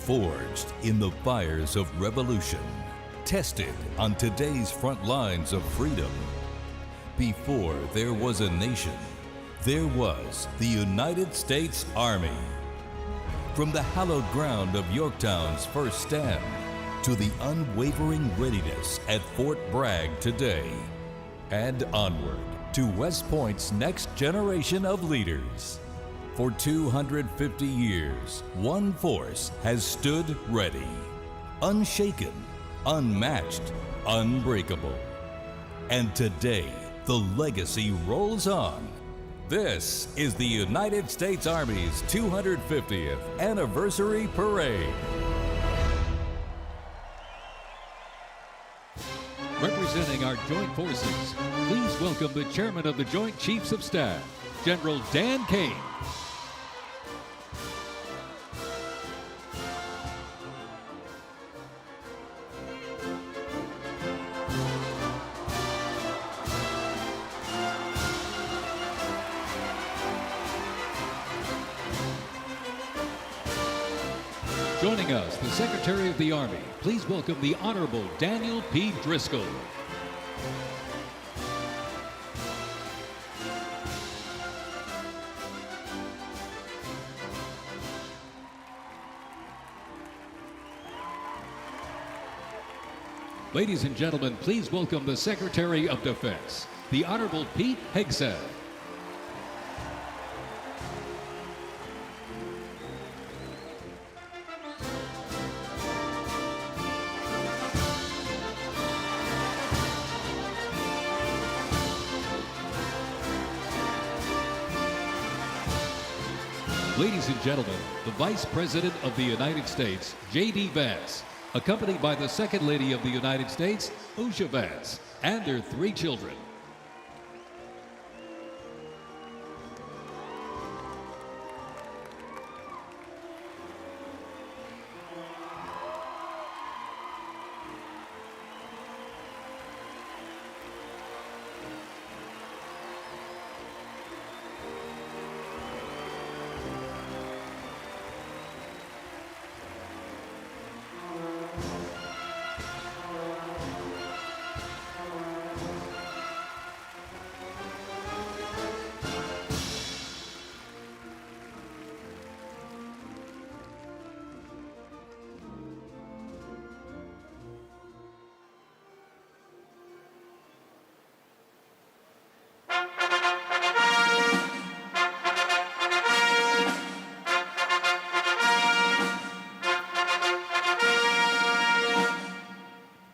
Forged in the fires of revolution, tested on today's front lines of freedom. Before there was a nation, there was the United States Army. From the hallowed ground of Yorktown's first stand to the unwavering readiness at Fort Bragg today, and onward to West Point's next generation of leaders. For 250 years, one force has stood ready, unshaken, unmatched, unbreakable. And today, the legacy rolls on. This is the United States Army's 250th Anniversary Parade. Representing our joint forces, please welcome the Chairman of the Joint Chiefs of Staff, General Dan Kane. Joining us, the Secretary of the Army. Please welcome the Honorable Daniel P. Driscoll. Ladies and gentlemen, please welcome the Secretary of Defense, the Honorable Pete Hegseth. Ladies and gentlemen, the Vice President of the United States, J.D. Vance, accompanied by the Second Lady of the United States, Usha Vance, and their 3 children.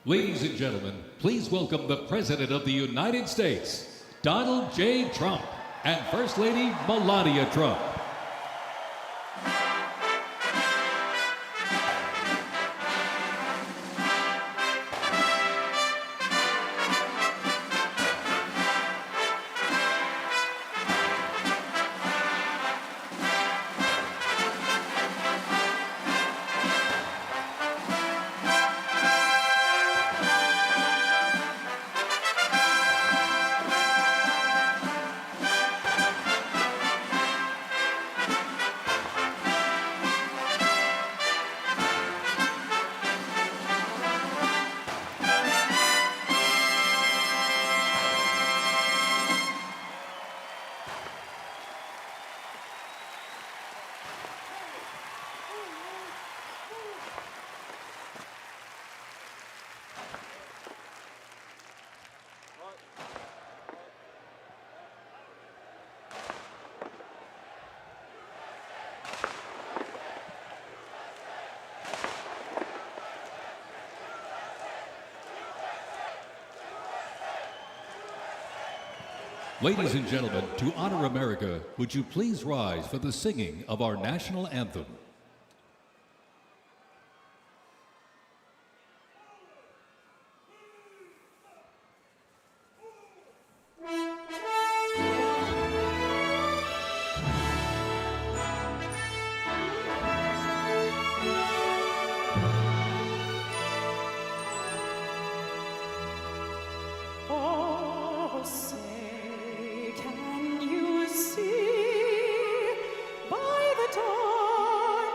Ladies and gentlemen, please welcome the President of the United States, Donald J. Trump, and First Lady Melania Trump. Ladies and gentlemen, to honor America, would you please rise for the singing of our national anthem? Say, can you see by the dawn's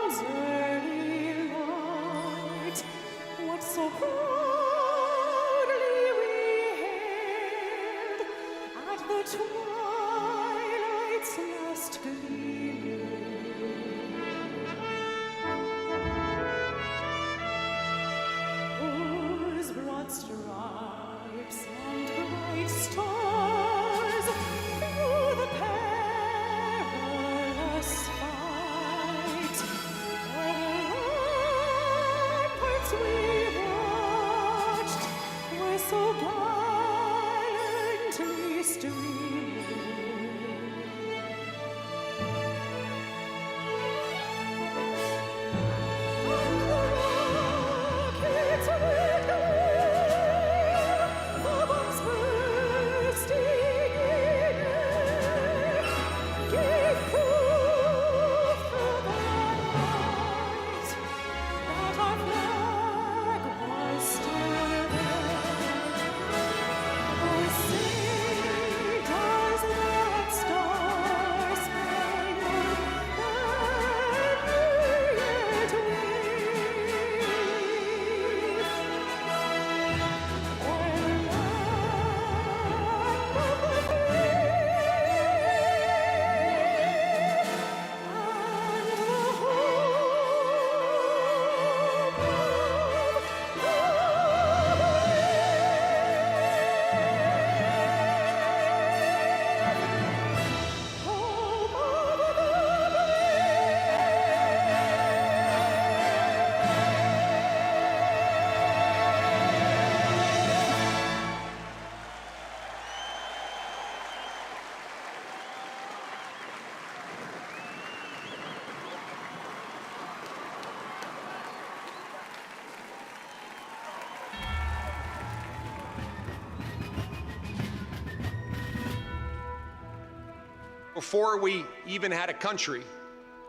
Before we even had a country,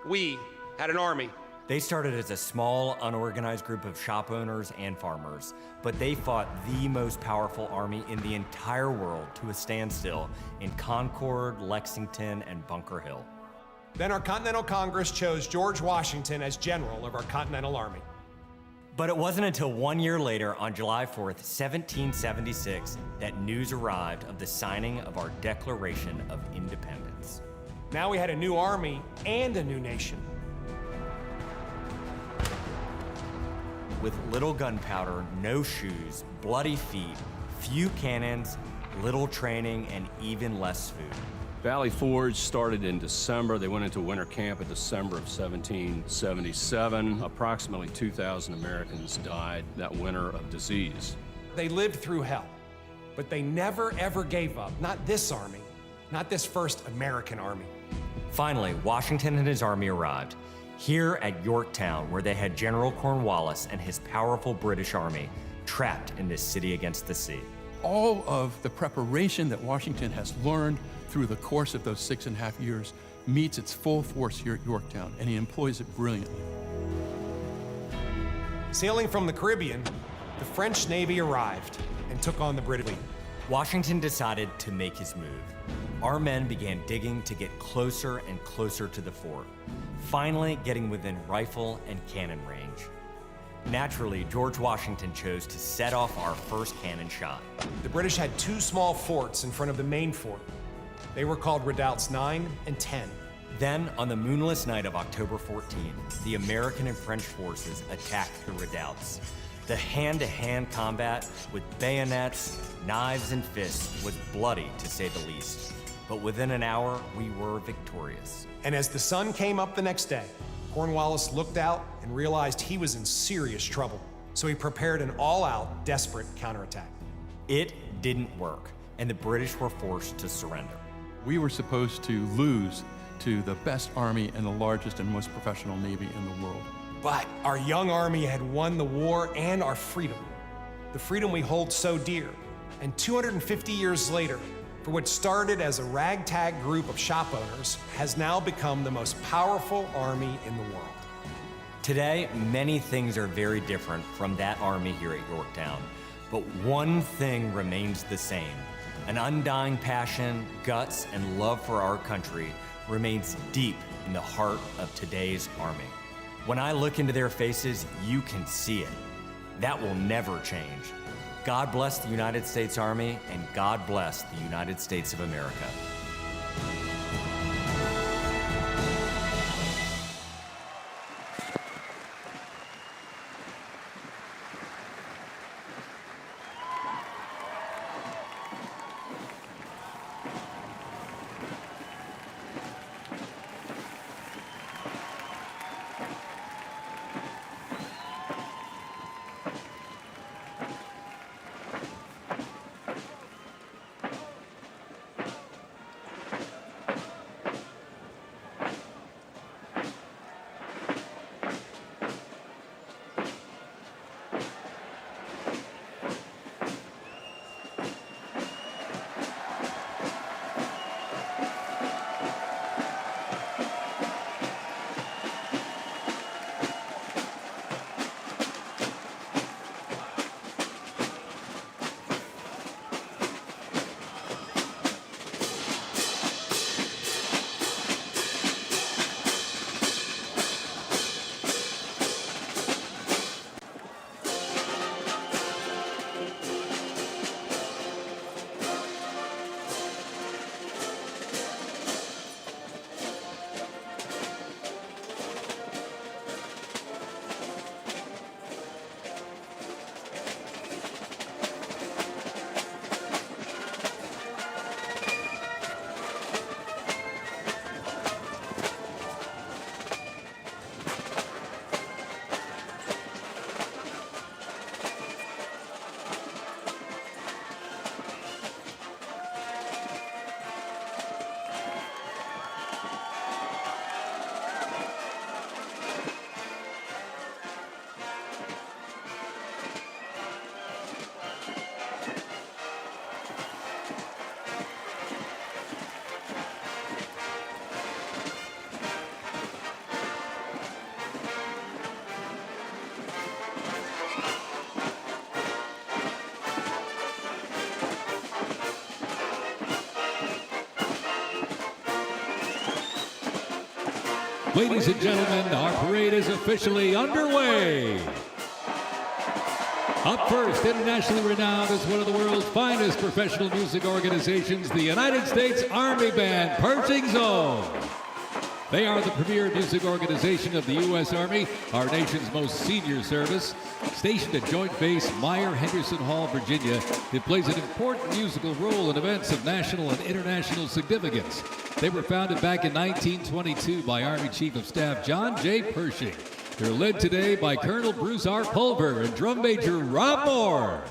we had an army. They started as a small, unorganized group of shop owners and farmers, but they fought the most powerful army in the entire world to a standstill in Concord, Lexington, and Bunker Hill. Then our Continental Congress chose George Washington as general of our Continental Army. But it wasn't until 1 year later, on July 4th, 1776, that news arrived of the signing of our Declaration of Independence. Now we had a new army and a new nation. With little gunpowder, no shoes, bloody feet, few cannons, little training, and even less food. Valley Forge started in December. They went into winter camp in December of 1777. Approximately 2,000 Americans died that winter of disease. They lived through hell, but they never ever gave up. Not this army, not this first American army. Finally, Washington and his army arrived, here at Yorktown, where they had General Cornwallis and his powerful British army trapped in this city against the sea. All of the preparation that Washington has learned through the course of those 6.5 years meets its full force here at Yorktown, and he employs it brilliantly. Sailing from the Caribbean, the French Navy arrived and took on the British fleet. Washington decided to make his move. Our men began digging to get closer and closer to the fort, finally getting within rifle and cannon range. Naturally, George Washington chose to set off our first cannon shot. The British had two small forts in front of the main fort. They were called Redoubts 9 and 10. Then, on the moonless night of October 14th, the American and French forces attacked the redoubts. The hand-to-hand combat with bayonets, knives, and fists was bloody, to say the least. But within an hour, we were victorious. And as the sun came up the next day, Cornwallis looked out and realized he was in serious trouble. So he prepared an all-out, desperate counterattack. It didn't work, and the British were forced to surrender. We were supposed to lose to the best army and the largest and most professional navy in the world. But our young army had won the war and our freedom, the freedom we hold so dear. And 250 years later, for what started as a ragtag group of shop owners, has now become the most powerful army in the world. Today, many things are very different from that army here at Yorktown, but one thing remains the same. An undying passion, guts, and love for our country remains deep in the heart of today's army. When I look into their faces, you can see it. That will never change. God bless the United States Army, and God bless the United States of America. Ladies and gentlemen, our parade is officially underway. Up first, internationally renowned as one of the world's finest professional music organizations, the United States Army Band, Pershing Zone. They are the premier music organization of the U.S. Army, our nation's most senior service. Stationed at Joint Base Meyer-Henderson Hall, Virginia, it plays an important musical role in events of national and international significance. They were founded back in 1922 by Army Chief of Staff John J. Pershing. They're led today by Colonel Bruce R. Pulver and Drum Major Rob Moore.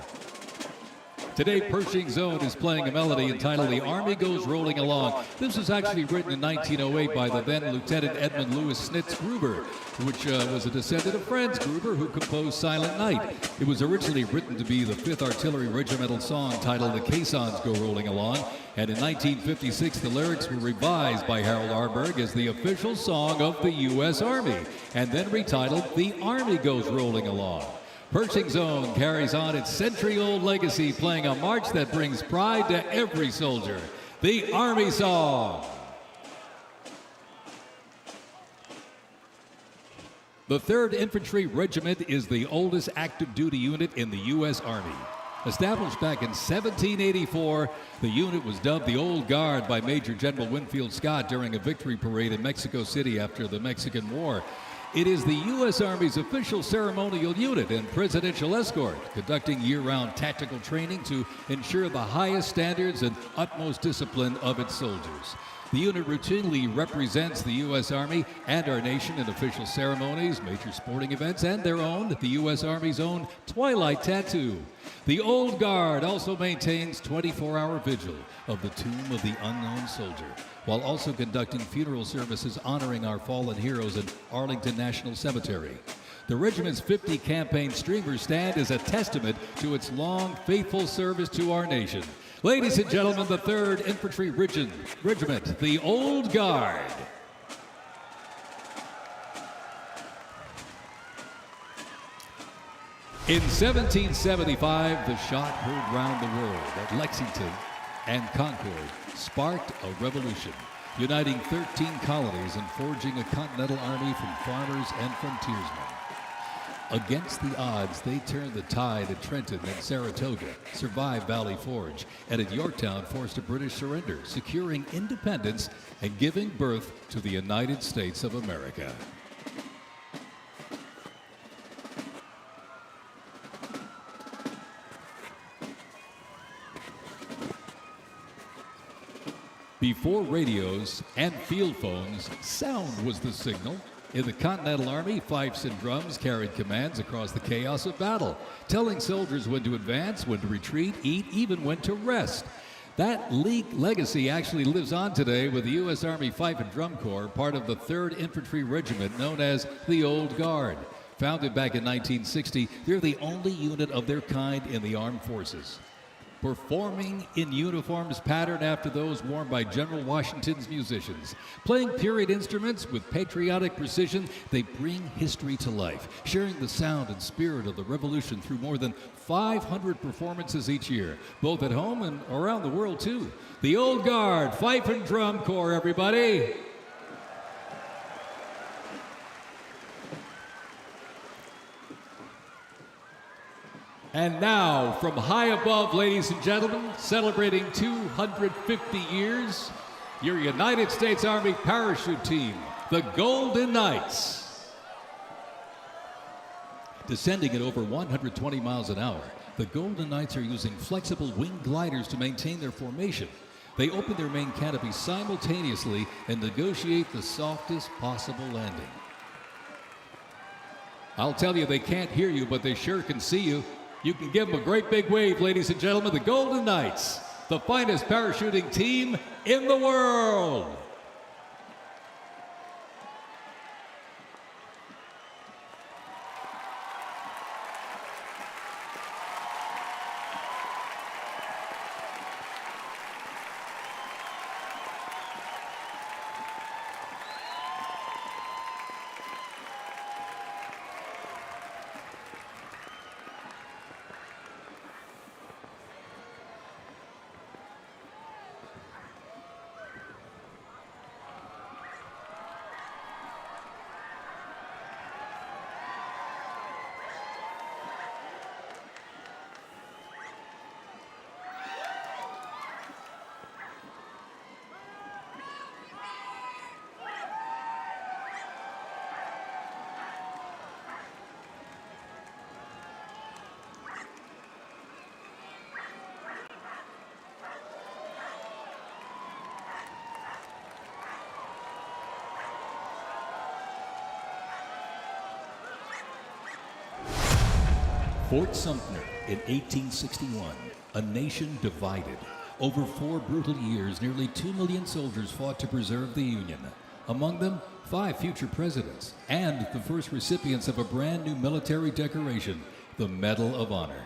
Today, Pershing Zone is playing a melody entitled The Army Goes Rolling Along. This was actually written in 1908 by the then Lieutenant Edmund Louis Snitz Gruber, which was a descendant of Franz Gruber, who composed Silent Night. It was originally written to be the 5th Artillery Regimental song titled The Caissons Go Rolling Along, and in 1956 the lyrics were revised by Harold Arberg as the official song of the U.S. Army, and then retitled The Army Goes Rolling Along. Pershing Zone carries on its century-old legacy, playing a march that brings pride to every soldier, the Army Song. The 3rd Infantry Regiment is the oldest active duty unit in the U.S. Army. Established back in 1784, the unit was dubbed the Old Guard by Major General Winfield Scott during a victory parade in Mexico City after the Mexican War. It is the U.S. Army's official ceremonial unit and presidential escort, conducting year-round tactical training to ensure the highest standards and utmost discipline of its soldiers. The unit routinely represents the U.S. Army and our nation in official ceremonies, major sporting events, and the U.S. Army's own Twilight Tattoo. The Old Guard also maintains 24-hour vigil of the Tomb of the Unknown Soldier, while also conducting funeral services honoring our fallen heroes in Arlington National Cemetery. The regiment's 50 campaign streamer stand is a testament to its long, faithful service to our nation. Ladies and gentlemen, the 3rd Infantry Regiment, the Old Guard. In 1775, the shot heard round the world at Lexington and Concord sparked a revolution, uniting 13 colonies and forging a continental army from farmers and frontiersmen. Against the odds, they turned the tide at Trenton and Saratoga, survived Valley Forge, and at Yorktown forced a British surrender, securing independence and giving birth to the United States of America. Before radios and field phones, sound was the signal. In the Continental Army, fifes and drums carried commands across the chaos of battle, telling soldiers when to advance, when to retreat, eat, even when to rest. That legacy actually lives on today with the U.S. Army Fife and Drum Corps, part of the 3rd Infantry Regiment known as the Old Guard. Founded back in 1960, they're the only unit of their kind in the armed forces. Performing in uniforms patterned after those worn by General Washington's musicians. Playing period instruments with patriotic precision, they bring history to life, sharing the sound and spirit of the Revolution through more than 500 performances each year, both at home and around the world, too. The Old Guard, Fife and Drum Corps, everybody. And now, from high above, ladies and gentlemen, celebrating 250 years, your United States Army parachute team, the Golden Knights. Descending at over 120 miles an hour, the Golden Knights are using flexible wing gliders to maintain their formation. They open their main canopy simultaneously and negotiate the softest possible landing. I'll tell you, they can't hear you, but they sure can see you. You can give them a great big wave, ladies and gentlemen. The Golden Knights, the finest parachuting team in the world. Fort Sumter in 1861, a nation divided. Over 4 brutal years, nearly 2 million soldiers fought to preserve the Union. Among them, 5 future presidents and the first recipients of a brand new military decoration, the Medal of Honor.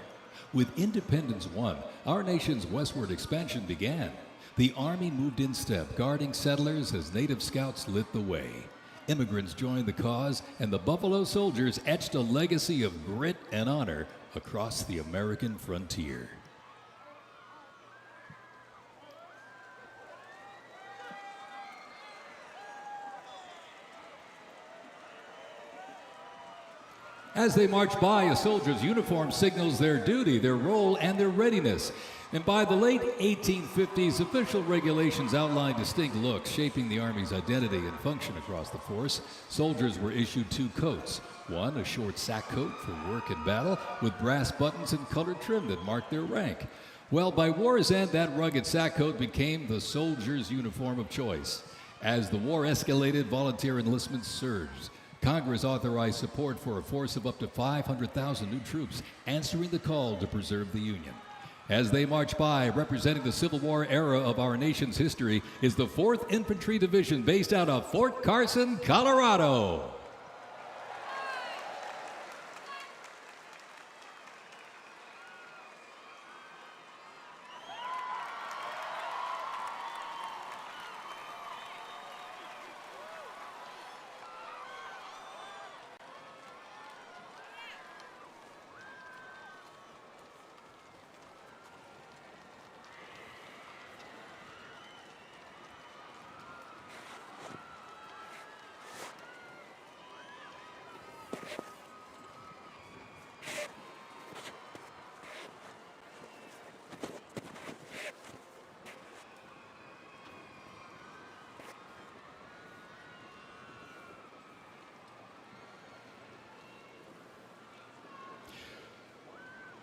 With independence won, our nation's westward expansion began. The Army moved in step, guarding settlers as native scouts lit the way. Immigrants joined the cause, and the Buffalo Soldiers etched a legacy of grit and honor across the American frontier. As they march by, a soldier's uniform signals their duty, their role, and their readiness. And by the late 1850s, official regulations outlined distinct looks, shaping the Army's identity and function across the force. Soldiers were issued 2 coats. One, a short sack coat for work and battle, with brass buttons and colored trim that marked their rank. Well, by war's end, that rugged sack coat became the soldier's uniform of choice. As the war escalated, volunteer enlistment surged. Congress authorized support for a force of up to 500,000 new troops, answering the call to preserve the Union. As they march by, representing the Civil War era of our nation's history, is the 4th Infantry Division based out of Fort Carson, Colorado.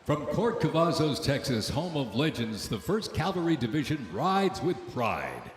From Court Cavazos, Texas, home of legends, the 1st Cavalry Division rides with pride.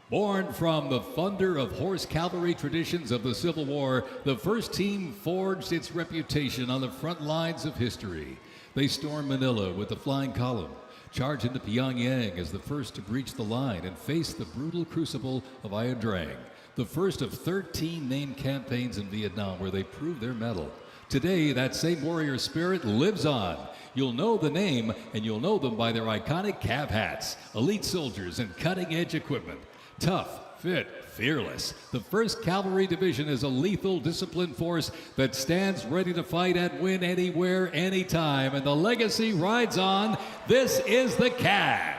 Born from the thunder of horse cavalry traditions of the Civil War, the 1st team forged its reputation on the front lines of history. They stormed Manila with the flying column, charged into Pyongyang as the first to breach the line and face the brutal crucible of Ia Drang, the first of 13 named campaigns in Vietnam where they proved their mettle. Today, that same warrior spirit lives on. You'll know the name, and you'll know them by their iconic Cav hats, elite soldiers, and cutting-edge equipment. Tough, fit, fearless. The 1st Cavalry Division is a lethal, disciplined force that stands ready to fight and win anywhere, anytime, and the legacy rides on. This is the Cav.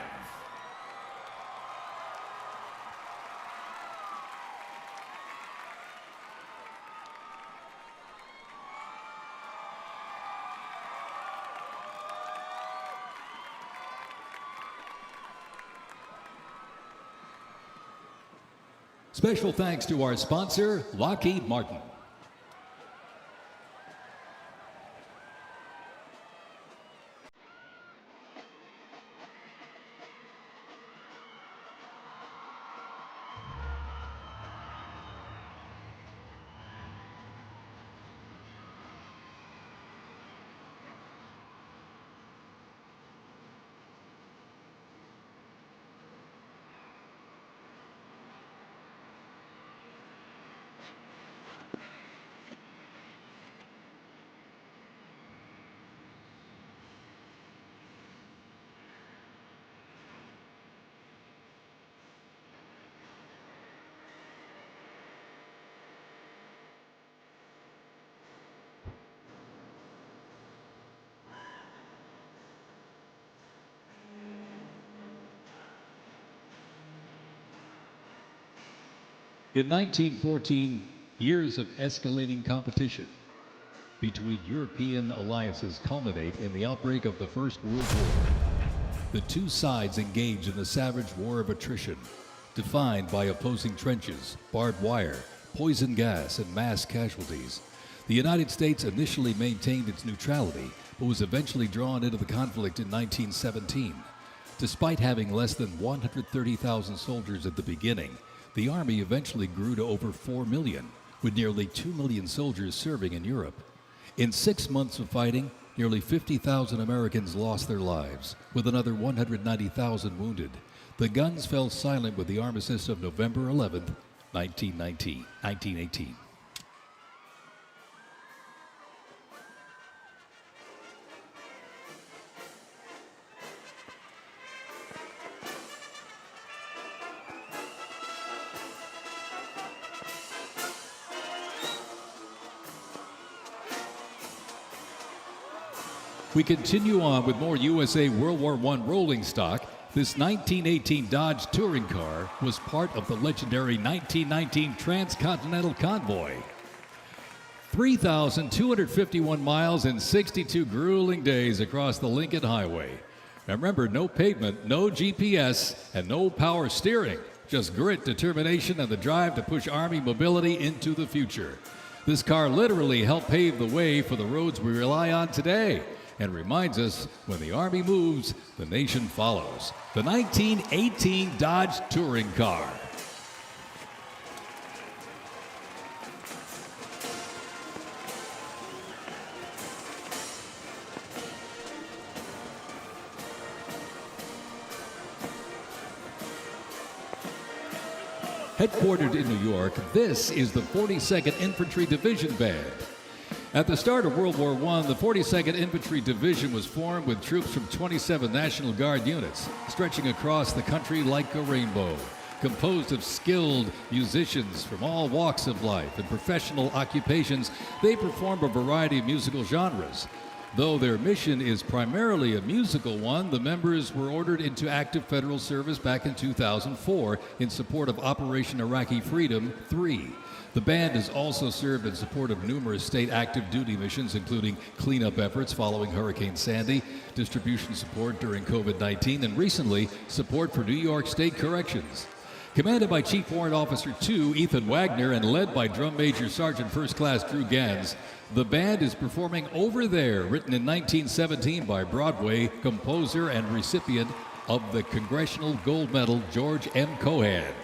Special thanks to our sponsor, Lockheed Martin. In 1914, years of escalating competition between European alliances culminate in the outbreak of the First World War. The 2 sides engage in the savage war of attrition, defined by opposing trenches, barbed wire, poison gas, and mass casualties. The United States initially maintained its neutrality, but was eventually drawn into the conflict in 1917. Despite having less than 130,000 soldiers at the beginning, the Army eventually grew to over 4 million, with nearly 2 million soldiers serving in Europe. In 6 months of fighting, nearly 50,000 Americans lost their lives, with another 190,000 wounded. The guns fell silent with the armistice of November 11th, 1918. We continue on with more USA World War I rolling stock. This 1918 Dodge touring car was part of the legendary 1919 Transcontinental Convoy. 3,251 miles and 62 grueling days across the Lincoln Highway. Now remember, no pavement, no GPS, and no power steering. Just grit, determination, and the drive to push Army mobility into the future. This car literally helped pave the way for the roads we rely on today, and reminds us when the Army moves, the nation follows. The 1918 Dodge Touring Car. Headquartered in New York, this is the 42nd Infantry Division Band. At the start of World War I, the 42nd Infantry Division was formed with troops from 27 National Guard units, stretching across the country like a rainbow. Composed of skilled musicians from all walks of life and professional occupations, they perform a variety of musical genres. Though their mission is primarily a musical one, the members were ordered into active federal service back in 2004 in support of Operation Iraqi Freedom 3. The band has also served in support of numerous state active duty missions, including cleanup efforts following Hurricane Sandy, distribution support during COVID-19, and recently, support for New York State Corrections. Commanded by Chief Warrant Officer 2 Ethan Wagner and led by Drum Major Sergeant First Class Drew Gans, the band is performing Over There, written in 1917 by Broadway composer and recipient of the Congressional Gold Medal George M. Cohan.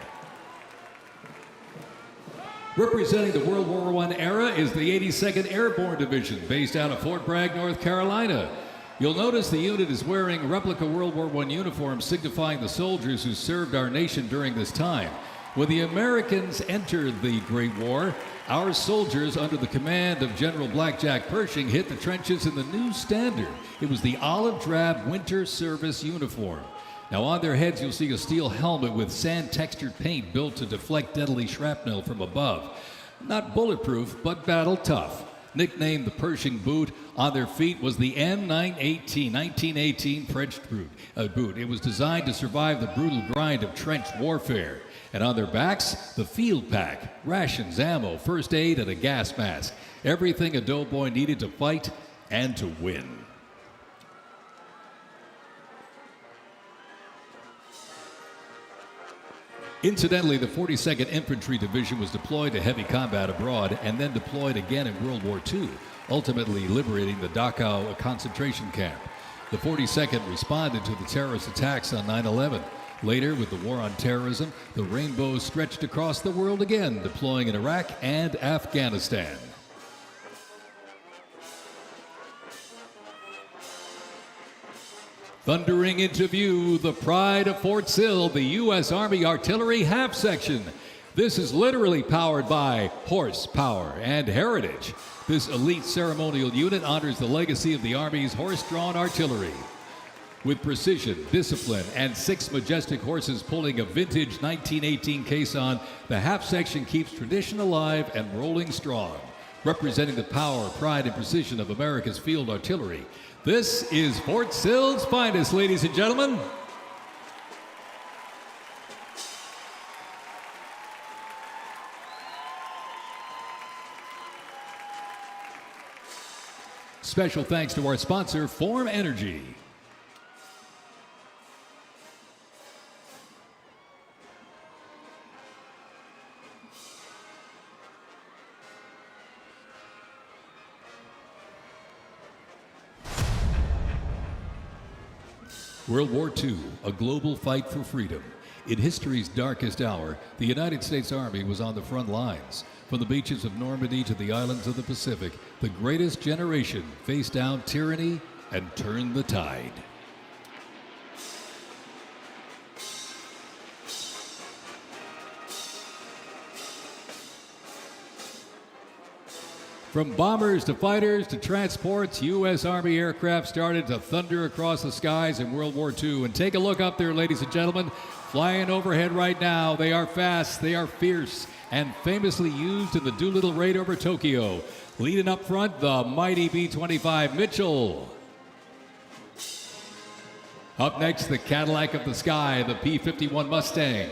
Representing the World War I era is the 82nd Airborne Division, based out of Fort Bragg, North Carolina. You'll notice the unit is wearing replica World War I uniforms signifying the soldiers who served our nation during this time. When the Americans entered the Great War, our soldiers under the command of General Blackjack Pershing hit the trenches in the new standard. It was the olive drab winter service uniform. Now on their heads you'll see a steel helmet with sand-textured paint built to deflect deadly shrapnel from above. Not bulletproof, but battle tough. Nicknamed the Pershing boot, on their feet was the M918 1918 French boot. It was designed to survive the brutal grind of trench warfare. And on their backs, the field pack, rations, ammo, first aid, and a gas mask. Everything a doughboy needed to fight and to win. Incidentally, the 42nd Infantry Division was deployed to heavy combat abroad and then deployed again in World War II, ultimately liberating the Dachau concentration camp. The 42nd responded to the terrorist attacks on 9/11. Later, with the war on terrorism, the rainbow stretched across the world again, deploying in Iraq and Afghanistan. Thundering into view, the pride of Fort Sill, the U.S. Army Artillery Half Section. This is literally powered by horsepower and heritage. This elite ceremonial unit honors the legacy of the Army's horse-drawn artillery. With precision, discipline, and 6 majestic horses pulling a vintage 1918 caisson, the half section keeps tradition alive and rolling strong. Representing the power, pride, and precision of America's field artillery, this is Fort Sill's finest, ladies and gentlemen. Special thanks to our sponsor, Form Energy. World War II, a global fight for freedom. In history's darkest hour, the United States Army was on the front lines. From the beaches of Normandy to the islands of the Pacific, the greatest generation faced down tyranny and turned the tide. From bombers to fighters to transports, U.S. Army aircraft started to thunder across the skies in World War II. And take a look up there, ladies and gentlemen. Flying overhead right now, they are fast, they are fierce, and famously used in the Doolittle raid over Tokyo. Leading up front, the mighty B-25 Mitchell. Up next, the Cadillac of the sky, the P-51 Mustang.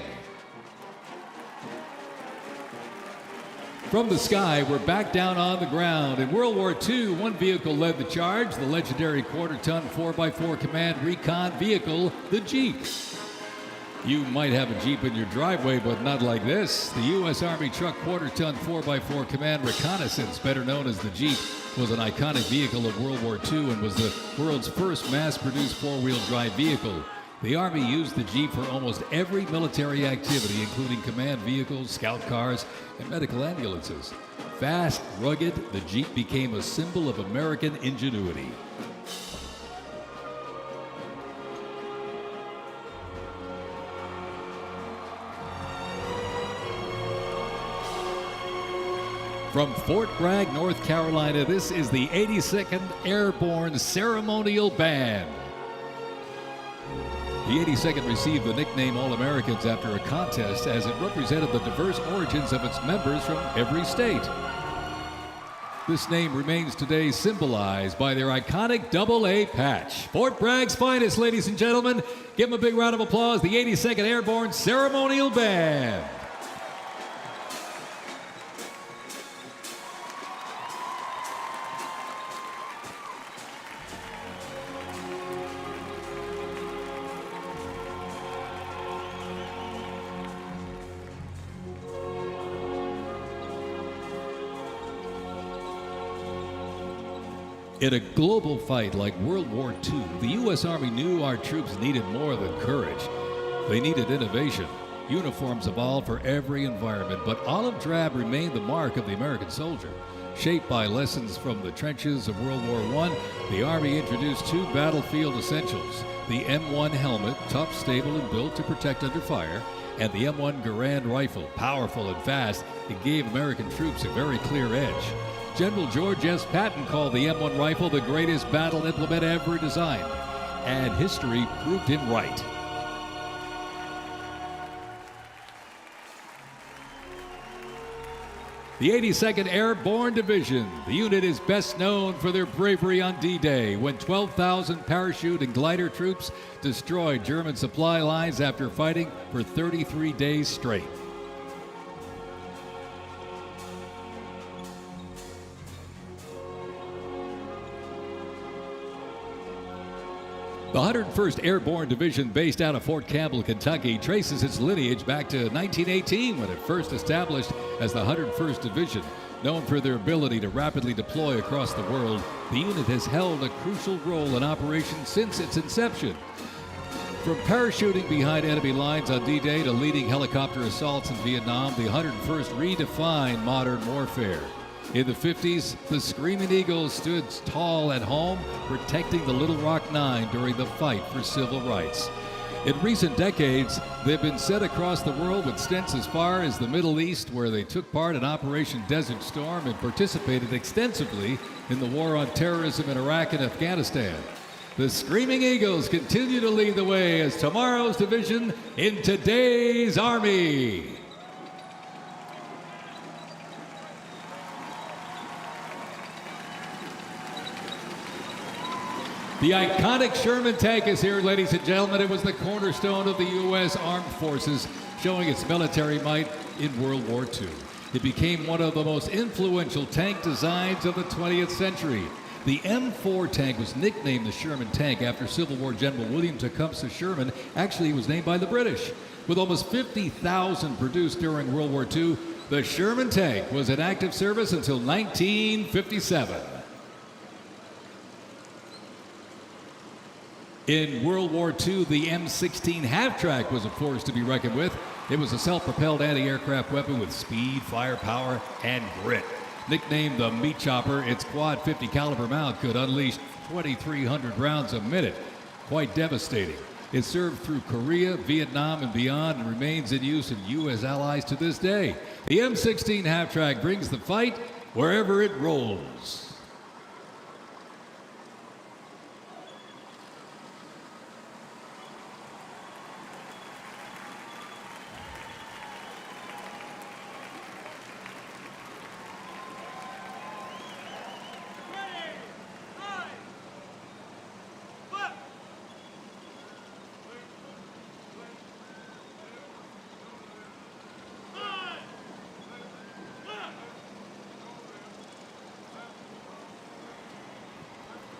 From the sky, we're back down on the ground. In World War II, one vehicle led the charge, the legendary quarter-ton 4x4 command recon vehicle, the Jeep. You might have a Jeep in your driveway, but not like this. The U.S. Army truck quarter-ton 4x4 command reconnaissance, better known as the Jeep, was an iconic vehicle of World War II and was the world's first mass-produced four-wheel drive vehicle. The Army used the Jeep for almost every military activity, including command vehicles, scout cars, and medical ambulances. Fast, rugged, the Jeep became a symbol of American ingenuity. From Fort Bragg, North Carolina, this is the 82nd Airborne Ceremonial Band. The 82nd received the nickname All-Americans after a contest as it represented the diverse origins of its members from every state. This name remains today symbolized by their iconic AA patch. Fort Bragg's finest, ladies and gentlemen. Give them a big round of applause, the 82nd Airborne Ceremonial Band. In a global fight like World War II, the U.S. Army knew our troops needed more than courage. They needed innovation. Uniforms evolved for every environment, but olive drab remained the mark of the American soldier. Shaped by lessons from the trenches of World War I, the Army introduced two battlefield essentials: the M1 helmet, tough, stable, and built to protect under fire, and the M1 Garand rifle, powerful and fast. It gave American troops a very clear edge. General George S. Patton called the M1 rifle the greatest battle implement ever designed, and history proved him right. The 82nd Airborne Division. The unit is best known for their bravery on D-Day, when 12,000 parachute and glider troops destroyed German supply lines after fighting for 33 days straight. The 101st Airborne Division, based out of Fort Campbell, Kentucky, traces its lineage back to 1918 when it first established as the 101st Division. Known for their ability to rapidly deploy across the world, the unit has held a crucial role in operations since its inception. From parachuting behind enemy lines on D-Day to leading helicopter assaults in Vietnam, the 101st redefined modern warfare. In the 50s, the Screaming Eagles stood tall at home, protecting the Little Rock Nine during the fight for civil rights. In recent decades, they've been sent across the world with stints as far as the Middle East, where they took part in Operation Desert Storm and participated extensively in the war on terrorism in Iraq and Afghanistan. The Screaming Eagles continue to lead the way as tomorrow's division in today's Army. The iconic Sherman tank is here, ladies and gentlemen. It was the cornerstone of the U.S. Armed Forces, showing its military might in World War II. It became one of the most influential tank designs of the 20th century. The M4 tank was nicknamed the Sherman tank after Civil War General William Tecumseh Sherman. Actually, it was named by the British. With almost 50,000 produced during World War II, the Sherman tank was in active service until 1957. In World War II, the M16 half-track was a force to be reckoned with. It was a self-propelled anti-aircraft weapon with speed, firepower, and grit. Nicknamed the Meat Chopper, its quad 50 caliber mount could unleash 2,300 rounds a minute. Quite devastating. It served through Korea, Vietnam, and beyond, and remains in use in U.S. allies to this day. The M16 half-track brings the fight wherever it rolls.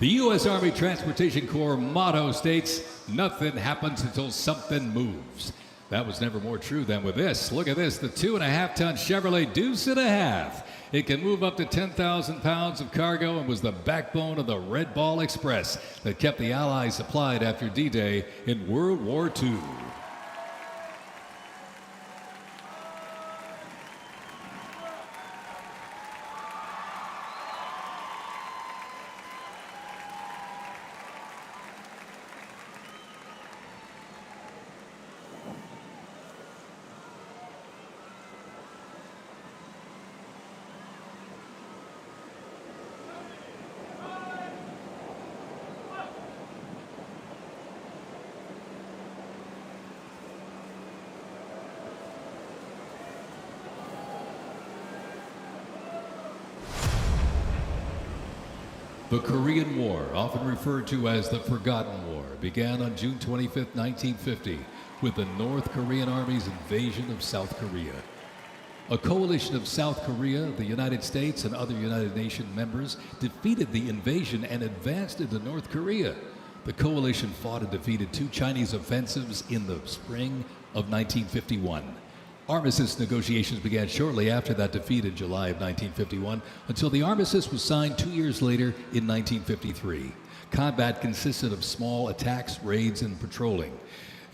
The U.S. Army Transportation Corps motto states, "Nothing happens until something moves." That was never more true than with this. Look at this, the 2.5-ton Chevrolet Deuce and a Half. It can move up to 10,000 pounds of cargo and was the backbone of the Red Ball Express that kept the Allies supplied after D-Day in World War II. The Korean War, often referred to as the Forgotten War, began on June 25, 1950, with the North Korean Army's invasion of South Korea. A coalition of South Korea, the United States, and other United Nations members defeated the invasion and advanced into North Korea. The coalition fought and defeated 2 Chinese offensives in the spring of 1951. Armistice negotiations began shortly after that defeat in July of 1951 until the armistice was signed 2 years later in 1953. Combat consisted of small attacks, raids, and patrolling.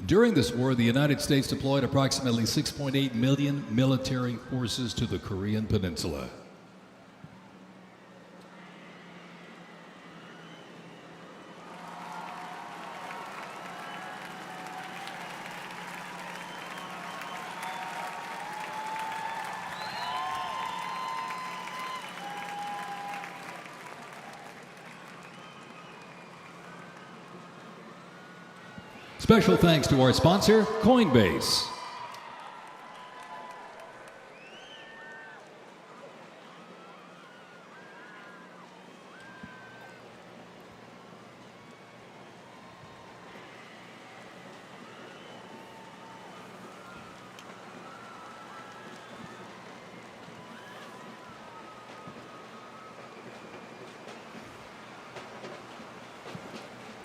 During this war, the United States deployed approximately 6.8 million military forces to the Korean Peninsula. Special thanks to our sponsor, Coinbase.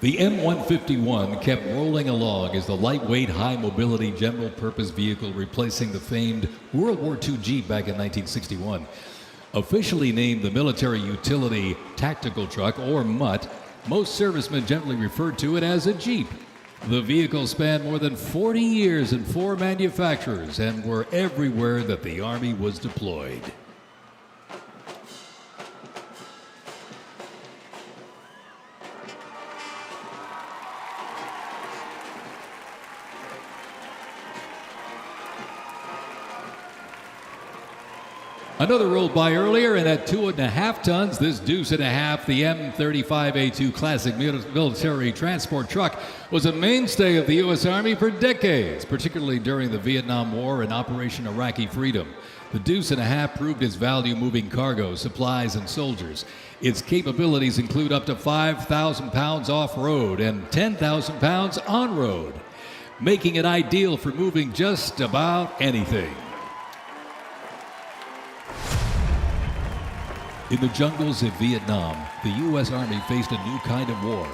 The M151 kept rolling along as the lightweight, high-mobility general-purpose vehicle replacing the famed World War II Jeep back in 1961. Officially named the Military Utility Tactical Truck, or MUT, most servicemen generally referred to it as a Jeep. The vehicle spanned more than 40 years in 4 manufacturers and were everywhere that the Army was deployed. Another rolled by earlier, and at 2.5 tons, this Deuce and a Half, the M35A2 classic military transport truck, was a mainstay of the U.S. Army for decades, particularly during the Vietnam War and Operation Iraqi Freedom. The Deuce and a Half proved its value moving cargo, supplies, and soldiers. Its capabilities include up to 5,000 pounds off-road and 10,000 pounds on-road, making it ideal for moving just about anything. In the jungles of Vietnam, the U.S. Army faced a new kind of war.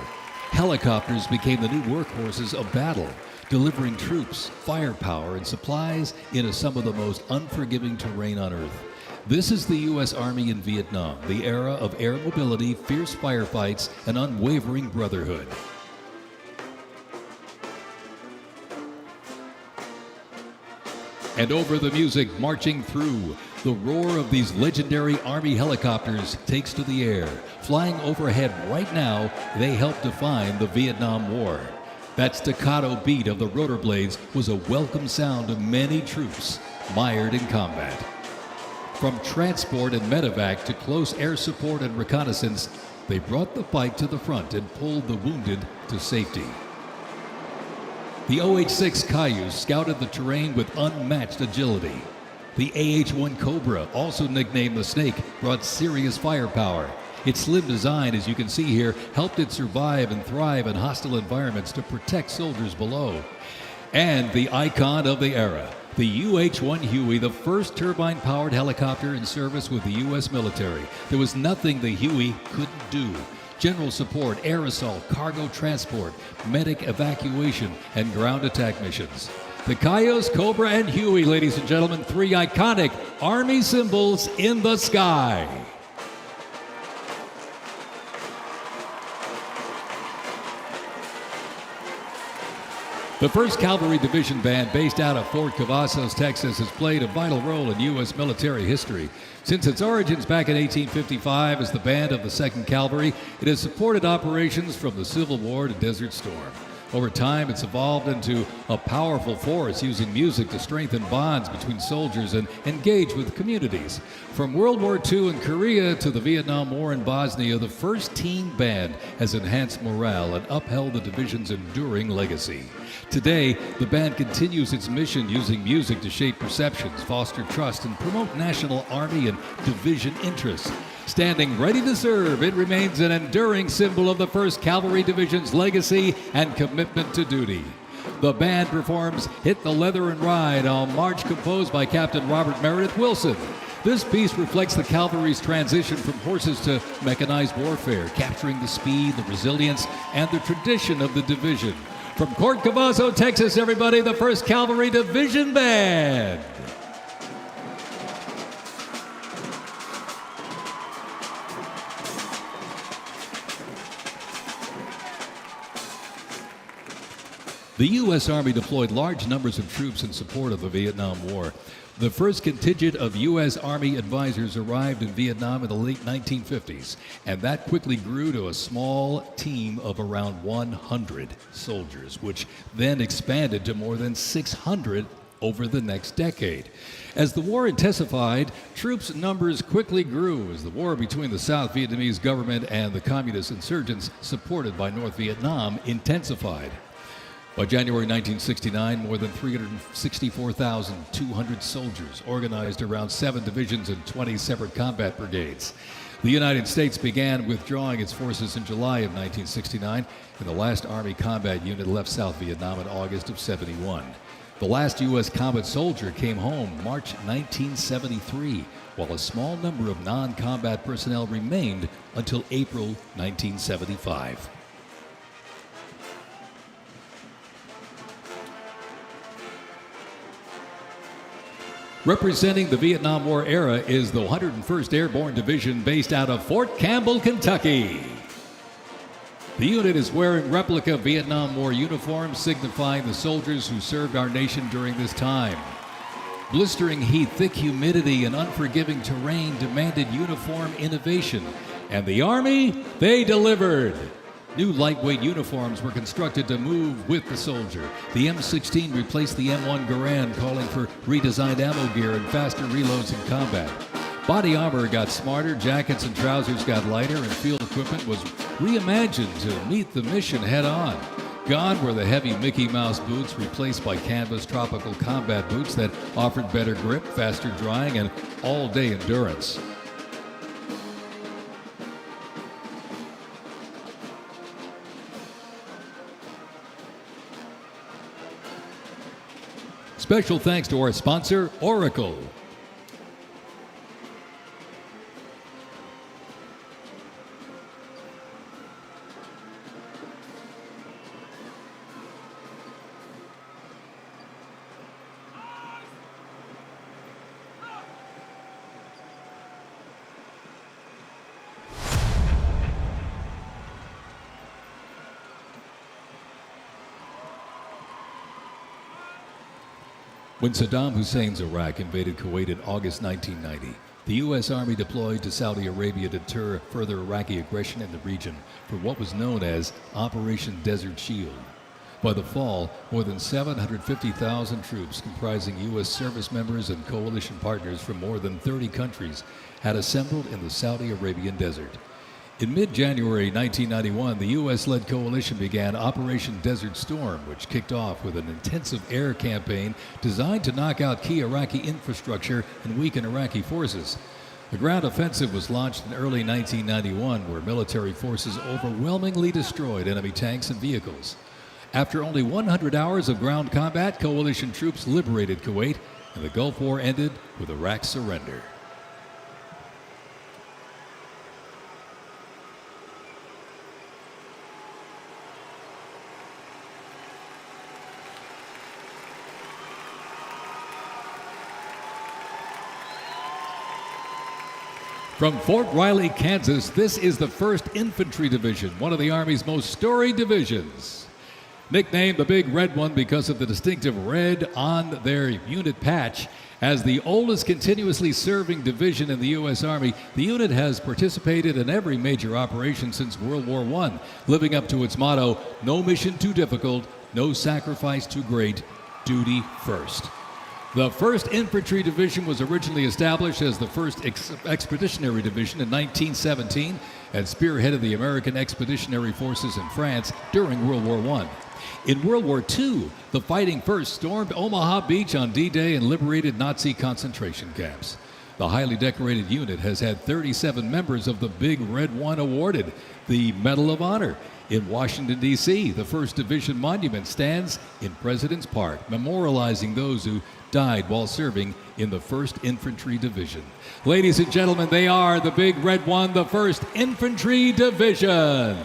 Helicopters became the new workhorses of battle, delivering troops, firepower, and supplies into some of the most unforgiving terrain on Earth. This is the U.S. Army in Vietnam, the era of air mobility, fierce firefights, and unwavering brotherhood. And over the music marching through, the roar of these legendary Army helicopters takes to the air. Flying overhead right now, they help define the Vietnam War. That staccato beat of the rotor blades was a welcome sound to many troops mired in combat. From transport and medevac to close air support and reconnaissance, they brought the fight to the front and pulled the wounded to safety. The OH-6 Cayuse scouted the terrain with unmatched agility. The AH-1 Cobra, also nicknamed the Snake, brought serious firepower. Its slim design, as you can see here, helped it survive and thrive in hostile environments to protect soldiers below. And the icon of the era, the UH-1 Huey, the first turbine-powered helicopter in service with the U.S. military. There was nothing the Huey couldn't do. General support, air assault, cargo transport, medic evacuation, and ground attack missions. The Cayuse, Cobra, and Huey, ladies and gentlemen, three iconic Army symbols in the sky. The 1st Cavalry Division Band, based out of Fort Cavazos, Texas, has played a vital role in U.S. military history. Since its origins back in 1855 as the band of the 2nd Cavalry, it has supported operations from the Civil War to Desert Storm. Over time, it's evolved into a powerful force using music to strengthen bonds between soldiers and engage with communities. From World War II in Korea to the Vietnam War in Bosnia, the 1st Teen Band has enhanced morale and upheld the division's enduring legacy. Today, the band continues its mission using music to shape perceptions, foster trust, and promote national Army and division interests. Standing ready to serve, it remains an enduring symbol of the 1st Cavalry Division's legacy and commitment to duty. The band performs Hit the Leather and Ride, a march composed by Captain Robert Meredith Wilson. This piece reflects the cavalry's transition from horses to mechanized warfare, capturing the speed, the resilience, and the tradition of the division. From Fort Cavazos, Texas, everybody, the 1st Cavalry Division Band. The U.S. Army deployed large numbers of troops in support of the Vietnam War. The first contingent of U.S. Army advisors arrived in Vietnam in the late 1950s, and that quickly grew to a small team of around 100 soldiers, which then expanded to more than 600 over the next decade. As the war intensified, troops' numbers quickly grew as the war between the South Vietnamese government and the communist insurgents supported by North Vietnam intensified. By January 1969, more than 364,200 soldiers organized around 7 divisions and 20 separate combat brigades. The United States began withdrawing its forces in July of 1969, and the last Army combat unit left South Vietnam in August of '71. The last U.S. combat soldier came home March 1973, while a small number of non-combat personnel remained until April 1975. Representing the Vietnam War era is the 101st Airborne Division based out of Fort Campbell, Kentucky. The unit is wearing replica Vietnam War uniforms signifying the soldiers who served our nation during this time. Blistering heat, thick humidity, and unforgiving terrain demanded uniform innovation, and the Army, they delivered. New lightweight uniforms were constructed to move with the soldier. The M16 replaced the M1 Garand, calling for redesigned ammo gear and faster reloads in combat. Body armor got smarter, jackets and trousers got lighter, and field equipment was reimagined to meet the mission head-on. Gone were the heavy Mickey Mouse boots, replaced by canvas tropical combat boots that offered better grip, faster drying, and all-day endurance. Special thanks to our sponsor, Oracle. When Saddam Hussein's Iraq invaded Kuwait in August 1990, the U.S. Army deployed to Saudi Arabia to deter further Iraqi aggression in the region for what was known as Operation Desert Shield. By the fall, more than 750,000 troops comprising U.S. service members and coalition partners from more than 30 countries had assembled in the Saudi Arabian desert. In mid-January 1991, the U.S.-led coalition began Operation Desert Storm, which kicked off with an intensive air campaign designed to knock out key Iraqi infrastructure and weaken Iraqi forces. The ground offensive was launched in early 1991, where military forces overwhelmingly destroyed enemy tanks and vehicles. After only 100 hours of ground combat, coalition troops liberated Kuwait, and the Gulf War ended with Iraq's surrender. From Fort Riley, Kansas, this is the 1st Infantry Division, one of the Army's most storied divisions. Nicknamed the Big Red One because of the distinctive red on their unit patch, as the oldest continuously serving division in the U.S. Army, the unit has participated in every major operation since World War I, living up to its motto, no mission too difficult, no sacrifice too great, duty first. The 1st Infantry Division was originally established as the 1st Expeditionary Division in 1917 and spearheaded the American Expeditionary Forces in France during World War I. In World War II, the Fighting First stormed Omaha Beach on D-Day and liberated Nazi concentration camps. The highly decorated unit has had 37 members of the Big Red One awarded the Medal of Honor. In Washington, D.C., the 1st Division Monument stands in President's Park, memorializing those who died while serving in the 1st Infantry Division. Ladies and gentlemen, they are the Big Red One, the 1st Infantry Division.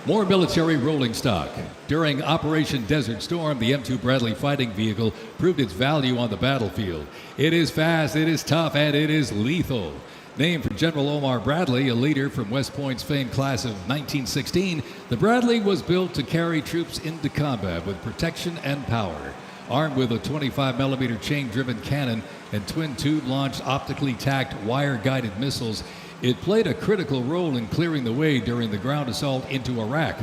More military rolling stock. During Operation Desert Storm, the M2 Bradley fighting vehicle proved its value on the battlefield. It is fast, it is tough, and it is lethal. Named for General Omar Bradley, a leader from West Point's famed class of 1916, the Bradley was built to carry troops into combat with protection and power. Armed with a 25mm chain-driven cannon and twin-tube-launched optically tacked wire-guided missiles, it played a critical role in clearing the way during the ground assault into Iraq.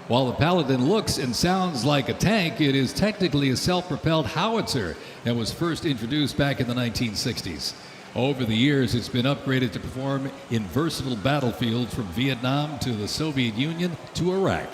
While the Paladin looks and sounds like a tank, it is technically a self-propelled howitzer that was first introduced back in the 1960s. Over the years, it's been upgraded to perform in versatile battlefields from Vietnam to the Soviet Union to Iraq.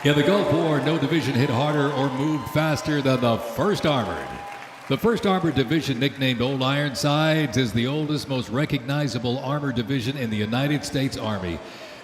In the Gulf War, no division hit harder or moved faster than the 1st Armored. The 1st Armored Division, nicknamed Old Ironsides, is the oldest, most recognizable armored division in the United States Army.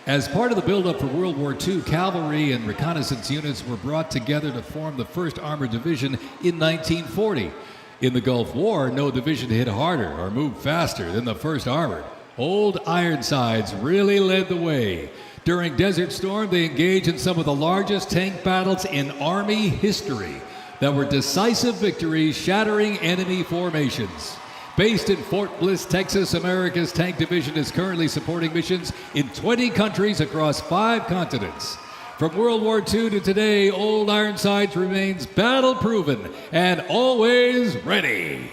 As part of the buildup for World War II, cavalry and reconnaissance units were brought together to form the 1st Armored Division in 1940. In the Gulf War, no division hit harder or moved faster than the 1st Armored. Old Ironsides really led the way. During Desert Storm, they engaged in some of the largest tank battles in Army history that were decisive victories, shattering enemy formations. Based in Fort Bliss, Texas, America's Tank Division is currently supporting missions in 20 countries across 5 continents. From World War II to today, Old Ironsides remains battle-proven and always ready.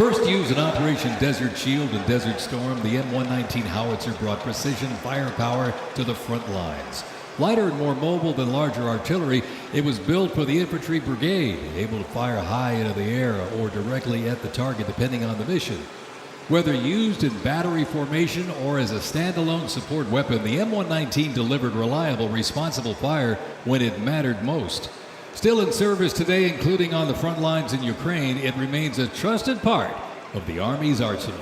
First used in Operation Desert Shield and Desert Storm, the M119 howitzer brought precision firepower to the front lines. Lighter and more mobile than larger artillery, it was built for the infantry brigade, able to fire high into the air or directly at the target depending on the mission. Whether used in battery formation or as a standalone support weapon, the M119 delivered reliable, responsible fire when it mattered most. Still in service today, including on the front lines in Ukraine, it remains a trusted part of the Army's arsenal.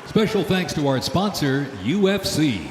Special thanks to our sponsor, UFC.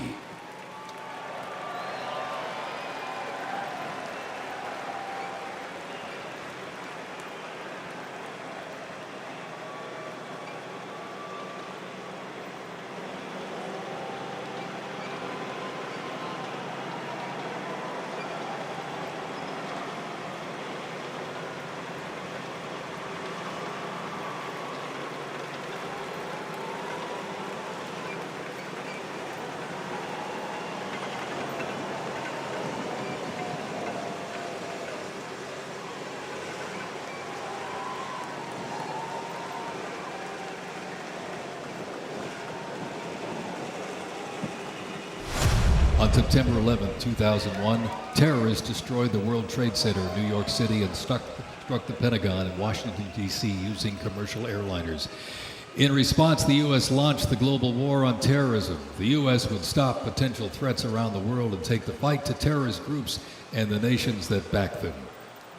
On September 11, 2001, terrorists destroyed the World Trade Center in New York City and struck the Pentagon in Washington, D.C. using commercial airliners. In response, the U.S. launched the global war on terrorism. The U.S. would stop potential threats around the world and take the fight to terrorist groups and the nations that back them.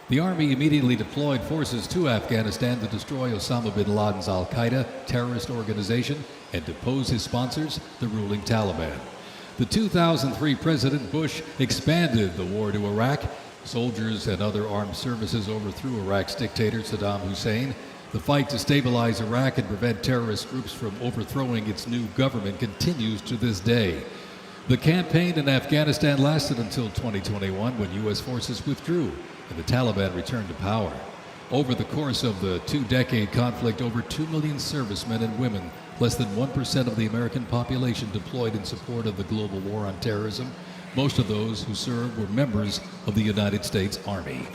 The Army immediately deployed forces to Afghanistan to destroy Osama bin Laden's al-Qaeda terrorist organization and depose his sponsors, the ruling Taliban. The 2003 President Bush expanded the war to Iraq. Soldiers and other armed services overthrew Iraq's dictator Saddam Hussein. The fight to stabilize Iraq and prevent terrorist groups from overthrowing its new government continues to this day. The campaign in Afghanistan lasted until 2021 when U.S. forces withdrew and the Taliban returned to power. Over the course of the two-decade conflict, over 2 million servicemen and women, less than 1% of the American population, deployed in support of the global war on terrorism. Most of those who served were members of the United States Army.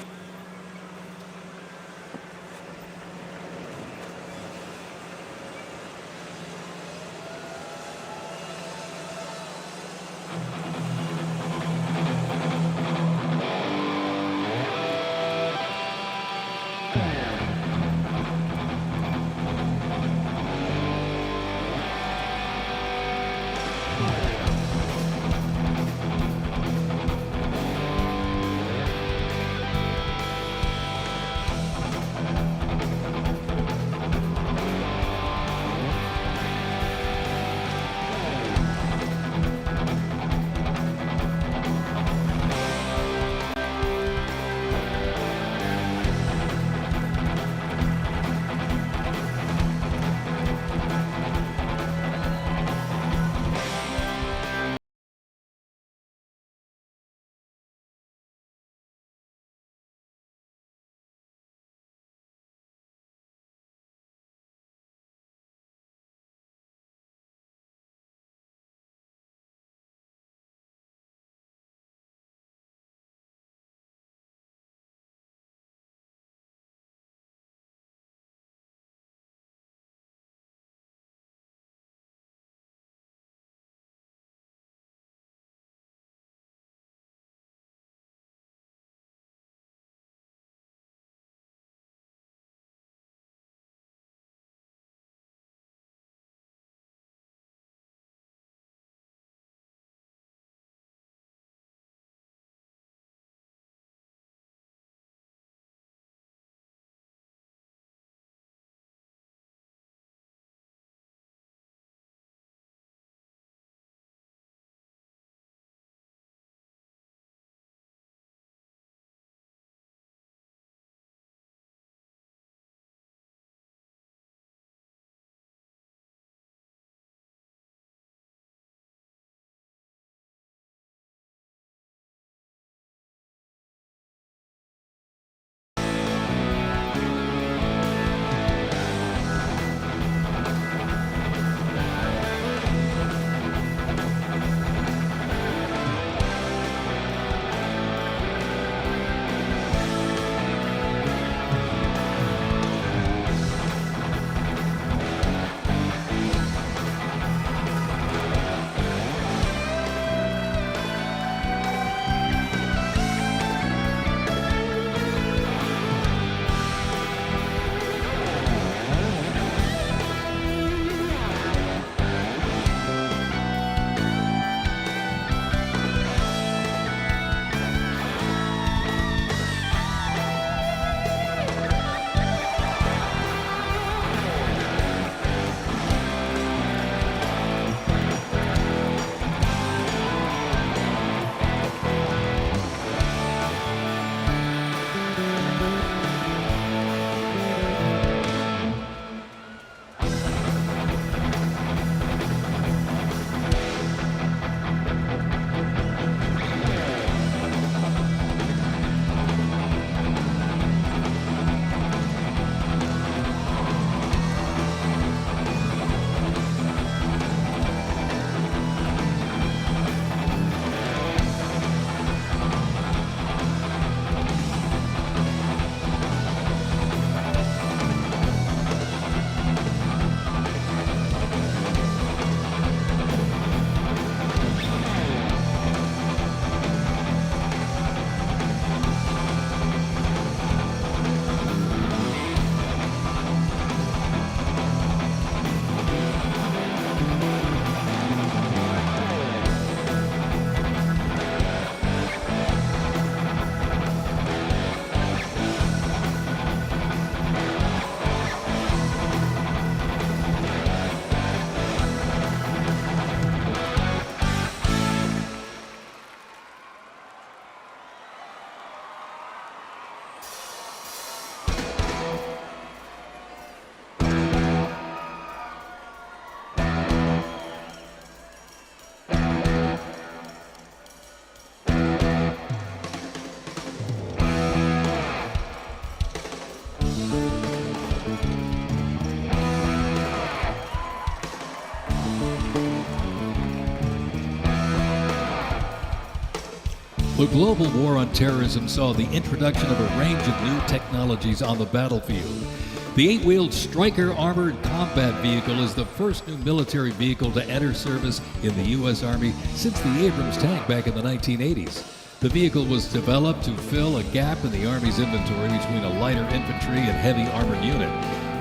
The global war on terrorism saw the introduction of a range of new technologies on the battlefield. The 8-wheeled Stryker Armored Combat Vehicle is the first new military vehicle to enter service in the U.S. Army since the Abrams tank back in the 1980s. The vehicle was developed to fill a gap in the Army's inventory between a lighter infantry and heavy armored unit.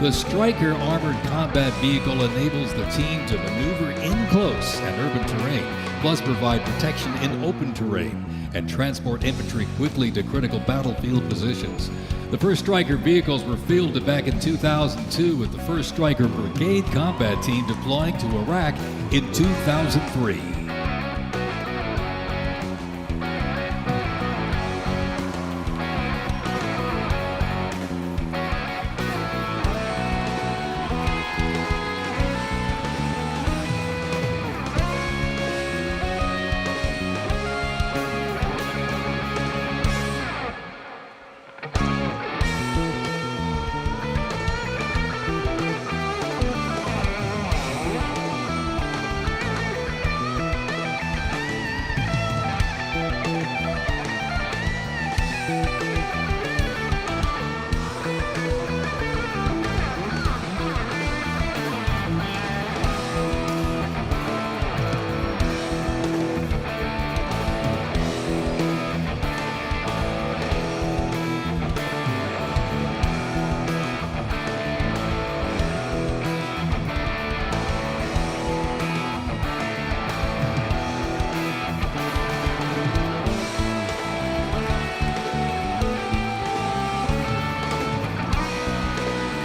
The Stryker Armored Combat Vehicle enables the team to maneuver in close and urban terrain, plus provide protection in open terrain and transport infantry quickly to critical battlefield positions. The first Stryker vehicles were fielded back in 2002 with the 1st Stryker Brigade combat team deploying to Iraq in 2003.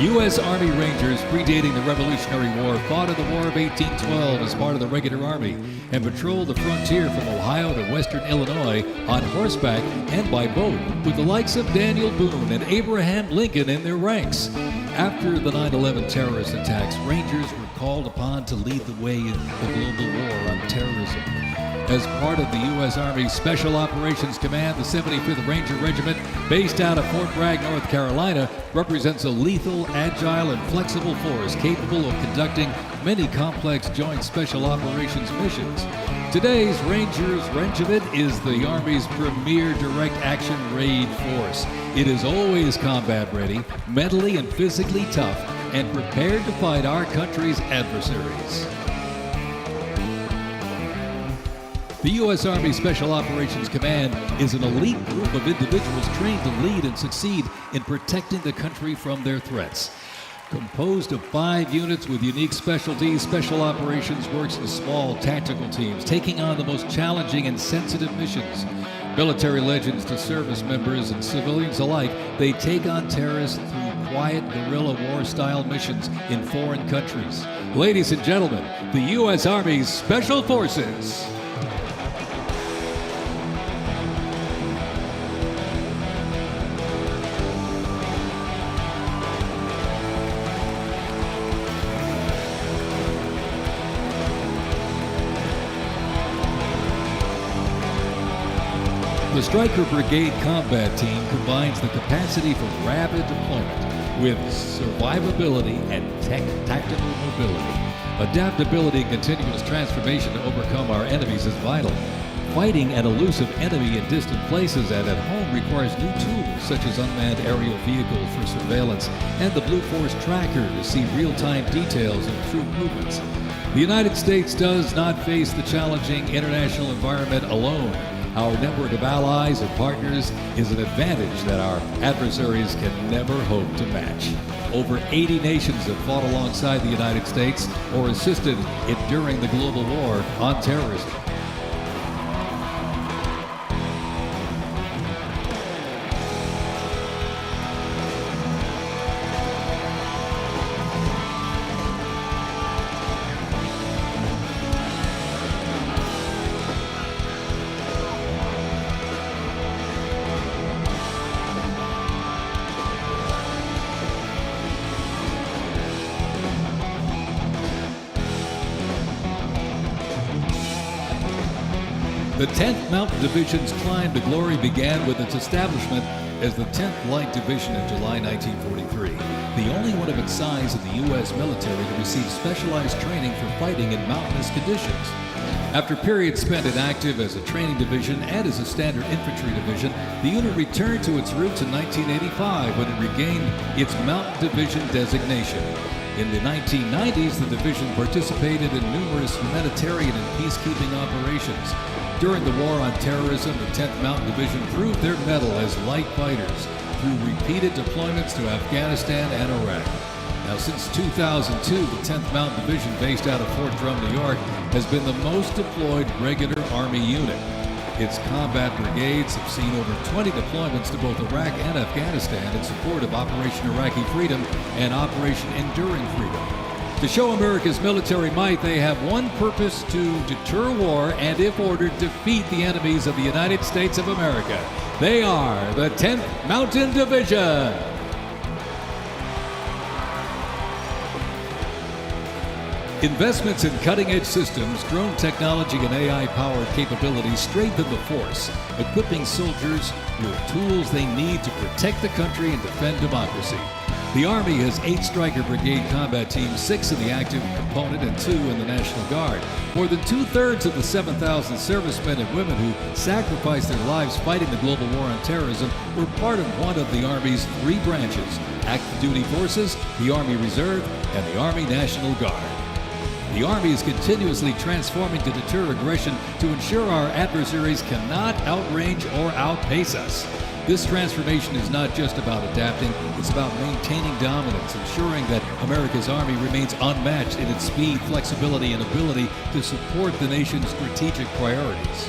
U.S. Army Rangers, predating the Revolutionary War, fought in the War of 1812 as part of the regular Army and patrolled the frontier from Ohio to western Illinois on horseback and by boat, with the likes of Daniel Boone and Abraham Lincoln in their ranks. After the 9/11 terrorist attacks, Rangers were called upon to lead the way in the global war on terrorism. As part of the U.S. Army Special Operations Command, the 75th Ranger Regiment, based out of Fort Bragg, North Carolina, represents a lethal, agile, and flexible force capable of conducting many complex joint special operations missions. Today's Rangers Regiment is the Army's premier direct action raid force. It is always combat ready, mentally and physically tough, and prepared to fight our country's adversaries. The U.S. Army Special Operations Command is an elite group of individuals trained to lead and succeed in protecting the country from their threats. Composed of 5 units with unique specialties, Special Operations works in small tactical teams, taking on the most challenging and sensitive missions. Military legends to service members and civilians alike, they take on terrorists through quiet guerrilla war-style missions in foreign countries. Ladies and gentlemen, the U.S. Army's Special Forces. The Stryker Brigade Combat Team combines the capacity for rapid deployment with survivability and tactical mobility. Adaptability and continuous transformation to overcome our enemies is vital. Fighting an elusive enemy in distant places and at home requires new tools such as unmanned aerial vehicles for surveillance and the Blue Force Tracker to see real-time details of troop movements. The United States does not face the challenging international environment alone. Our network of allies and partners is an advantage that our adversaries can never hope to match. Over 80 nations have fought alongside the United States or assisted it during the global war on terrorism. The 10th Mountain Division's climb to glory began with its establishment as the 10th Light Division in July 1943, the only one of its size in the U.S. military to receive specialized training for fighting in mountainous conditions. After periods spent inactive as a training division and as a standard infantry division, the unit returned to its roots in 1985 when it regained its Mountain Division designation. In the 1990s, the division participated in numerous humanitarian and peacekeeping operations. During the War on Terrorism, the 10th Mountain Division proved their mettle as light fighters through repeated deployments to Afghanistan and Iraq. Now, since 2002, the 10th Mountain Division, based out of Fort Drum, New York, has been the most deployed regular Army unit. Its combat brigades have seen over 20 deployments to both Iraq and Afghanistan in support of Operation Iraqi Freedom and Operation Enduring Freedom. To show America's military might, they have one purpose: to deter war and, if ordered, defeat the enemies of the United States of America. They are the 10th Mountain Division. Investments in cutting-edge systems, drone technology, and AI-powered capabilities strengthen the force, equipping soldiers with tools they need to protect the country and defend democracy. The Army has 8 Stryker Brigade combat teams, 6 in the active component and 2 in the National Guard. More than 2/3 of the 7,000 servicemen and women who sacrificed their lives fighting the global war on terrorism were part of one of the Army's 3 branches: active duty forces, the Army Reserve, and the Army National Guard. The Army is continuously transforming to deter aggression to ensure our adversaries cannot outrange or outpace us. This transformation is not just about adapting, it's about maintaining dominance, ensuring that America's Army remains unmatched in its speed, flexibility, and ability to support the nation's strategic priorities.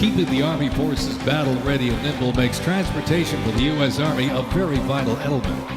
keeping the Army forces battle-ready and nimble makes transportation for the U.S. Army a very vital element.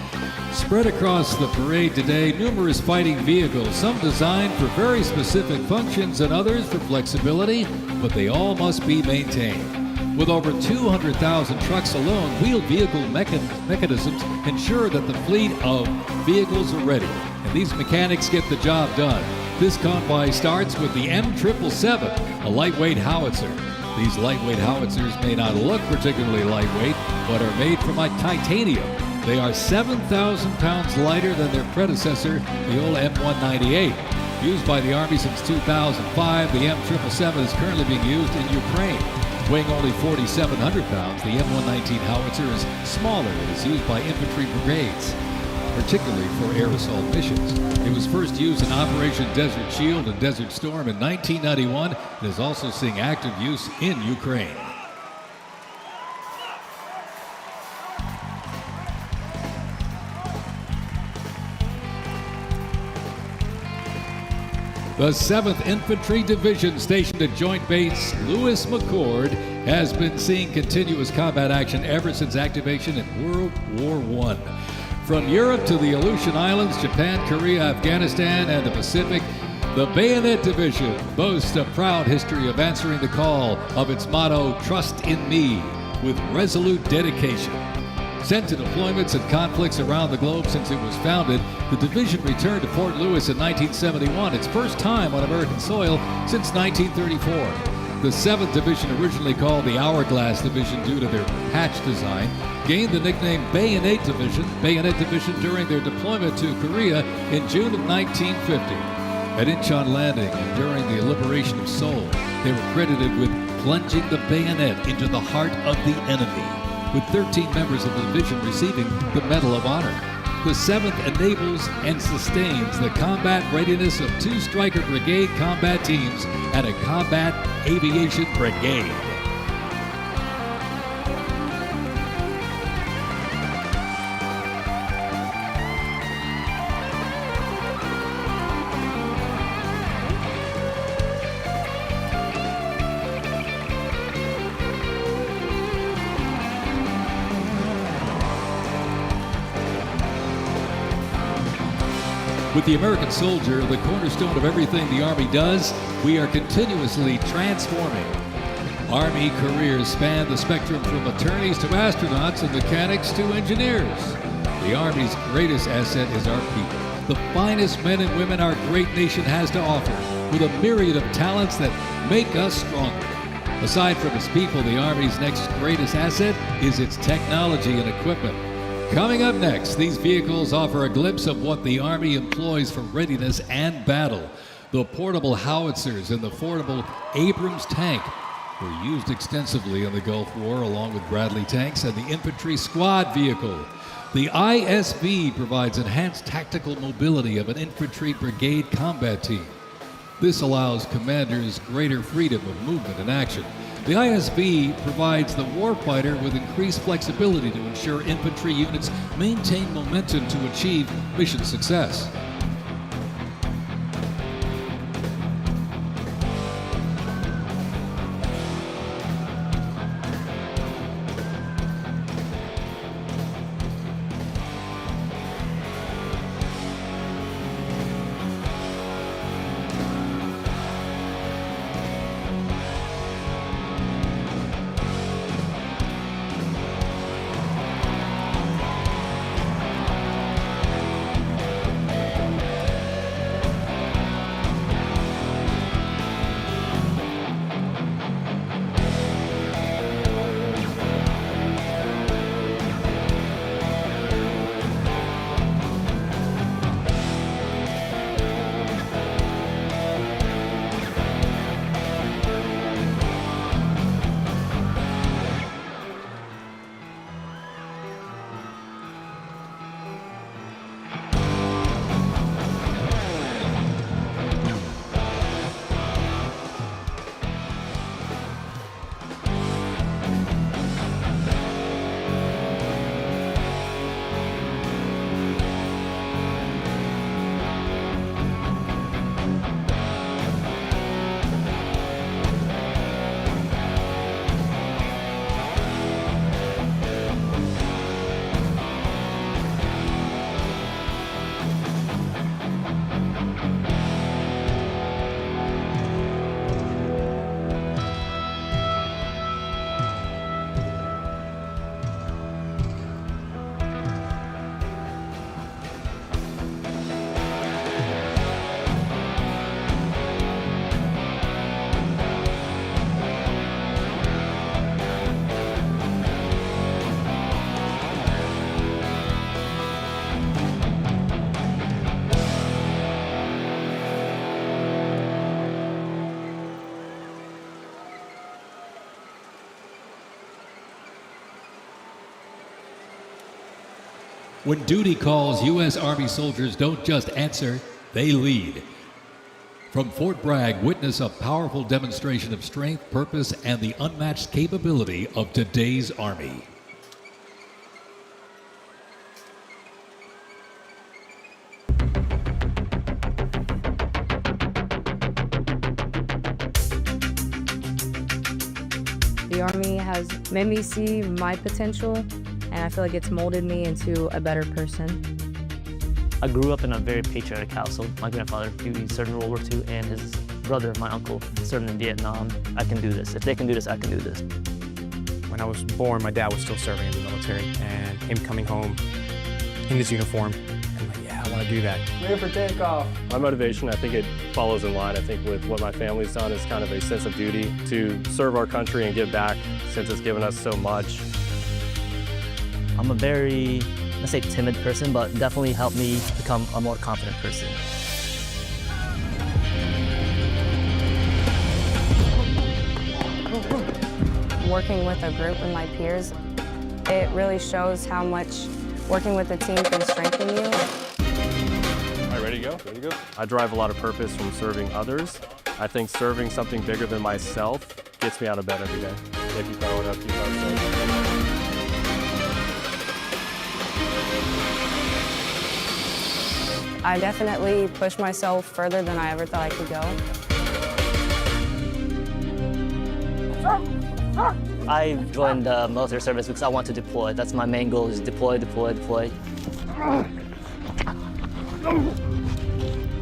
Spread across the parade today, numerous fighting vehicles, some designed for very specific functions and others for flexibility, but they all must be maintained. With over 200,000 trucks alone, wheeled vehicle mechanisms ensure that the fleet of vehicles are ready, and these mechanics get the job done. This convoy starts with the M777, a lightweight howitzer. These lightweight howitzers may not look particularly lightweight, but are made from titanium. They are 7,000 pounds lighter than their predecessor, the old M198. Used by the Army since 2005, the M777 is currently being used in Ukraine. Weighing only 4,700 pounds, the M119 howitzer is smaller and is used by infantry brigades, particularly for air assault missions. It was first used in Operation Desert Shield and Desert Storm in 1991 and is also seeing active use in Ukraine. The 7th Infantry Division, stationed at Joint Base Lewis McChord, has been seeing continuous combat action ever since activation in World War I. From Europe to the Aleutian Islands, Japan, Korea, Afghanistan, and the Pacific, the Bayonet Division boasts a proud history of answering the call of its motto, "Trust in Me," with resolute dedication. Sent to deployments and conflicts around the globe since it was founded, the division returned to Fort Lewis in 1971, its first time on American soil since 1934. The 7th Division, originally called the Hourglass Division due to their hatch design, gained the nickname Bayonet Division during their deployment to Korea in June of 1950. At Incheon Landing and during the liberation of Seoul, they were credited with plunging the bayonet into the heart of the enemy, with 13 members of the division receiving the Medal of Honor. The 7th enables and sustains the combat readiness of 2 Stryker Brigade combat teams and a combat aviation brigade. With the American soldier, the cornerstone of everything the Army does, we are continuously transforming. Army careers span the spectrum from attorneys to astronauts and mechanics to engineers. The Army's greatest asset is our people, the finest men and women our great nation has to offer, with a myriad of talents that make us stronger. Aside from its people, the Army's next greatest asset is its technology and equipment. Coming up next, these vehicles offer a glimpse of what the Army employs for readiness and battle. The portable howitzers and the portable Abrams tank were used extensively in the Gulf War, along with Bradley tanks and the infantry squad vehicle. The ISB provides enhanced tactical mobility of an infantry brigade combat team. This allows commanders greater freedom of movement and action. The ISB provides the warfighter with increased flexibility to ensure infantry units maintain momentum to achieve mission success. When duty calls, U.S. Army soldiers don't just answer, they lead. From Fort Bragg, witness a powerful demonstration of strength, purpose, and the unmatched capability of today's Army. The Army has made me see my potential, and I feel like it's molded me into a better person. I grew up in a very patriotic household. My grandfather, he served in World War II, and his brother, my uncle, served in Vietnam. I can do this. If they can do this, I can do this. When I was born, my dad was still serving in the military, and him coming home in his uniform, I'm like, yeah, I want to do that. Ready for takeoff. My motivation, I think it follows in line. I think with what my family's done is kind of a sense of duty to serve our country and give back since it's given us so much. I'm a very, let's say, timid person, but definitely helped me become a more confident person. Working with a group and my peers, it really shows how much working with a team can strengthen you. All right, ready to go? Ready to go. I derive a lot of purpose from serving others. I think serving something bigger than myself gets me out of bed every day. They keep going up, keep going. I definitely pushed myself further than I ever thought I could go. I joined the military service because I want to deploy. That's my main goal, is deploy, deploy, deploy.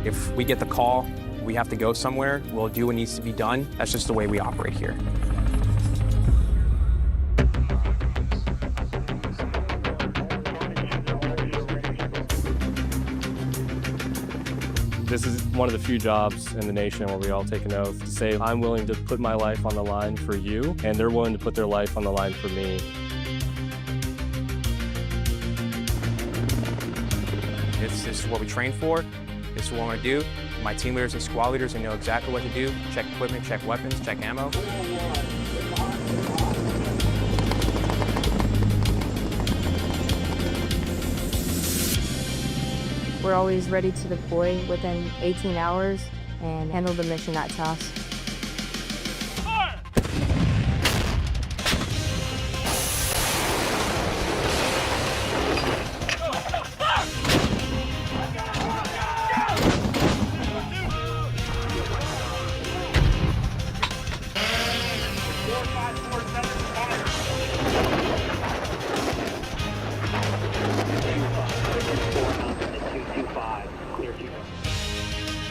If we get the call, we have to go somewhere, we'll do what needs to be done. That's just the way we operate here. This is one of the few jobs in the nation where we all take an oath to say, I'm willing to put my life on the line for you, and they're willing to put their life on the line for me. This is what we train for. This is what I want to do. My team leaders and squad leaders, they know exactly what to do. Check equipment, check weapons, check ammo. We're always ready to deploy within 18 hours and handle the mission at task.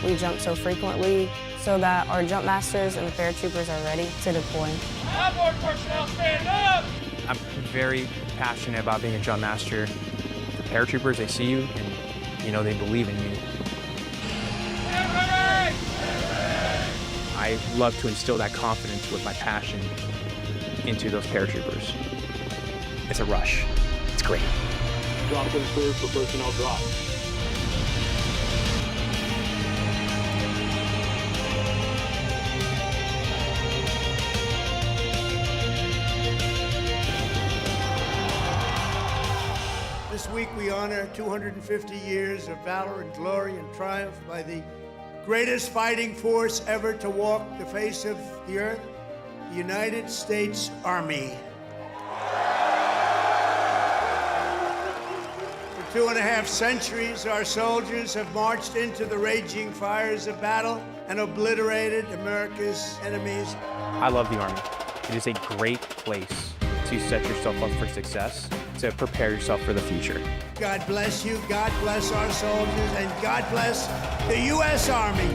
We jump so frequently so that our jump masters and the paratroopers are ready to deploy. Outboard personnel, stand up! I'm very passionate about being a jump master. The paratroopers, they see you and, you know, they believe in you. I love to instill that confidence with my passion into those paratroopers. It's a rush. It's great. Drop them cleared for personnel drop. This week we honor 250 years of valor and glory and triumph by the greatest fighting force ever to walk the face of the earth, the United States Army. For 2.5 centuries, our soldiers have marched into the raging fires of battle and obliterated America's enemies. I love the Army. It is a great place to set yourself up for success, to prepare yourself for the future. God bless you, God bless our soldiers, and God bless the U.S. Army.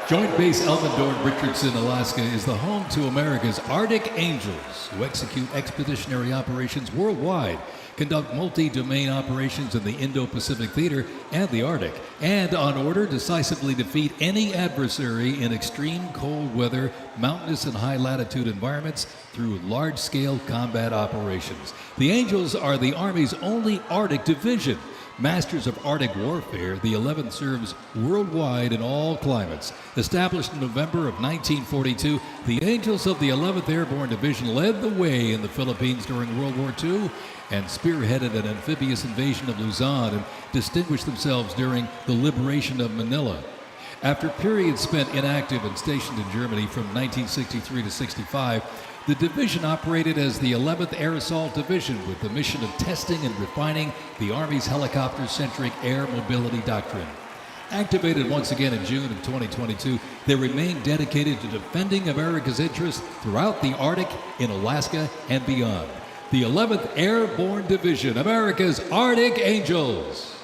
Joint Base Elmendorf, Richardson, Alaska is the home to America's Arctic Angels, who execute expeditionary operations worldwide, conduct multi-domain operations in the Indo-Pacific Theater and the Arctic, and on order decisively defeat any adversary in extreme cold weather, mountainous and high-latitude environments through large-scale combat operations. The Angels are the Army's only Arctic division. Masters of Arctic warfare, the 11th serves worldwide in all climates. Established in November of 1942, the Angels of the 11th Airborne Division led the way in the Philippines during World War II and spearheaded an amphibious invasion of Luzon and distinguished themselves during the liberation of Manila. After periods spent inactive and stationed in Germany from 1963 to 65, the division operated as the 11th Air Assault Division with the mission of testing and refining the Army's helicopter-centric air mobility doctrine. Activated once again in June of 2022, they remain dedicated to defending America's interests throughout the Arctic, in Alaska, and beyond. The 11th Airborne Division, America's Arctic Angels.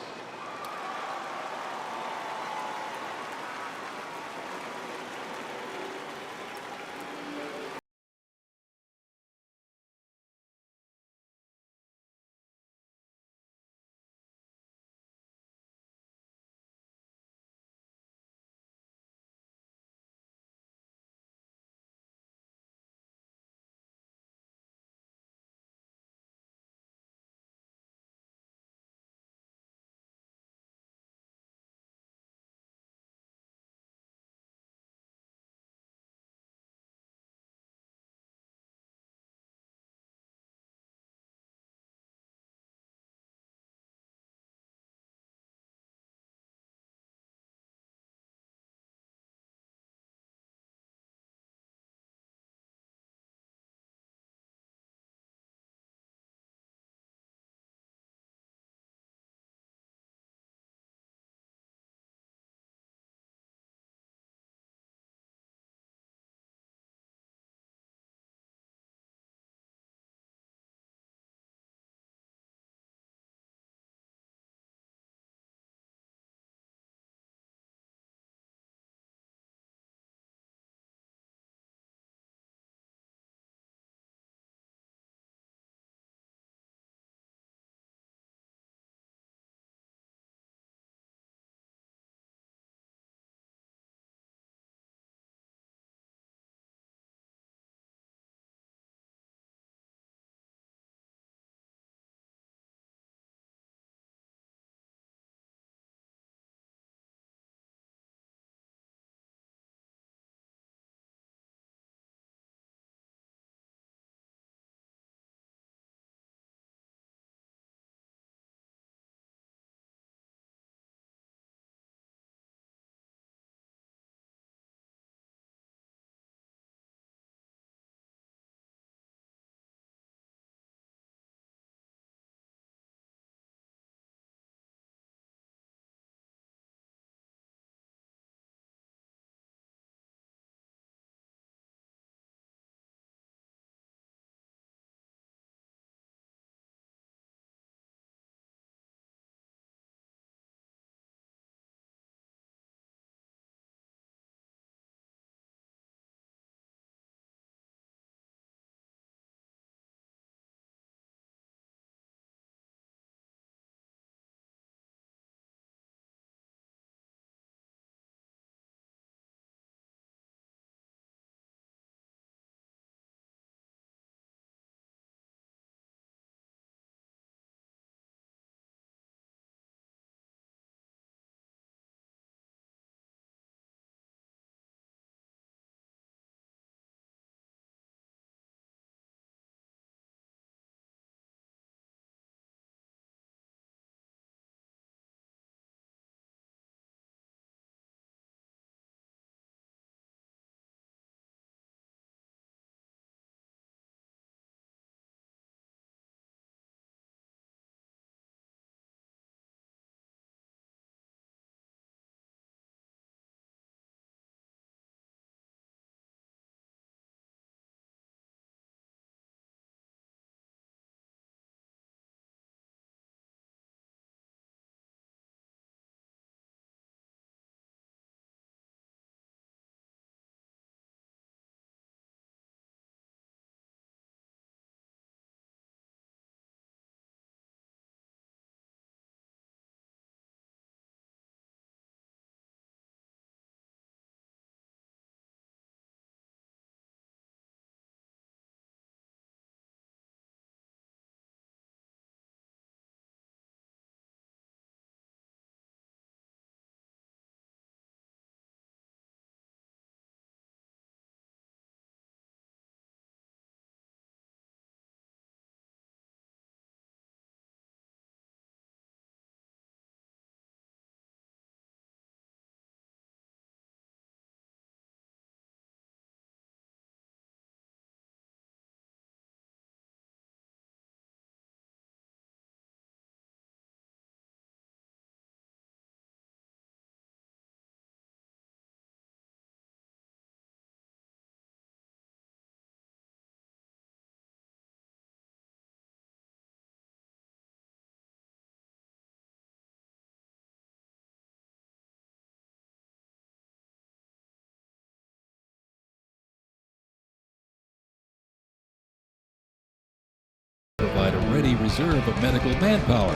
Reserve of Medical Manpower.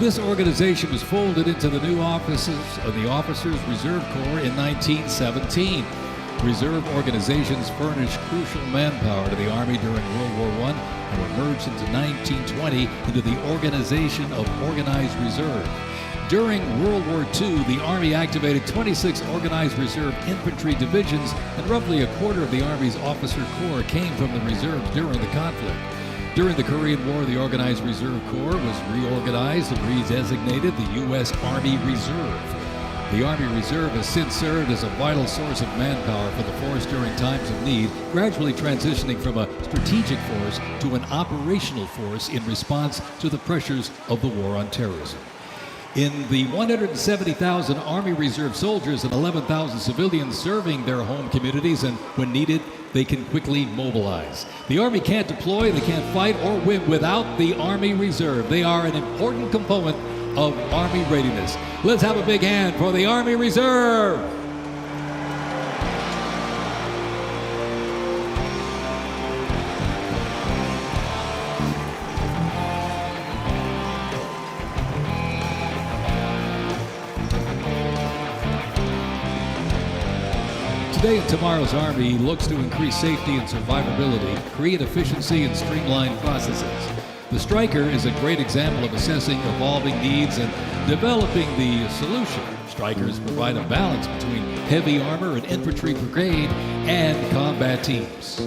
This organization was folded into the new offices of the Officers Reserve Corps in 1917. Reserve organizations furnished crucial manpower to the Army during World War I and were merged into 1920 into the Organization of Organized Reserve. During World War II, the Army activated 26 Organized Reserve infantry divisions, and roughly a quarter of the Army's officer corps came from the reserves during the conflict. During the Korean War, the Organized Reserve Corps was reorganized and redesignated the U.S. Army Reserve. The Army Reserve has since served as a vital source of manpower for the force during times of need, gradually transitioning from a strategic force to an operational force in response to the pressures of the war on terrorism. In the 170,000 Army Reserve soldiers and 11,000 civilians serving their home communities, and when needed, they can quickly mobilize. The Army can't deploy, they can't fight or win without the Army Reserve. They are an important component of Army readiness. Let's have a big hand for the Army Reserve. Today and tomorrow's Army looks to increase safety and survivability, create efficiency, and streamline processes. The Stryker is a great example of assessing evolving needs and developing the solution. Strykers provide a balance between heavy armor and infantry brigade and combat teams.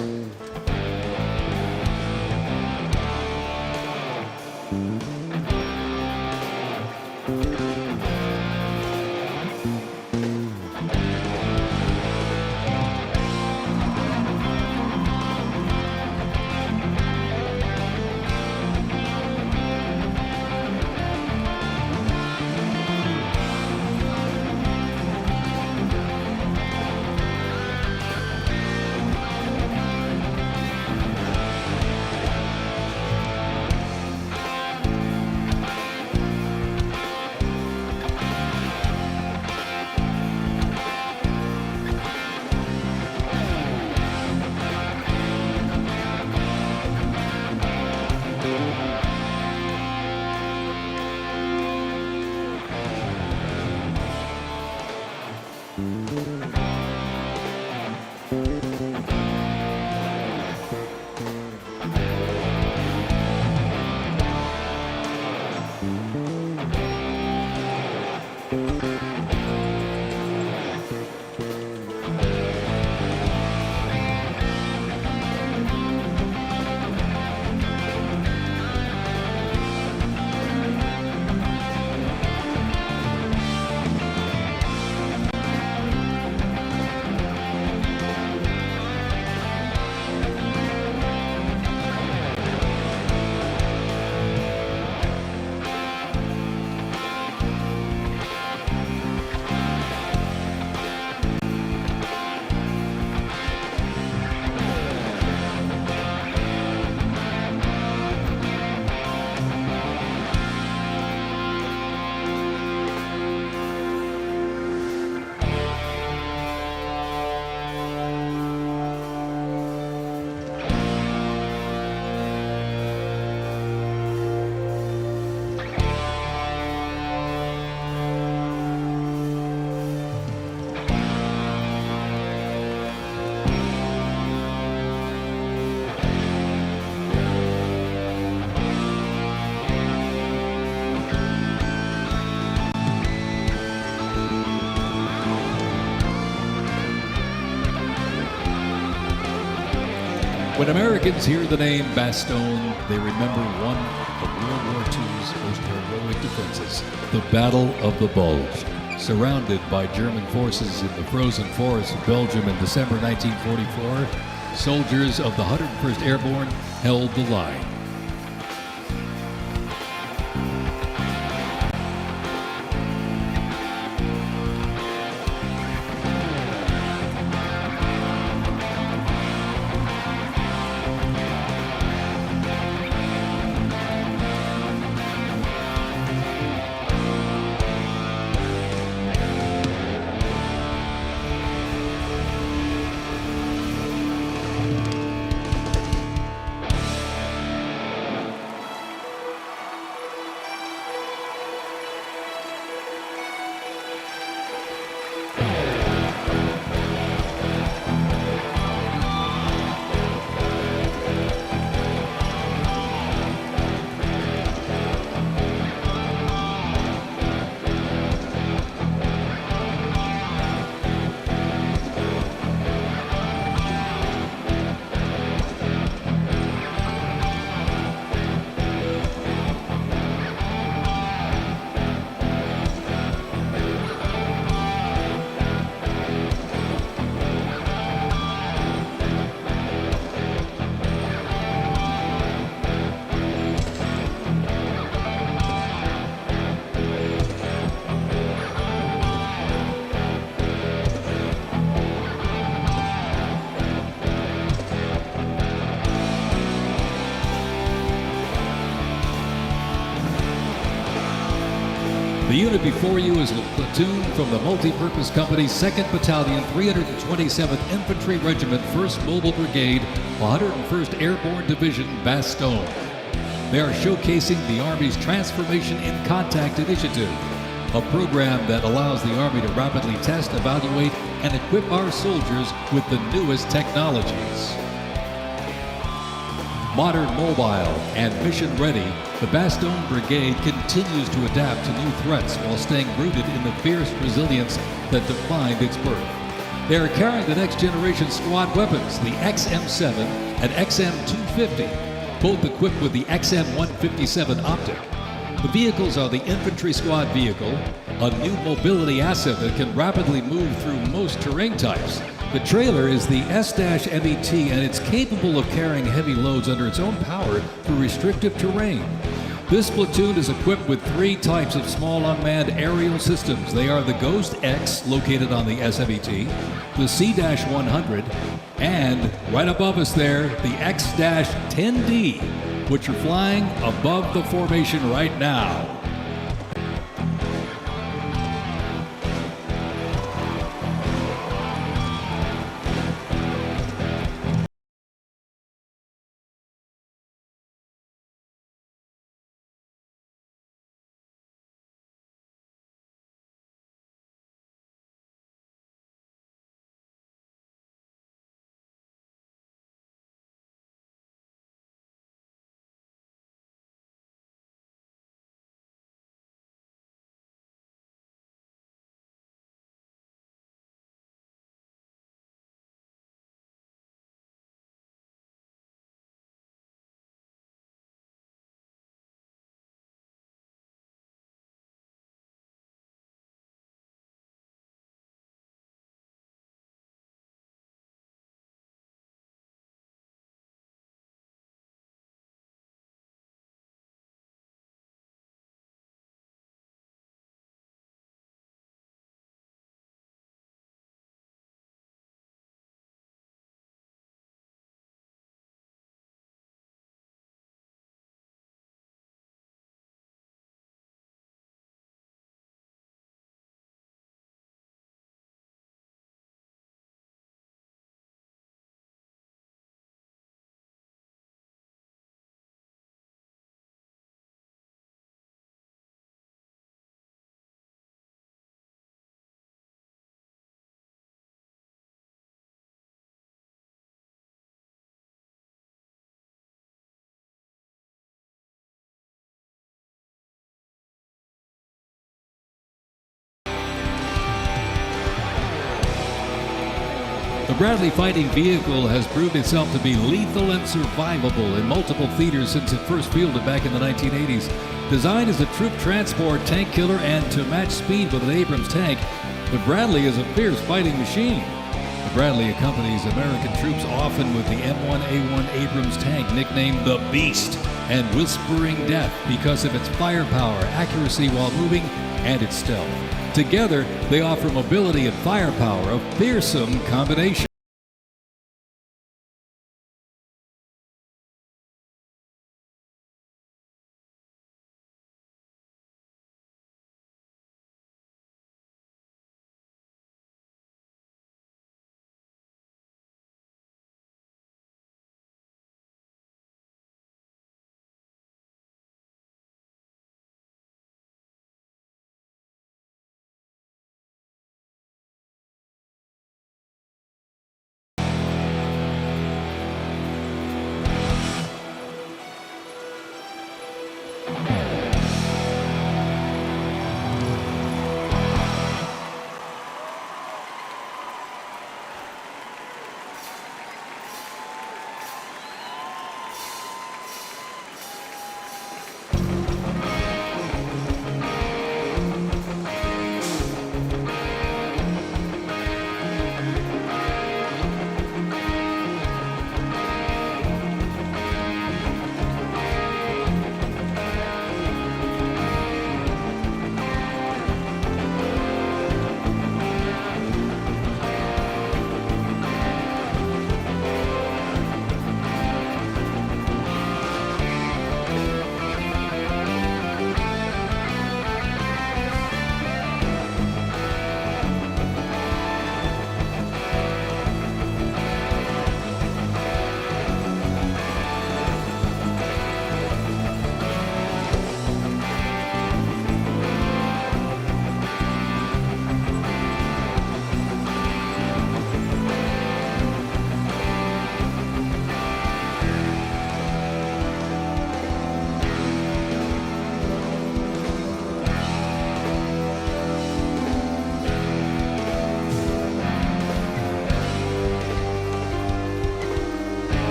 When Americans hear the name Bastogne, they remember one of World War II's most heroic defenses, the Battle of the Bulge. Surrounded by German forces in the frozen forests of Belgium in December 1944, soldiers of the 101st Airborne held the line. The unit before you is a platoon from the multi-purpose company 2nd Battalion, 327th Infantry Regiment, 1st Mobile Brigade, 101st Airborne Division, Bastogne. They are showcasing the Army's Transformation in Contact Initiative, a program that allows the Army to rapidly test, evaluate, and equip our soldiers with the newest technologies. Modern, mobile, and mission-ready, the Bastogne Brigade continues to adapt to new threats while staying rooted in the fierce resilience that defined its birth. They are carrying the next-generation squad weapons, the XM7 and XM250, both equipped with the XM157 optic. The vehicles are the infantry squad vehicle, a new mobility asset that can rapidly move through most terrain types. The trailer is the S-MET, and it's capable of carrying heavy loads under its own power through restrictive terrain. This platoon is equipped with 3 types of small unmanned aerial systems. They are the Ghost X, located on the S-MET, the C-100, and right above us there, the X-10D, which are flying above the formation right now. The Bradley fighting vehicle has proved itself to be lethal and survivable in multiple theaters since it first fielded back in the 1980s. Designed as a troop transport, tank killer, and to match speed with an Abrams tank, the Bradley is a fierce fighting machine. The Bradley accompanies American troops often with the M1A1 Abrams tank, nicknamed the Beast and Whispering Death because of its firepower, accuracy while moving, and its stealth. Together, they offer mobility and firepower, a fearsome combination.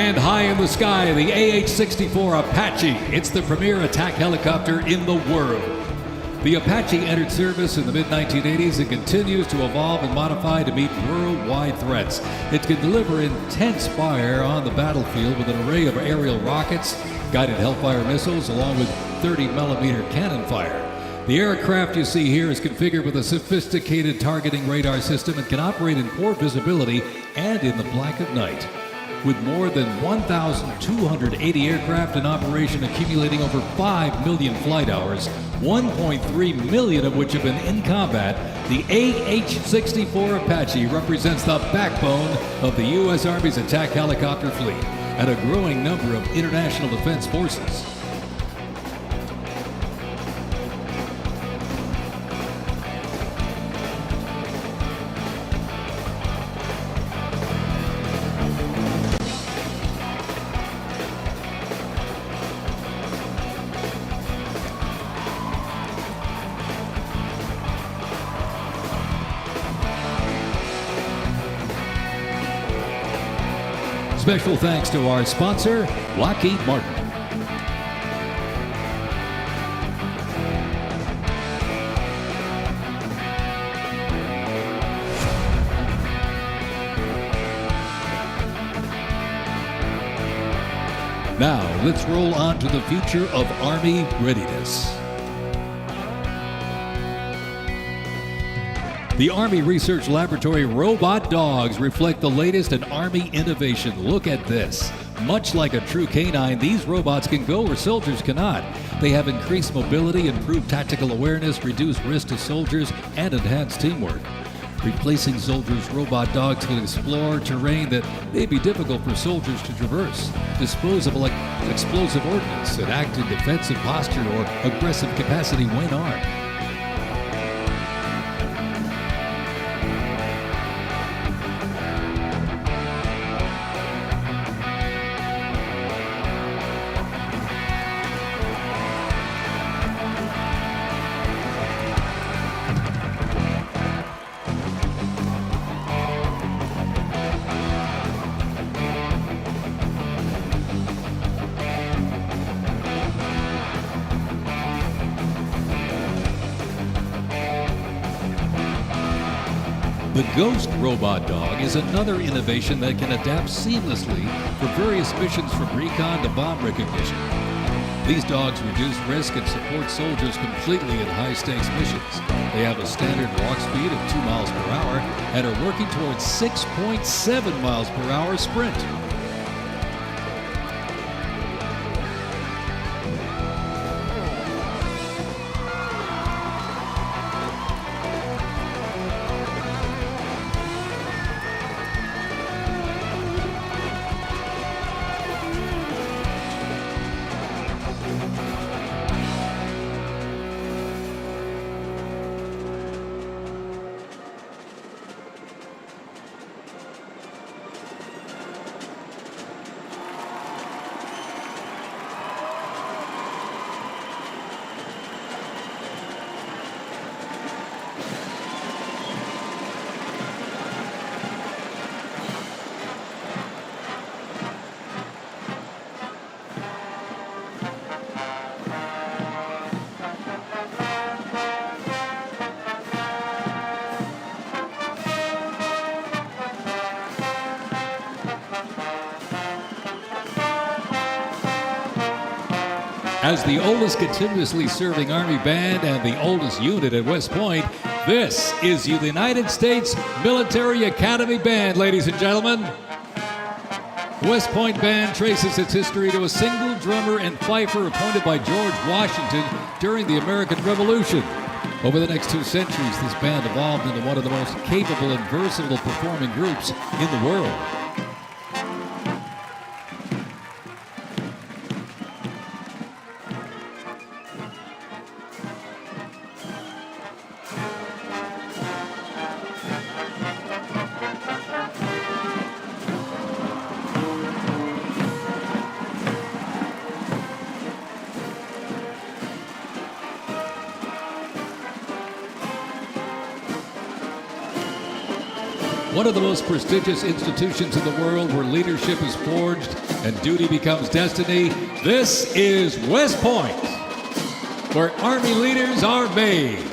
Command high in the sky, the AH-64 Apache. It's the premier attack helicopter in the world. The Apache entered service in the mid-1980s and continues to evolve and modify to meet worldwide threats. It can deliver intense fire on the battlefield with an array of aerial rockets, guided Hellfire missiles, along with 30-millimeter cannon fire. The aircraft you see here is configured with a sophisticated targeting radar system and can operate in poor visibility and in the black of night. With more than 1,280 aircraft in operation accumulating over 5 million flight hours, 1.3 million of which have been in combat, the AH-64 Apache represents the backbone of the U.S. Army's attack helicopter fleet and a growing number of international defense forces. Special thanks to our sponsor, Lockheed Martin. Now, let's roll on to the future of Army readiness. The Army Research Laboratory robot dogs reflect the latest in Army innovation. Look at this. Much like a true canine, these robots can go where soldiers cannot. They have increased mobility, improved tactical awareness, reduced risk to soldiers, and enhanced teamwork. Replacing soldiers, robot dogs can explore terrain that may be difficult for soldiers to traverse, dispose of explosive ordnance, and act in defensive posture or aggressive capacity when armed. The Ghost Robot Dog is another innovation that can adapt seamlessly for various missions from recon to bomb recognition. These dogs reduce risk and support soldiers completely in high-stakes missions. They have a standard walk speed of 2 miles per hour and are working towards 6.7 miles per hour sprint. As the oldest continuously serving Army band and the oldest unit at West Point, this is the United States Military Academy Band, ladies and gentlemen. West Point Band traces its history to a single drummer and fifer appointed by George Washington during the American Revolution. Over the next 2 centuries, this band evolved into one of the most capable and versatile performing groups in the world. one of the most prestigious institutions in the world where leadership is forged and duty becomes destiny. This is West Point, where Army leaders are made.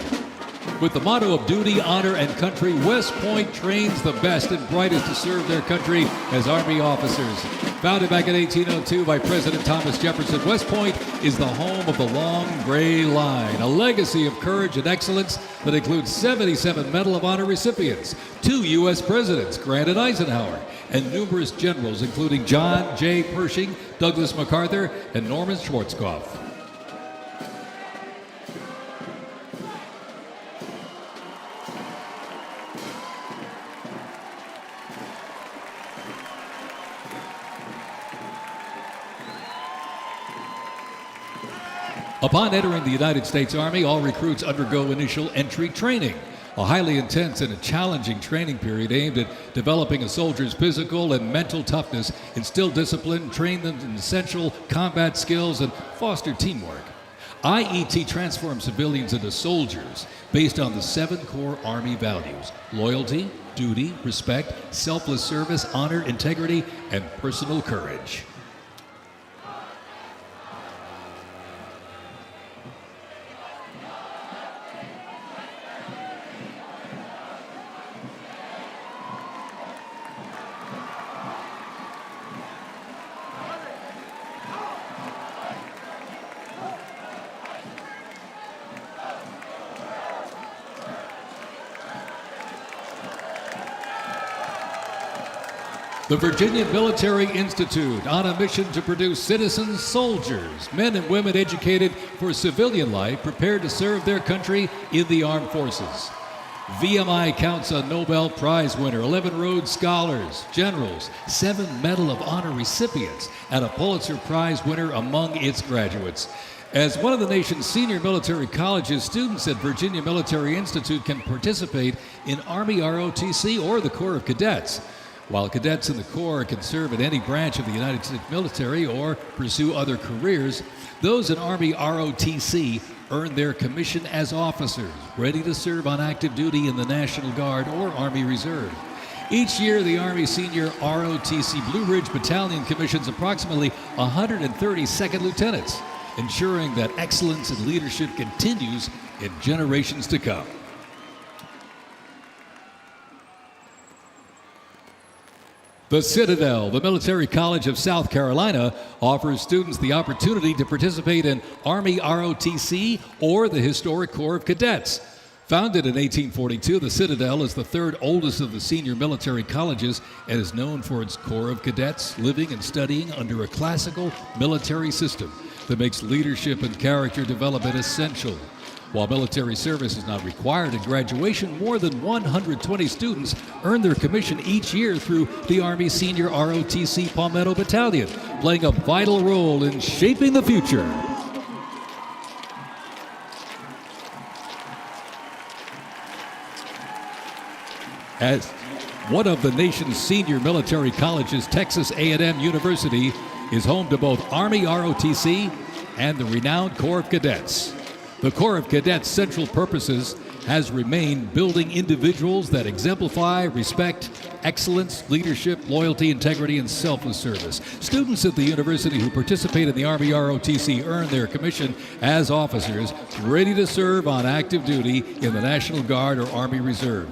With the motto of duty, honor, and country, West Point trains the best and brightest to serve their country as Army officers. Founded back in 1802 by President Thomas Jefferson, West Point is the home of the Long Gray Line, a legacy of courage and excellence that includes 77 Medal of Honor recipients, 2 U.S. presidents, Grant and Eisenhower, and numerous generals, including John J. Pershing, Douglas MacArthur, and Norman Schwarzkopf. Upon entering the United States Army, all recruits undergo initial entry training, a highly intense and a challenging training period aimed at developing a soldier's physical and mental toughness, instill discipline, train them in essential combat skills, and foster teamwork. IET transforms civilians into soldiers based on the 7 core Army values: loyalty, duty, respect, selfless service, honor, integrity, and personal courage. The Virginia Military Institute, on a mission to produce citizen soldiers, men and women educated for civilian life, prepared to serve their country in the armed forces. VMI counts a Nobel Prize winner, 11 Rhodes Scholars, generals, 7 Medal of Honor recipients, and a Pulitzer Prize winner among its graduates. As one of the nation's senior military colleges, students at Virginia Military Institute can participate in Army ROTC or the Corps of Cadets. While cadets in the Corps can serve in any branch of the United States military or pursue other careers, those in Army ROTC earn their commission as officers, ready to serve on active duty in the National Guard or Army Reserve. Each year, the Army Senior ROTC Blue Ridge Battalion commissions approximately 130 second lieutenants, ensuring that excellence in leadership continues in generations to come. The Citadel, the Military College of South Carolina, offers students the opportunity to participate in Army ROTC or the Historic Corps of Cadets. Founded in 1842, the Citadel is the 3rd oldest of the senior military colleges and is known for its Corps of Cadets living and studying under a classical military system that makes leadership and character development essential. While military service is not required at graduation, more than 120 students earn their commission each year through the Army Senior ROTC Palmetto Battalion, playing a vital role in shaping the future. As one of the nation's senior military colleges, Texas A&M University is home to both Army ROTC and the renowned Corps of Cadets. The Corps of Cadets' central purposes has remained building individuals that exemplify respect, excellence, leadership, loyalty, integrity, and selfless service. Students at the university who participate in the Army ROTC earn their commission as officers ready to serve on active duty in the National Guard or Army Reserve.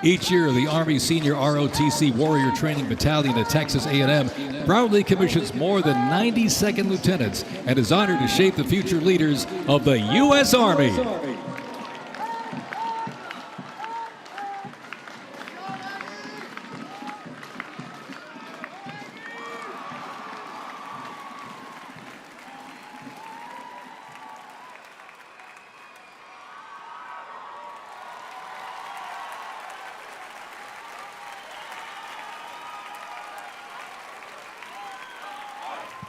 Each year, the Army Senior ROTC Warrior Training Battalion at Texas A&M proudly commissions more than 90 second lieutenants and is honored to shape the future leaders of the U.S. Army.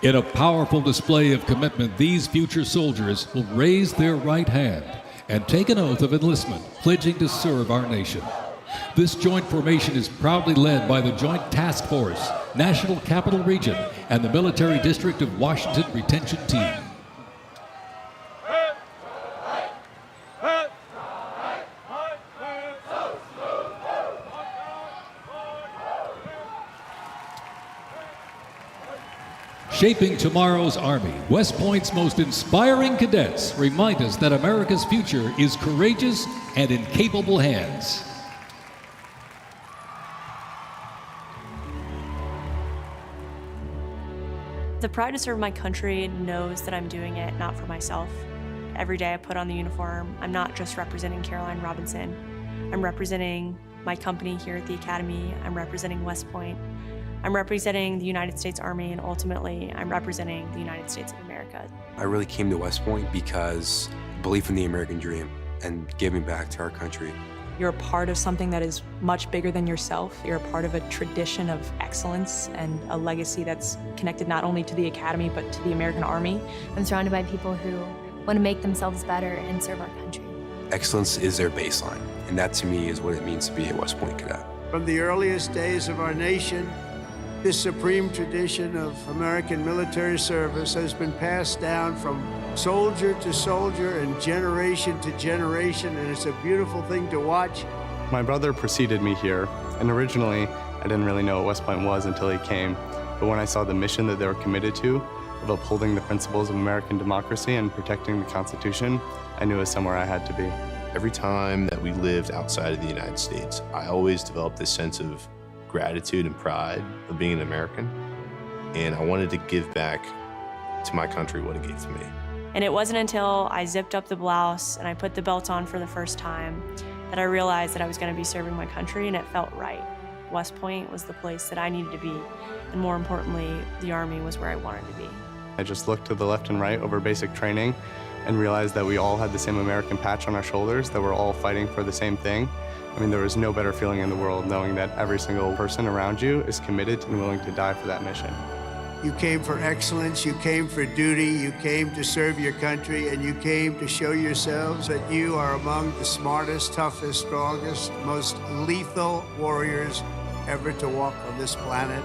In a powerful display of commitment, these future soldiers will raise their right hand and take an oath of enlistment, pledging to serve our nation. This joint formation is proudly led by the Joint Task Force, National Capital Region, and the Military District of Washington Retention Team. Shaping tomorrow's Army, West Point's most inspiring cadets remind us that America's future is courageous and in capable hands. The pride to serve my country knows that I'm doing it not for myself. Every day I put on the uniform, I'm not just representing Caroline Robinson. I'm representing my company here at the Academy. I'm representing West Point. I'm representing the United States Army, and ultimately, I'm representing the United States of America. I really came to West Point because belief in the American dream and giving back to our country. You're a part of something that is much bigger than yourself. You're a part of a tradition of excellence and a legacy that's connected not only to the Academy, but to the American Army. I'm surrounded by people who want to make themselves better and serve our country. Excellence is their baseline, and that to me is what it means to be a West Point cadet. From the earliest days of our nation, this supreme tradition of American military service has been passed down from soldier to soldier and generation to generation, and it's a beautiful thing to watch. My brother preceded me here, and originally I didn't really know what West Point was until he came. But when I saw the mission that they were committed to, of upholding the principles of American democracy and protecting the Constitution, I knew it was somewhere I had to be. Every time that we lived outside of the United States, I always developed this sense of gratitude and pride of being an American, and I wanted to give back to my country what it gave to me. And it wasn't until I zipped up the blouse and I put the belt on for the first time that I realized that I was going to be serving my country, and it felt right. West Point was the place that I needed to be, and more importantly, the Army was where I wanted to be. I just looked to the left and right over basic training and realized that we all had the same American patch on our shoulders, that we're all fighting for the same thing. I mean, there was no better feeling in the world knowing that every single person around you is committed and willing to die for that mission. You came for excellence, you came for duty, you came to serve your country, and you came to show yourselves that you are among the smartest, toughest, strongest, most lethal warriors ever to walk on this planet.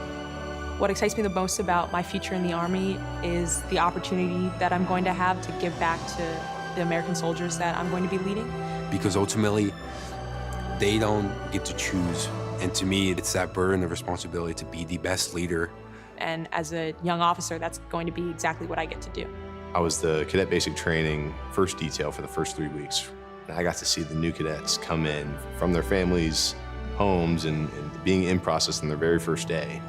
What excites me the most about my future in the Army is the opportunity that I'm going to have to give back to the American soldiers that I'm going to be leading. Because ultimately, they don't get to choose. And to me, it's that burden of responsibility to be the best leader. And as a young officer, that's going to be exactly what I get to do. I was the cadet basic training first detail for the first 3 weeks. And I got to see the new cadets come in from their families' homes and being in process on their very first day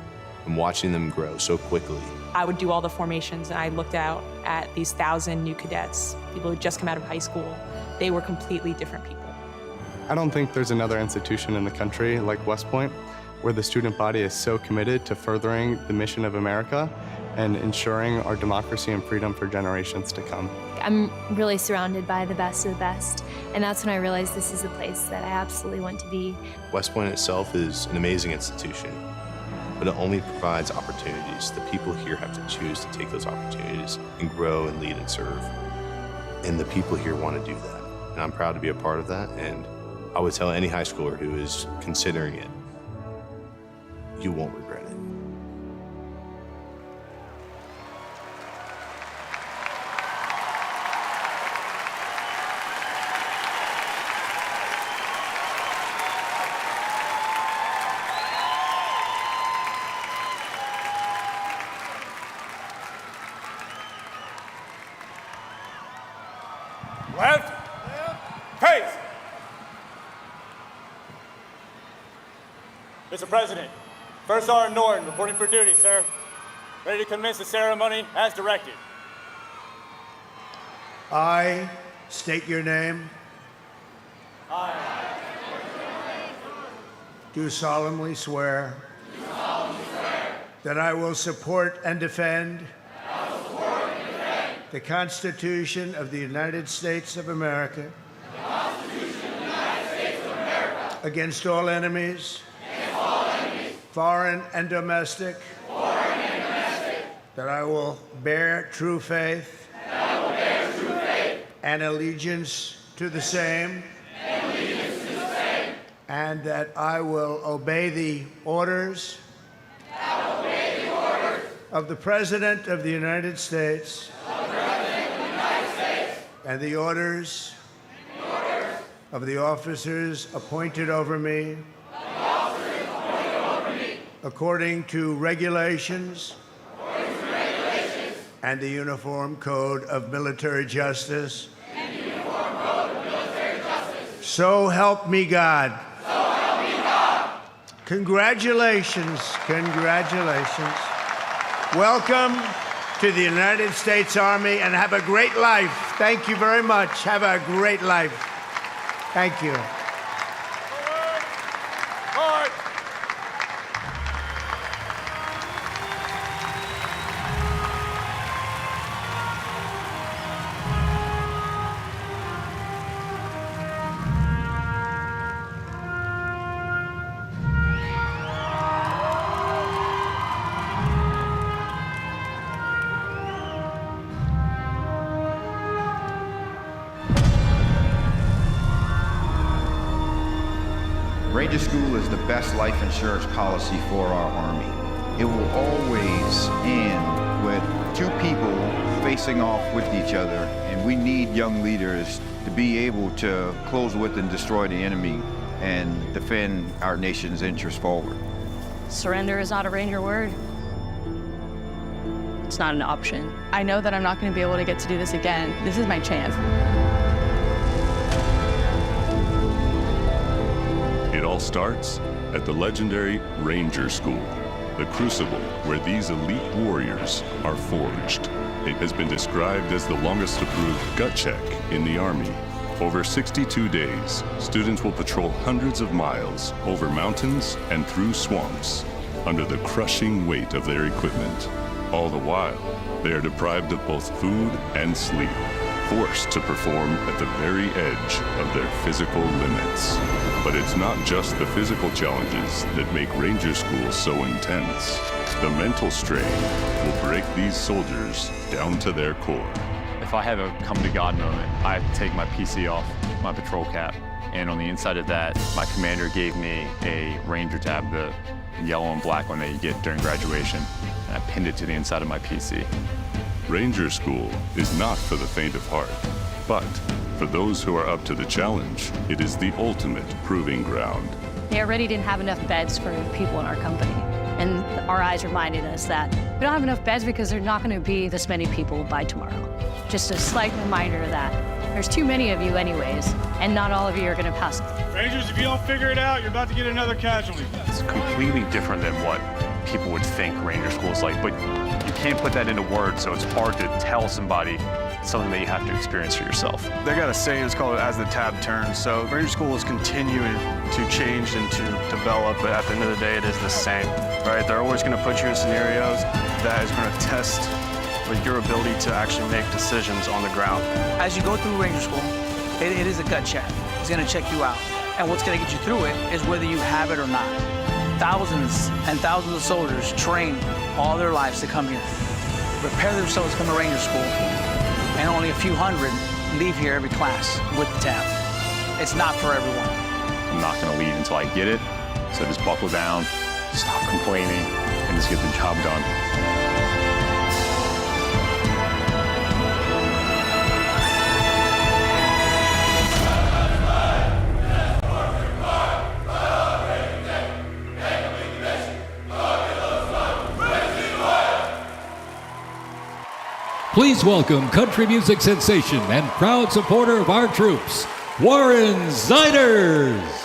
and watching them grow so quickly. I would do all the formations, and I looked out at these 1,000 new cadets, people who just come out of high school. They were completely different people. I don't think there's another institution in the country like West Point where the student body is so committed to furthering the mission of America and ensuring our democracy and freedom for generations to come. I'm really surrounded by the best of the best, and that's when I realized this is a place that I absolutely want to be. West Point itself is an amazing institution, but it only provides opportunities. The people here have to choose to take those opportunities and grow and lead and serve. And the people here want to do that. And I'm proud to be a part of that. And I would tell any high schooler who is considering it, you won't regret it. Left. Pace. Mr. President, First Sergeant Norton reporting for duty, sir. Ready to commence the ceremony as directed. I state your name. I Do solemnly swear that I will support and defend the Constitution of the United States of America against all enemies, foreign and domestic, that I will bear true faith and allegiance to the same, and that I will obey the orders of the President of the United States and the orders of the officers appointed over me according to regulations and the Uniform Code of Military Justice. So help me God. So help me God. Congratulations, congratulations. Welcome to the United States Army, and have a great life. Thank you very much. Have a great life. Thank you. Ranger School is the best life insurance policy for our Army. It will always end with two people facing off with each other, and we need young leaders to be able to close with and destroy the enemy and defend our nation's interests forward. Surrender is not a Ranger word. It's not an option. I know that I'm not going to be able to get to do this again. This is my chance. It all starts at the legendary Ranger School, the crucible where these elite warriors are forged. It has been described as the longest approved gut check in the Army. Over 62 days, students will patrol hundreds of miles over mountains and through swamps under the crushing weight of their equipment. All the while, they are deprived of both food and sleep, forced to perform at the very edge of their physical limits. But it's not just the physical challenges that make Ranger School so intense. The mental strain will break these soldiers down to their core. If I have a come-to-God moment, I have to take my PC off my patrol cap. And on the inside of that, my commander gave me a Ranger tab, the yellow and black one that you get during graduation. And I pinned it to the inside of my PC. Ranger School is not for the faint of heart, but for those who are up to the challenge, it is the ultimate proving ground. We already didn't have enough beds for people in our company. And our eyes reminded us that we don't have enough beds because there's not going to be this many people by tomorrow. Just a slight reminder that there's too many of you anyways, and not all of you are going to pass. Rangers, if you don't figure it out, you're about to get another casualty. It's completely different than what people would think Ranger School is like, but you can't put that into words, so it's hard to tell somebody something that you have to experience for yourself. They got a saying, it's called as the tab turns. So Ranger School is continuing to change and to develop, but at the end of the day, it is the same, right? They're always gonna put you in scenarios that is gonna test with your ability to actually make decisions on the ground. As you go through Ranger School, it is a gut check. It's gonna check you out. And what's gonna get you through it is whether you have it or not. Thousands and thousands of soldiers train all their lives to come here, prepare themselves to come to Ranger School, and only a few hundred leave here every class with the tab. It's not for everyone. I'm not gonna leave until I get it, so just buckle down, stop complaining, and just get the job done. Please welcome country music sensation and proud supporter of our troops, Warren Ziders.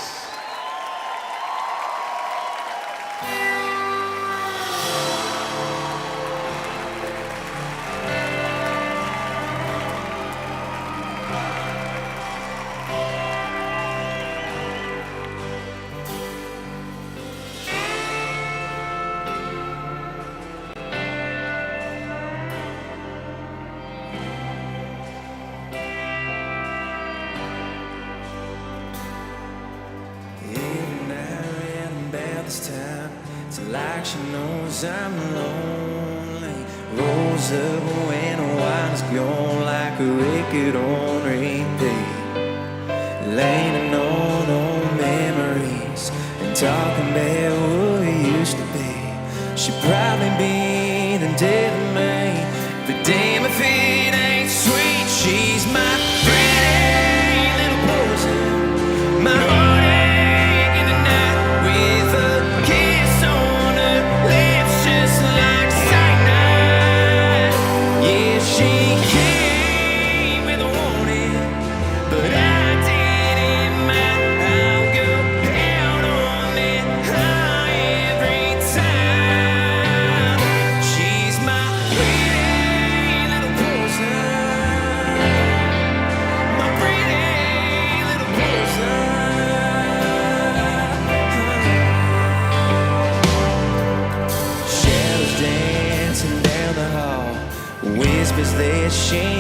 this time till like she knows I'm lonely. Rolls up when the wine's gone like a record on repeat. Leaning on old memories and talking about what we used to be. She'd probably be the death of me, but damn if it ain't sweet. She's my pretty little poison, my heartache in the night, with a kiss on her lips just like cyanide. Yeah.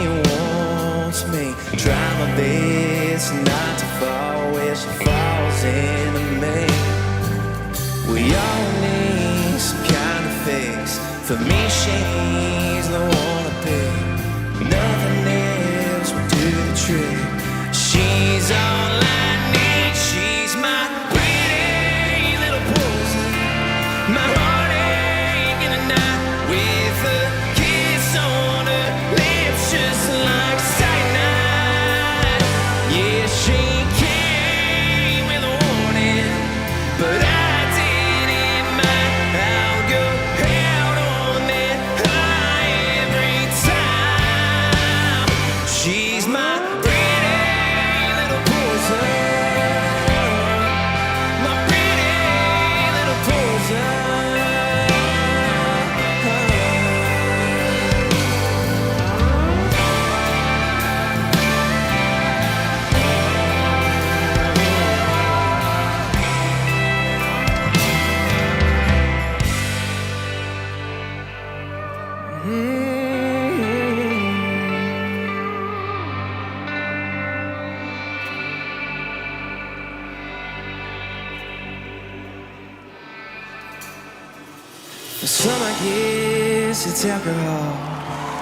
wants me. Try my best not to fall where she falls into me. We all need some kind of fix. For me, she's the one to pick. Nothing else will do the trick. She's all I need. She's my pretty little poison. My heartache in the night with a kiss on her lips, just like cyanide. Yeah, she came with a warning, but I didn't mind. I'll go out on that high every time. She's my pretty little poison. My pretty little poison. For some, I guess it's alcohol.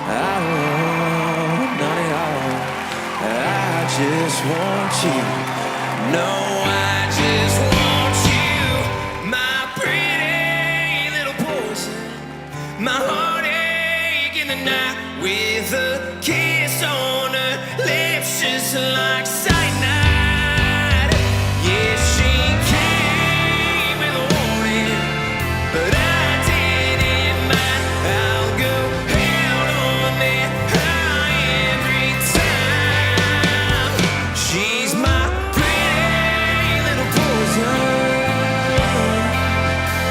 I don't want none at all. I just want you. No, I just want you. My pretty little poison. My heartache in the night with a kiss on her lips, just like cyanide. Yeah, she came with a warning, but I didn't mind. I'll go out on that high every time. She's my pretty little poison.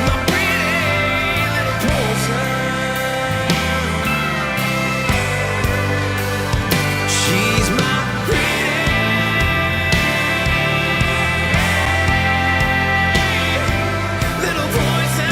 My pretty little poison. She's my little poison.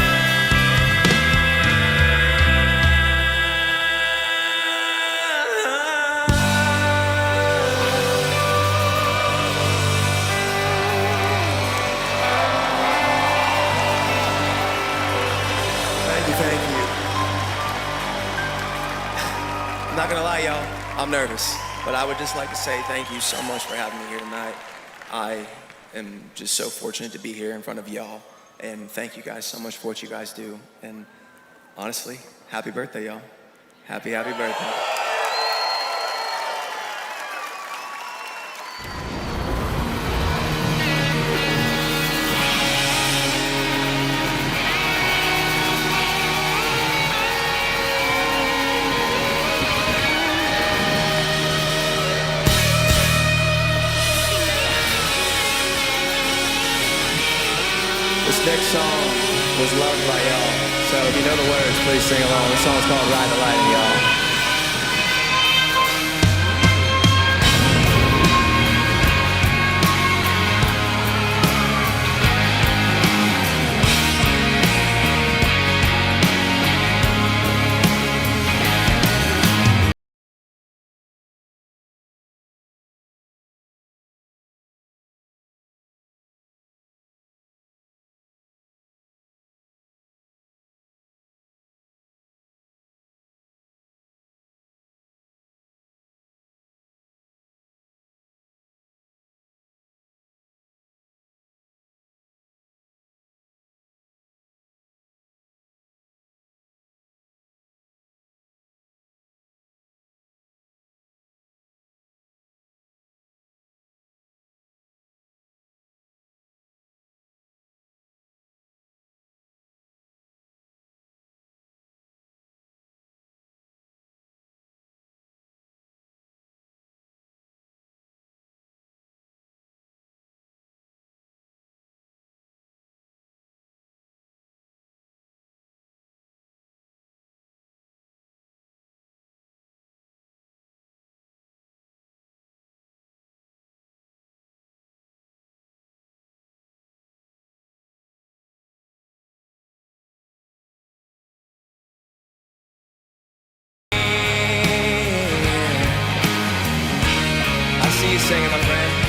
Thank you. I'm not gonna lie, y'all, I'm nervous, but I would just like to say thank you so much for having me here tonight. I am just so fortunate to be here in front of y'all, and thank you guys so much for what you guys do. And honestly, happy birthday, y'all. Happy birthday. This next song was loved by y'all, so if you know the words, please sing along. This song's called Ride the Lightning, y'all. see you singing, my friend.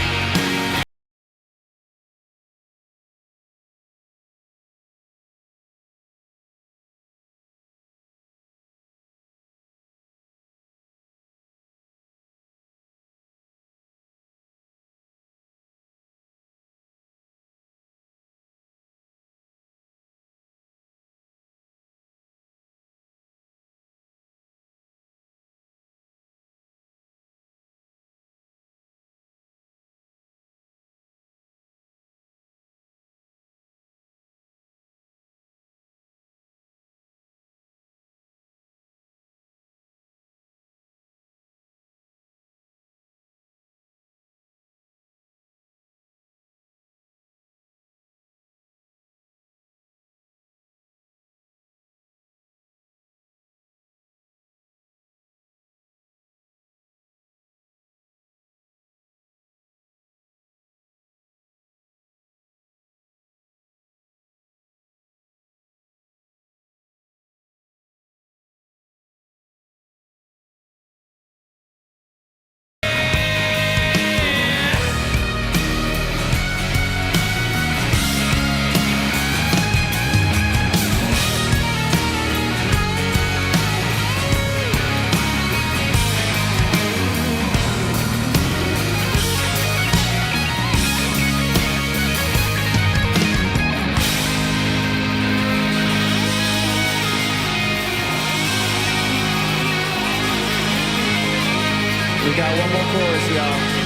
We got one more chorus, y'all.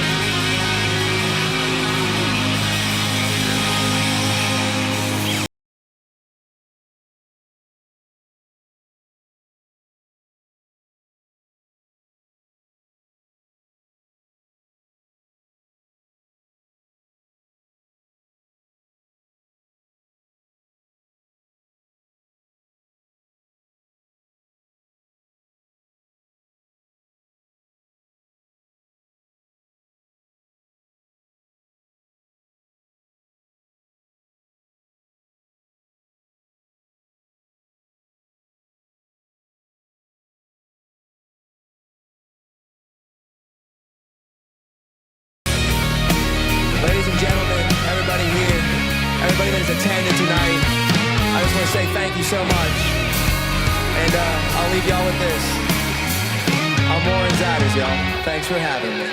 Ladies and gentlemen, everybody here, everybody that is attending tonight, I just want to say thank you so much. And I'll leave y'all with this. I'm Warren Zatters, y'all. Thanks for having me.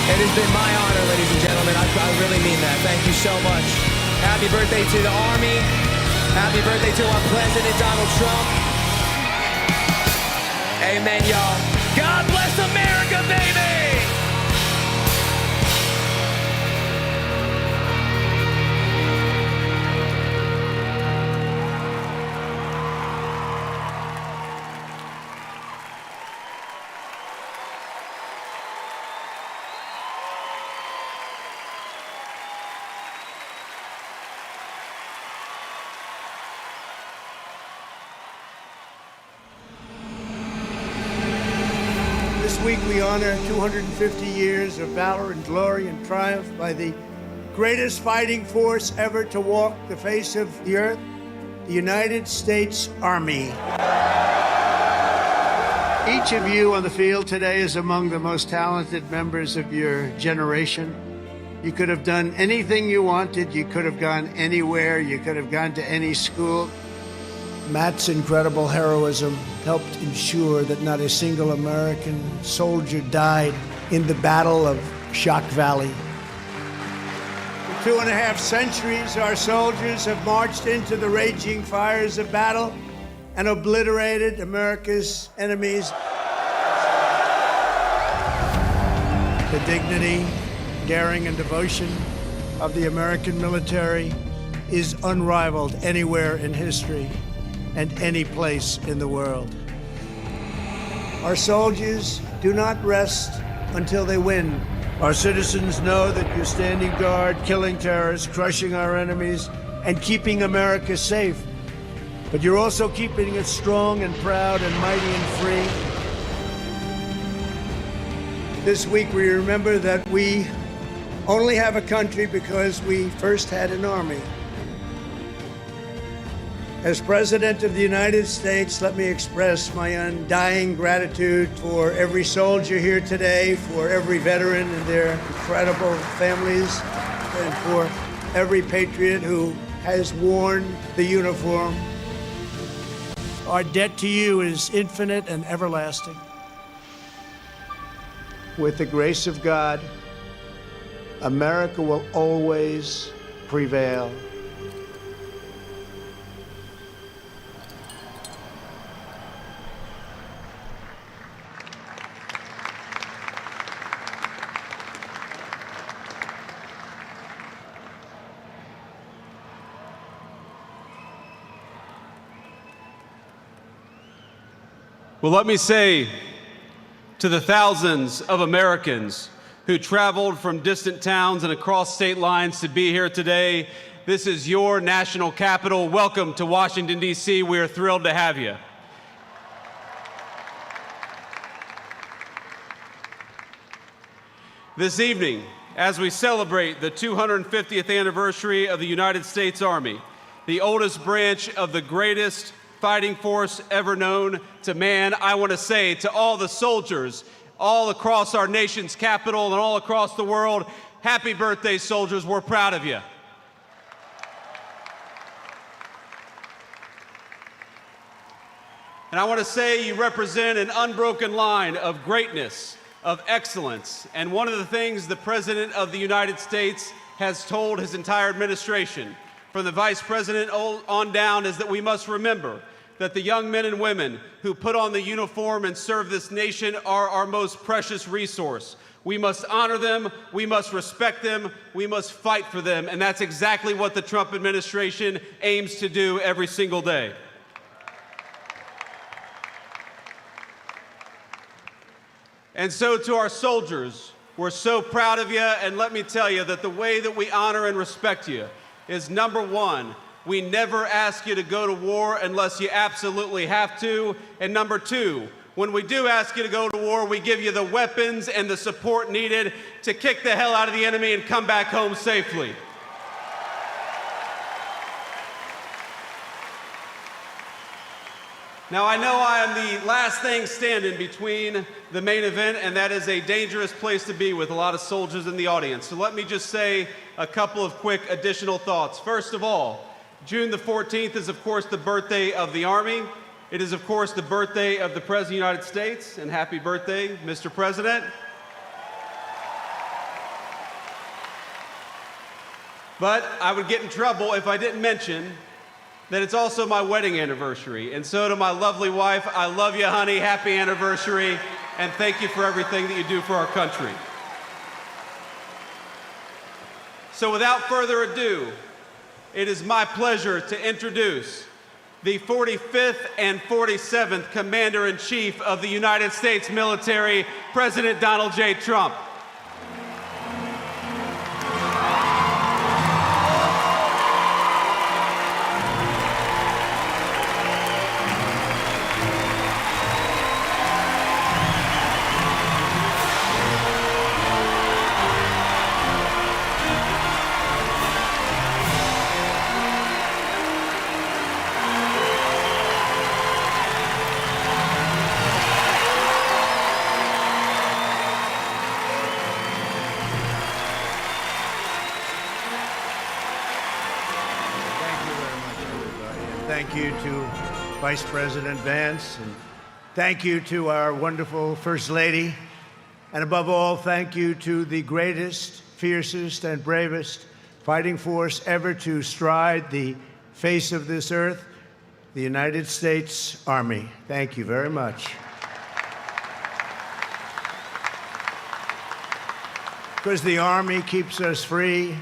It has been my honor, ladies and gentlemen. I really mean that. Thank you so much. Happy birthday to the Army. Happy birthday to our President, Donald Trump. Amen, y'all. God bless America, baby! This week we honor 250 years of valor and glory and triumph by the greatest fighting force ever to walk the face of the earth, the United States Army. Each of you on the field today is among the most talented members of your generation. You could have done anything you wanted. You could have gone anywhere. You could have gone to any school. Matt's incredible heroism helped ensure that not a single American soldier died in the Battle of Shock Valley. For 2.5 centuries, our soldiers have marched into the raging fires of battle and obliterated America's enemies. The dignity, daring, and devotion of the American military is unrivaled anywhere in history and any place in the world. Our soldiers do not rest until they win. Our citizens know that you're standing guard, killing terrorists, crushing our enemies, and keeping America safe. But you're also keeping it strong and proud and mighty and free. This week we remember that we only have a country because we first had an army. As President of the United States, let me express my undying gratitude for every soldier here today, for every veteran and their incredible families, and for every patriot who has worn the uniform. Our debt to you is infinite and everlasting. With the grace of God, America will always prevail. Well, let me say to the thousands of Americans who traveled from distant towns and across state lines to be here today, this is your national capital. Welcome to Washington, D.C. We are thrilled to have you. This evening, as we celebrate the 250th anniversary of the United States Army, the oldest branch of the greatest fighting force ever known to man, I want to say to all the soldiers all across our nation's capital and all across the world, happy birthday, soldiers. We're proud of you. And I want to say you represent an unbroken line of greatness, of excellence, and one of the things the President of the United States has told his entire administration, from the Vice President on down, is that we must remember that the young men and women who put on the uniform and serve this nation are our most precious resource. We must honor them, we must respect them, we must fight for them, and that's exactly what the Trump administration aims to do every single day. And so to our soldiers, we're so proud of you, and let me tell you that the way that we honor and respect you is, number one, we never ask you to go to war unless you absolutely have to, and number two, when we do ask you to go to war, we give you the weapons and the support needed to kick the hell out of the enemy and come back home safely. Now, I know I am the last thing standing between the main event, and that is a dangerous place to be with a lot of soldiers in the audience. So let me just say a couple of quick additional thoughts. First of all, June the 14th is, of course, the birthday of the Army. It is, of course, the birthday of the President of the United States, and happy birthday, Mr. President. But I would get in trouble if I didn't mention that it's also my wedding anniversary. And so to my lovely wife, I love you, honey, happy anniversary, and thank you for everything that you do for our country. So without further ado, it is my pleasure to introduce the 45th and 47th Commander-in-Chief of the United States military, President Donald J. Trump. Thank you to Vice President Vance, and thank you to our wonderful First Lady, and above all, thank you to the greatest, fiercest, and bravest fighting force ever to stride the face of this earth, the United States Army. Thank you very much. Because the Army keeps us free,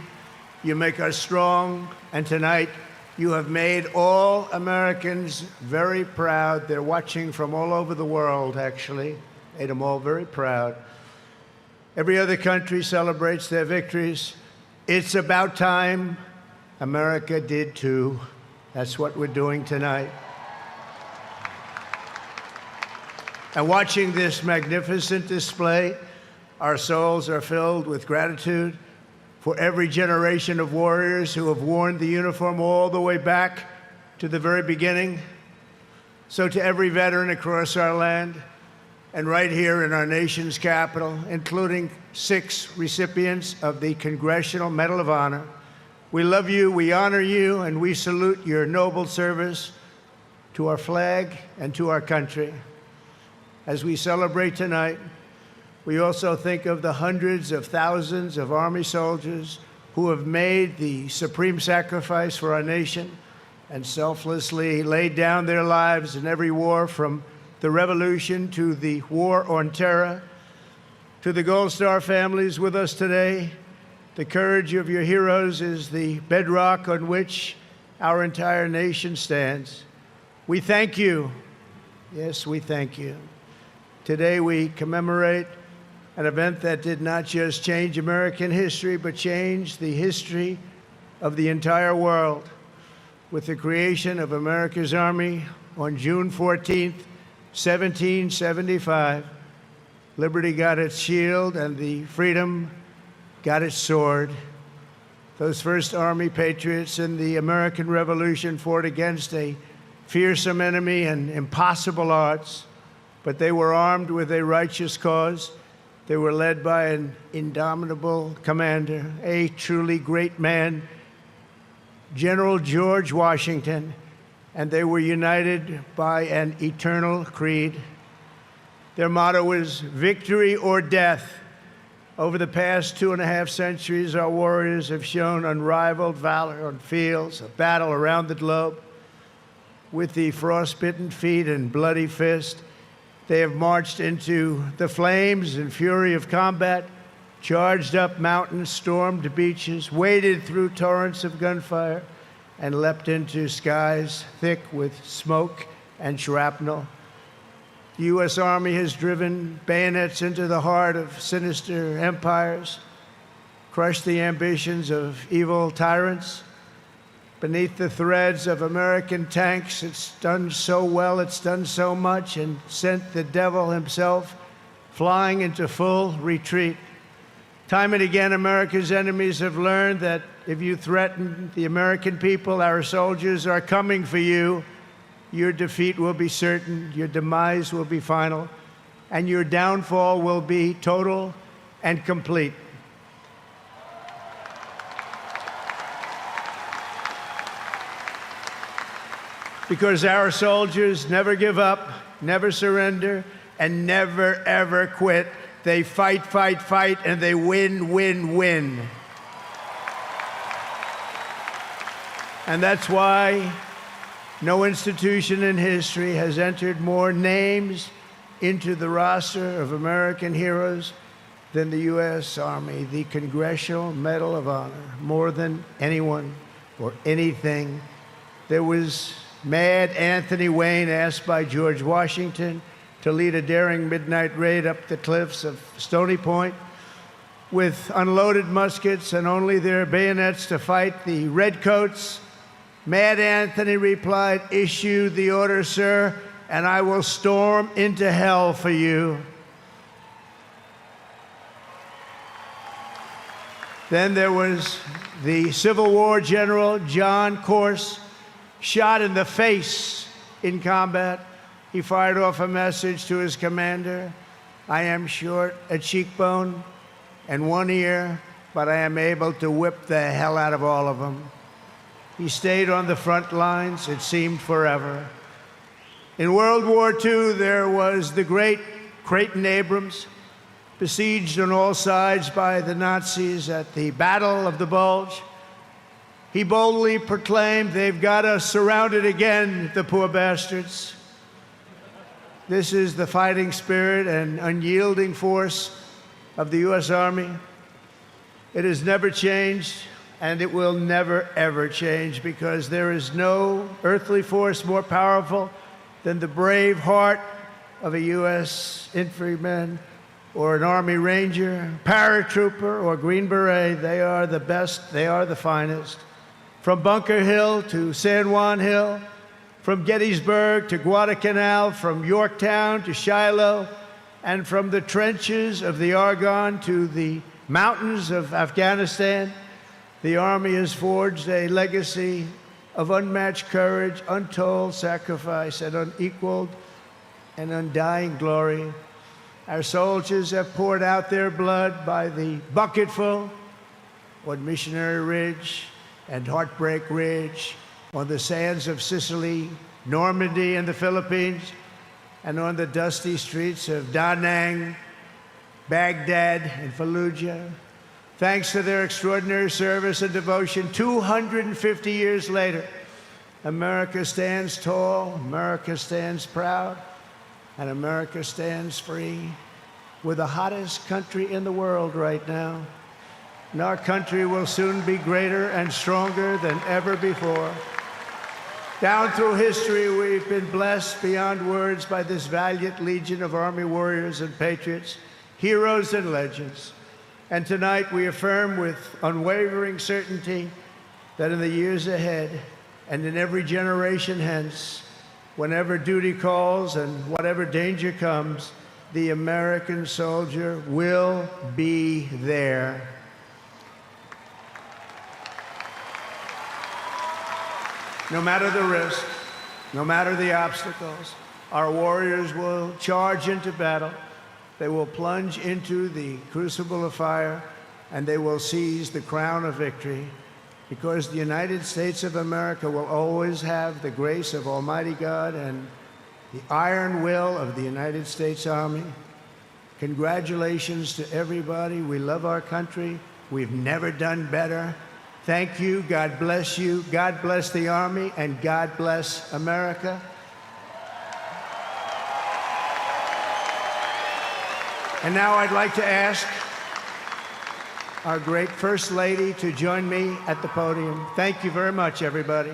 you make us strong, and tonight, you have made all Americans very proud. They're watching from all over the world, actually. Made them all very proud. Every other country celebrates their victories. It's about time America did too. That's what we're doing tonight. And watching this magnificent display, our souls are filled with gratitude for every generation of warriors who have worn the uniform all the way back to the very beginning, so to every veteran across our land and right here in our nation's capital, including 6 recipients of the Congressional Medal of Honor, we love you, we honor you, and we salute your noble service to our flag and to our country. As we celebrate tonight, we also think of the hundreds of thousands of Army soldiers who have made the supreme sacrifice for our nation and selflessly laid down their lives in every war, from the Revolution to the War on Terror. To the Gold Star families with us today, the courage of your heroes is the bedrock on which our entire nation stands. We thank you. Yes, we thank you. Today we commemorate an event that did not just change American history, but changed the history of the entire world, with the creation of America's Army on June 14th, 1775. Liberty got its shield and the freedom got its sword. Those first Army patriots in the American Revolution fought against a fearsome enemy and impossible odds, but they were armed with a righteous cause. They were led by an indomitable commander, a truly great man, General George Washington, and they were united by an eternal creed. Their motto was victory or death. Over the past 2.5 centuries, our warriors have shown unrivaled valor on fields of battle around the globe. With the frostbitten feet and bloody fist, they have marched into the flames and fury of combat, charged up mountains, stormed beaches, waded through torrents of gunfire, and leapt into skies thick with smoke and shrapnel. The U.S. Army has driven bayonets into the heart of sinister empires, crushed the ambitions of evil tyrants. Beneath the threads of American tanks, it's done so well, it's done so much, and sent the devil himself flying into full retreat. Time and again, America's enemies have learned that if you threaten the American people, our soldiers are coming for you. Your defeat will be certain, your demise will be final, and your downfall will be total and complete. Because our soldiers never give up, never surrender, and never, ever quit. They fight, fight, fight, and they win, win, win. And that's why no institution in history has entered more names into the roster of American heroes than the U.S. Army, the Congressional Medal of Honor, more than anyone or anything. There was Mad Anthony Wayne, asked by George Washington to lead a daring midnight raid up the cliffs of Stony Point with unloaded muskets and only their bayonets to fight the redcoats. Mad Anthony replied, "Issue the order, sir, and I will storm into hell for you." Then there was the Civil War general, John Corse, shot in the face in combat. He fired off a message to his commander: "I am short a cheekbone and one ear, but I am able to whip the hell out of all of them." He stayed on the front lines, it seemed forever. In World War II, there was the great Creighton Abrams, besieged on all sides by the Nazis at the Battle of the Bulge. He boldly proclaimed, "They've got us surrounded again, the poor bastards." This is the fighting spirit and unyielding force of the U.S. Army. It has never changed, and it will never, ever change, because there is no earthly force more powerful than the brave heart of a U.S. infantryman or an Army Ranger, paratrooper, or Green Beret. They are the best, they are the finest. From Bunker Hill to San Juan Hill, from Gettysburg to Guadalcanal, from Yorktown to Shiloh, and from the trenches of the Argonne to the mountains of Afghanistan, the Army has forged a legacy of unmatched courage, untold sacrifice, and unequaled and undying glory. Our soldiers have poured out their blood by the bucketful on Missionary Ridge and Heartbreak Ridge, on the sands of Sicily, Normandy, and the Philippines, and on the dusty streets of Da Nang, Baghdad, and Fallujah. Thanks to their extraordinary service and devotion, 250 years later, America stands tall, America stands proud, and America stands free. We're the hottest country in the world right now, and our country will soon be greater and stronger than ever before. Down through history, we've been blessed beyond words by this valiant legion of Army warriors and patriots, heroes and legends. And tonight we affirm with unwavering certainty that in the years ahead and in every generation hence, whenever duty calls and whatever danger comes, the American soldier will be there. No matter the risk, no matter the obstacles, our warriors will charge into battle. They will plunge into the crucible of fire, and they will seize the crown of victory, because the United States of America will always have the grace of Almighty God and the iron will of the United States Army. Congratulations to everybody. We love our country. We've never done better. Thank you. God bless you. God bless the Army, and God bless America. And now I'd like to ask our great First Lady to join me at the podium. Thank you very much, everybody.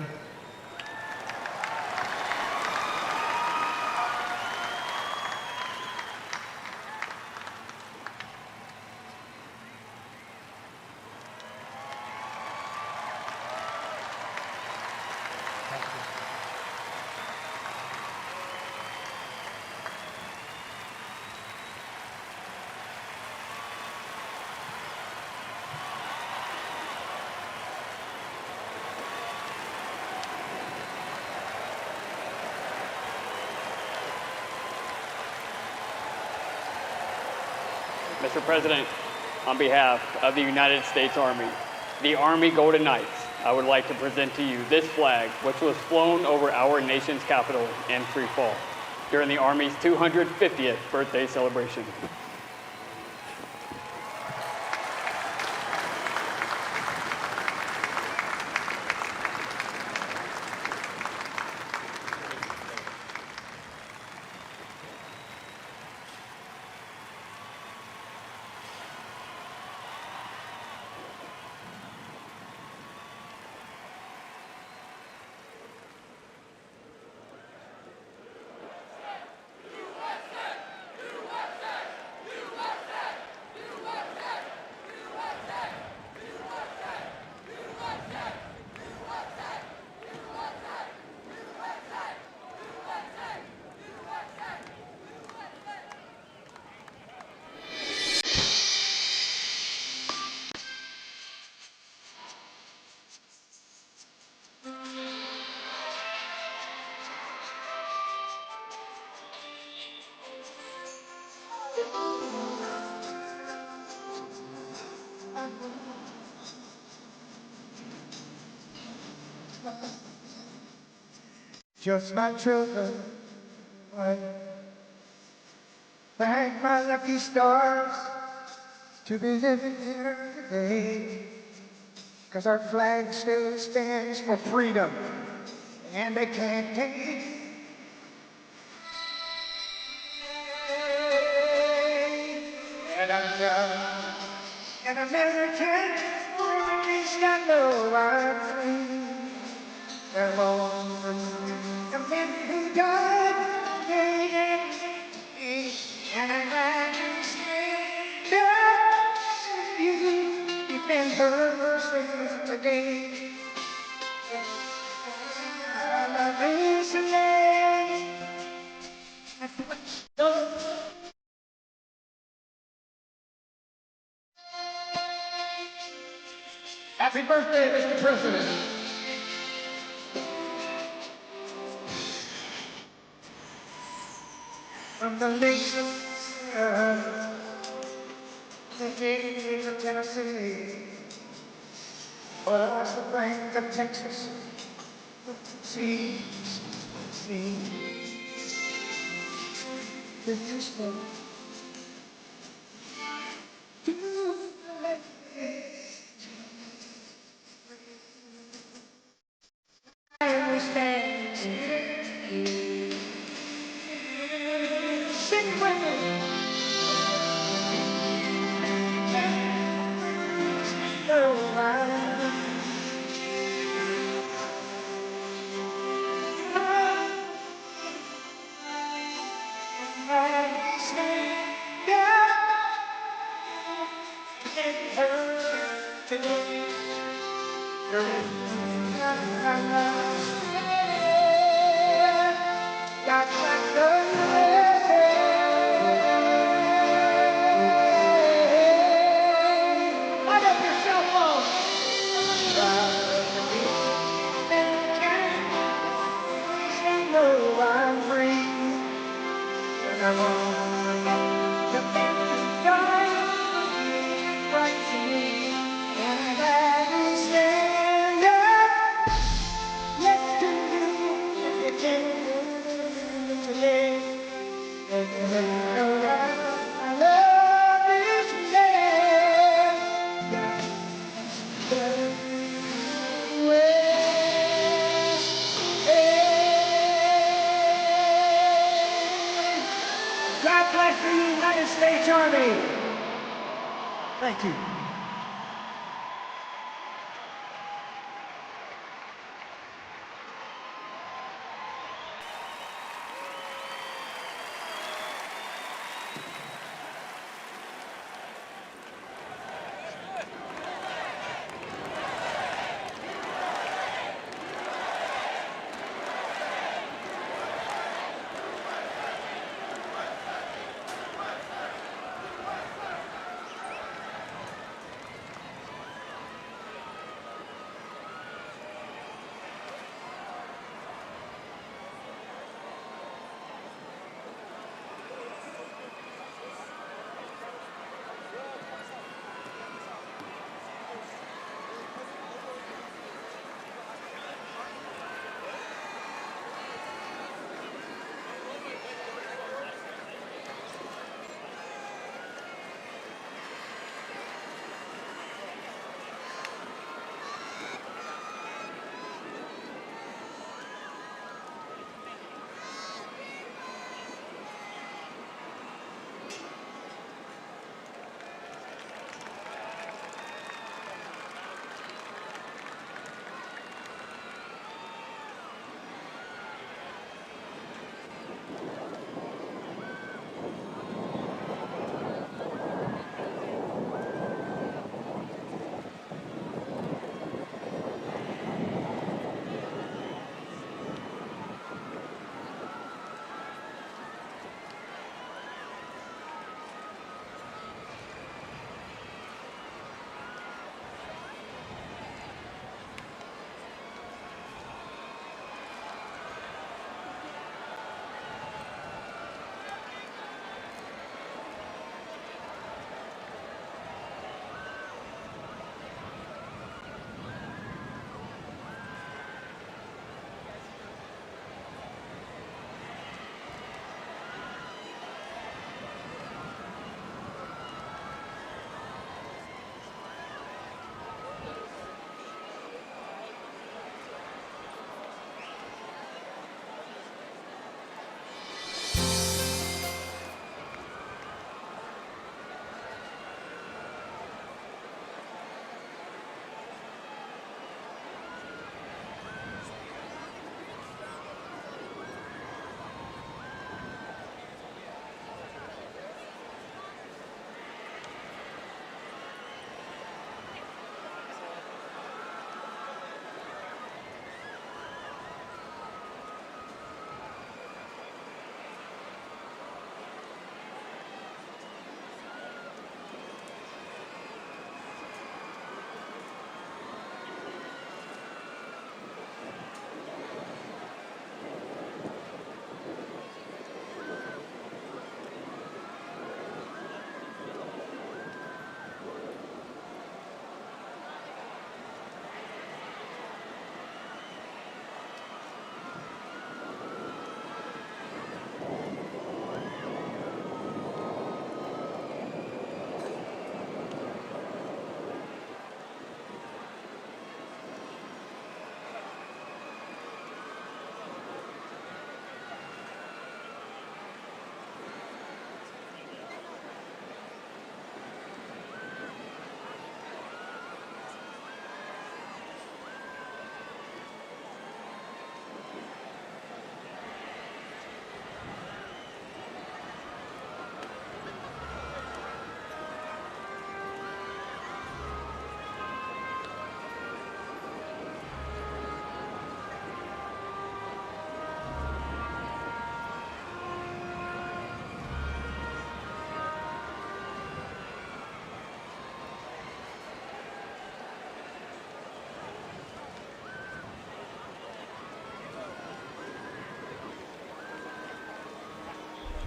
Mr. President, on behalf of the United States Army, the Army Golden Knights, I would like to present to you this flag, which was flown over our nation's capital in free fall during the Army's 250th birthday celebration. Just my children, I thank my lucky stars to be living here today, 'cause our flag still stands for freedom, and they can't take and I'm an American, at least I know I'm free. And all the men who died, and I'm glad to stand up to you, defend her today. I love this land. Happy birthday, Mr. President. from the lakes of the hills of Tennessee, across the plains of Texas, sea. This is the I stand here. Sing with me. Oh, I stand God bless the United States Army. Thank you.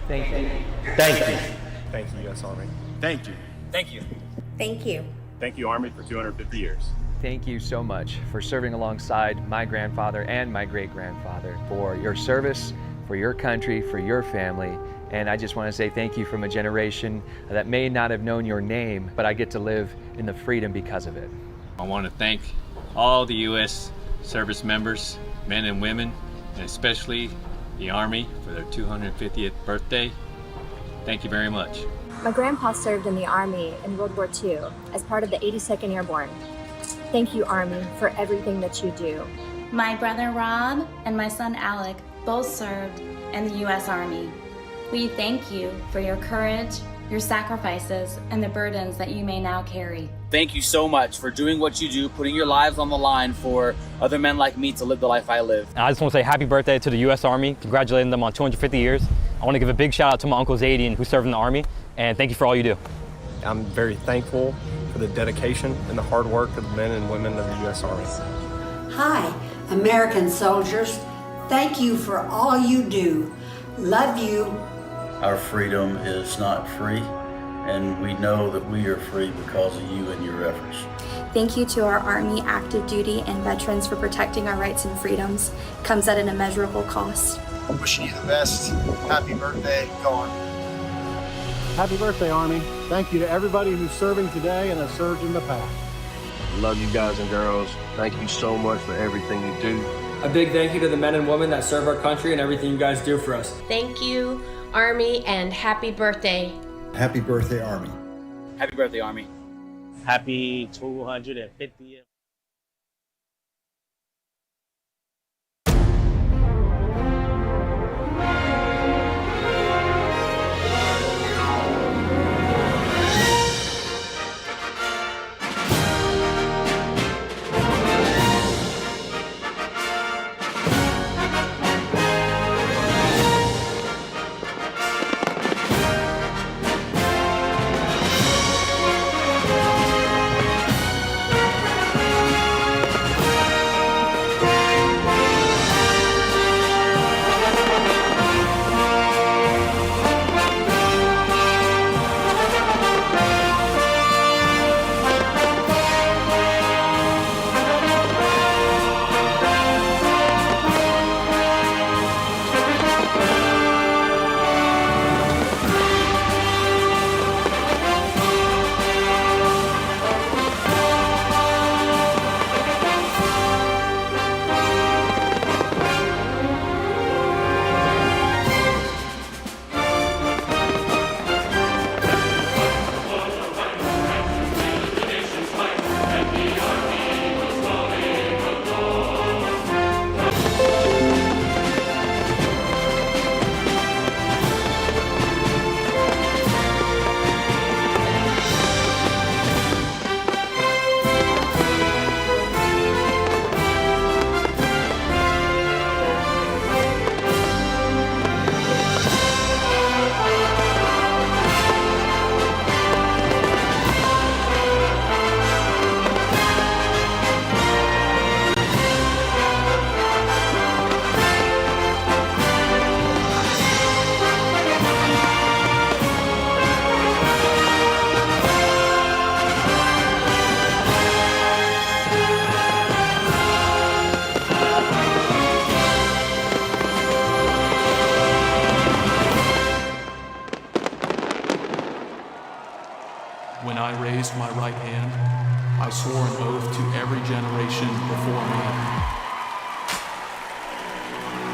Thank you. Thank you. Thank you, U.S. Army. Thank you. Thank you. Thank you. Thank you, Army, for 250 years. Thank you so much for serving alongside my grandfather and my great-grandfather, for your service, for your country, for your family. And I just want to say thank you from a generation that may not have known your name, but I get to live in the freedom because of it. I want to thank all the U.S. service members, men and women, and especially the Army for their 250th birthday. Thank you very much. My grandpa served in the Army in World War II as part of the 82nd Airborne. Thank you, Army, for everything that you do. My brother Rob and my son Alec both served in the U.S. Army. We thank you for your courage, your sacrifices, and the burdens that you may now carry. Thank you so much for doing what you do, putting your lives on the line for other men like me to live the life I live. I just want to say happy birthday to the U.S. Army, congratulating them on 250 years. I want to give a big shout out to my Uncle Zadie, who served in the Army, and thank you for all you do. I'm very thankful for the dedication and the hard work of the men and women of the U.S. Army. Hi, American soldiers. Thank you for all you do. Love you. Our freedom is not free, and we know that we are free because of you and your efforts. Thank you to our Army active duty and veterans for protecting our rights and freedoms. Comes at an immeasurable cost. I'm wishing you the best. Happy birthday. Go on. Happy birthday, Army. Thank you to everybody who's serving today and has served in the past. Love you guys and girls. Thank you so much for everything you do. A big thank you to the men and women that serve our country and everything you guys do for us. Thank you, Army, and happy birthday. Happy birthday, Army. Happy birthday, Army. Happy 250th. When I raised my right hand, I swore an oath to every generation before me.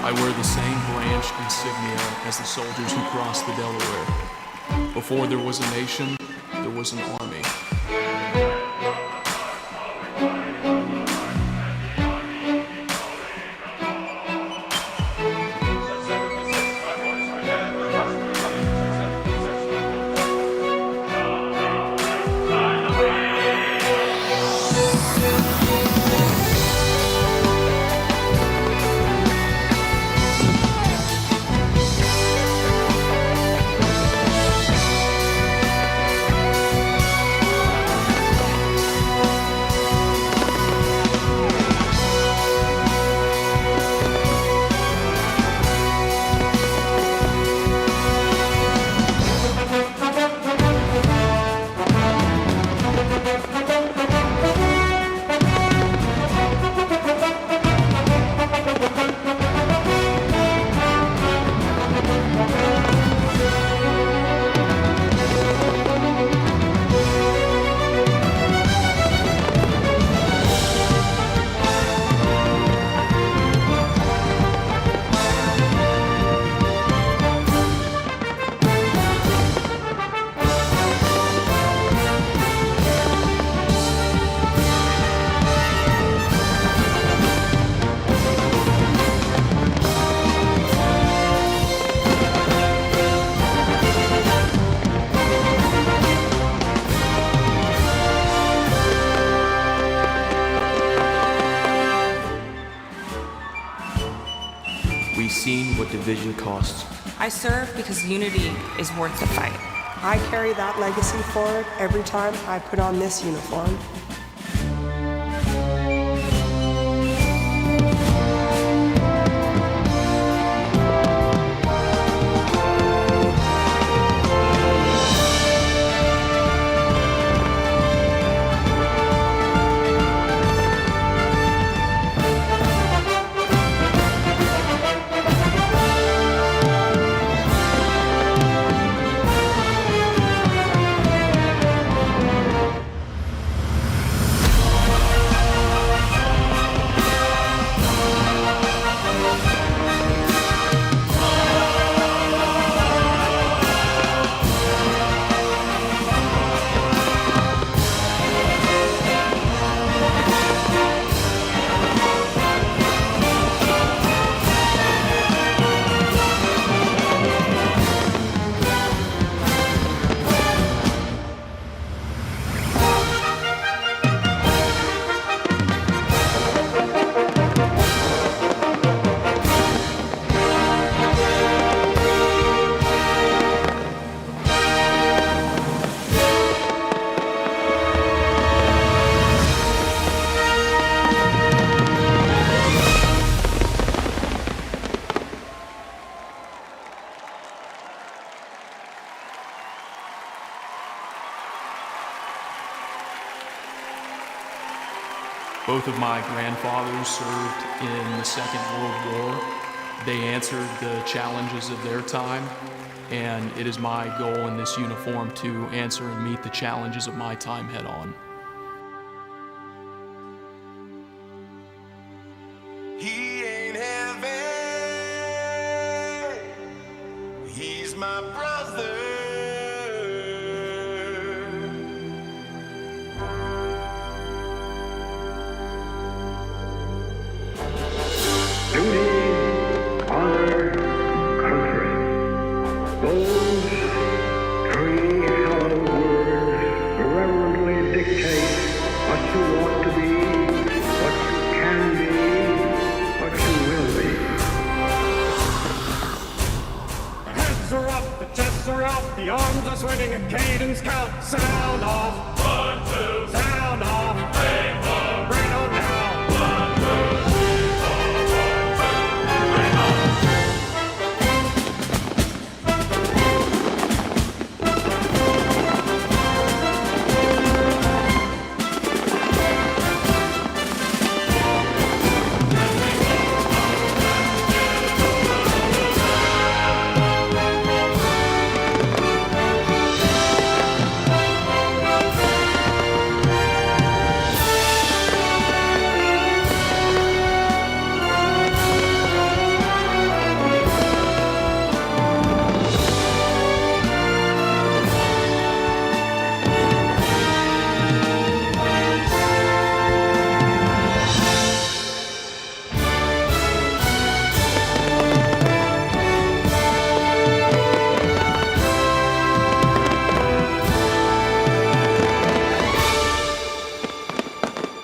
I wear the same branch insignia as the soldiers who crossed the Delaware. Before there was a nation, there was an army. we've seen what division costs. I serve because unity is worth the fight. I carry that legacy forward every time I put on this uniform. Both of my grandfathers served in the Second World War. They answered the challenges of their time, and it is my goal in this uniform to answer and meet the challenges of my time head on. He ain't heaven, he's my brother. Duty, honor, country. Those three hallowed words reverently dictate what you want to be, what you can be, what you will be. The heads are up, the chests are out, the arms are swinging, a cadence count. Sound off. 1, 2. Sound off. Bring on. Bring on now. 1, 2, 3, 4, 1, 2. Bring on.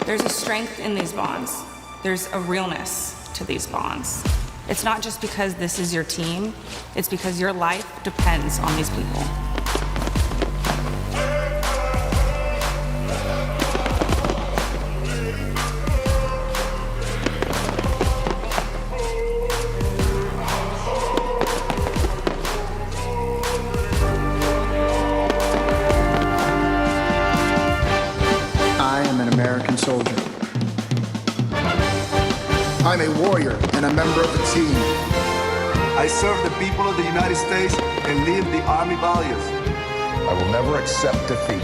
There's a strength in these bonds. There's a realness to these bonds. It's not just because this is your team, it's because your life depends on these people. I am an American soldier. I'm a warrior and a member of the team. I serve the people of the United States and live the Army values. I will never accept defeat.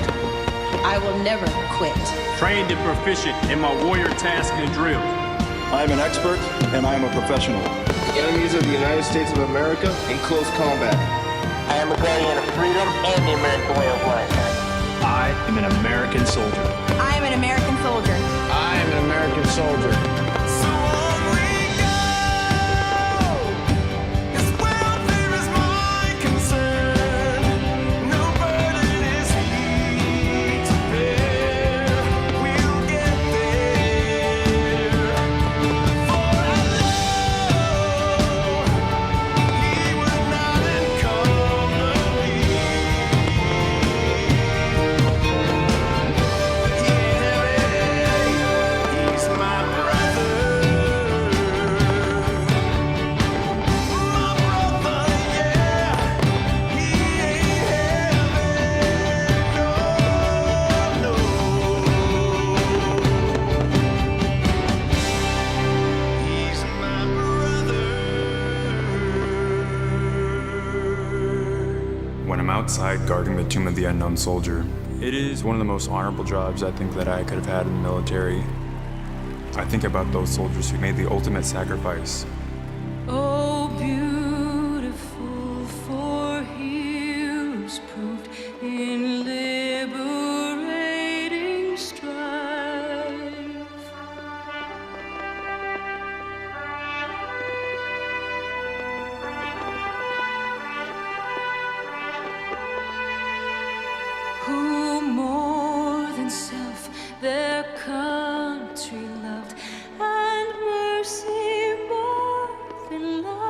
I will never quit. Trained and proficient in my warrior tasks and drills. I am an expert and I am a professional. Enemies of the United States of America in close combat. I am a guardian of freedom and the American way of life. I am an American soldier. I am an American soldier. I am an American soldier. when I'm outside guarding the tomb of the unknown soldier. It is one of the most honorable jobs I think that I could have had in the military. I think about those soldiers who made the ultimate sacrifice. Oh, beautiful for heroes proved in liberating strife. Who more than self their country loved, and mercy more than life.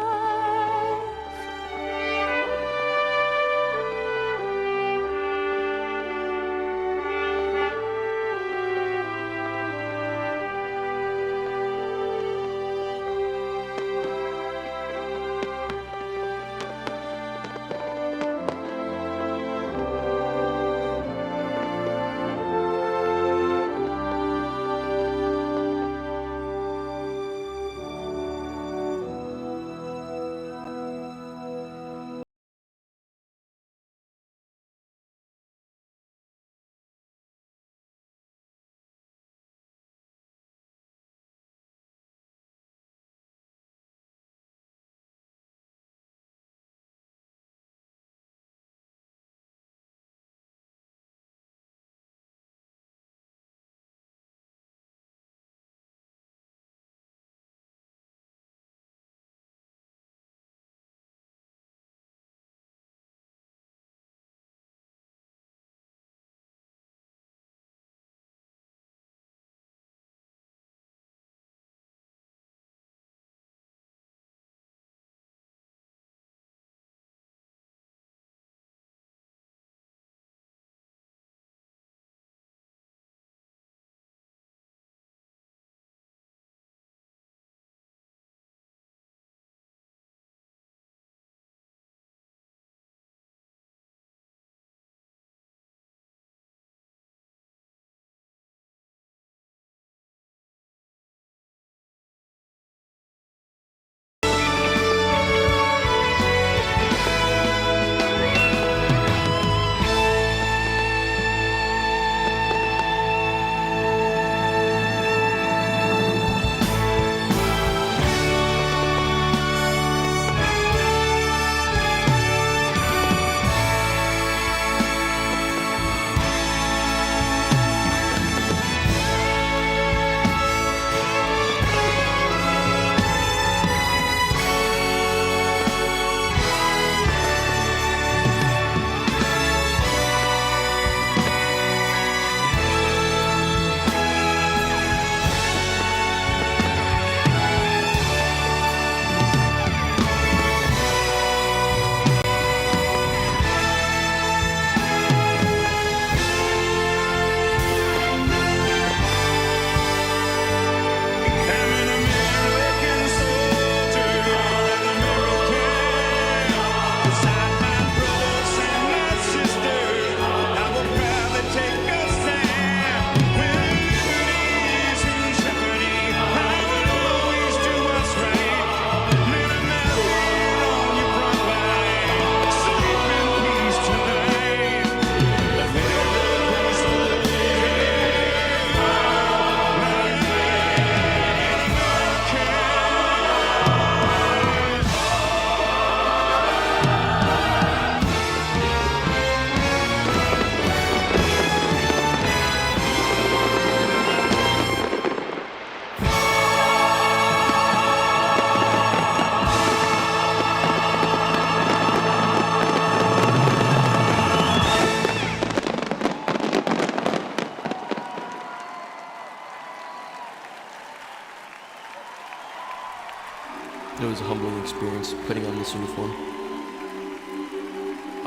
It was a humbling experience putting on this uniform.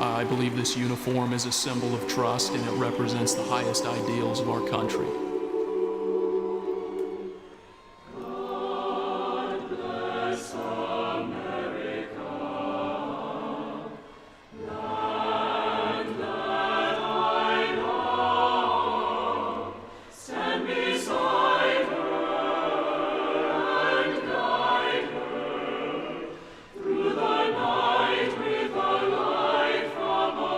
I believe this uniform is a symbol of trust, and it represents the highest ideals of our country. Through the night with the light from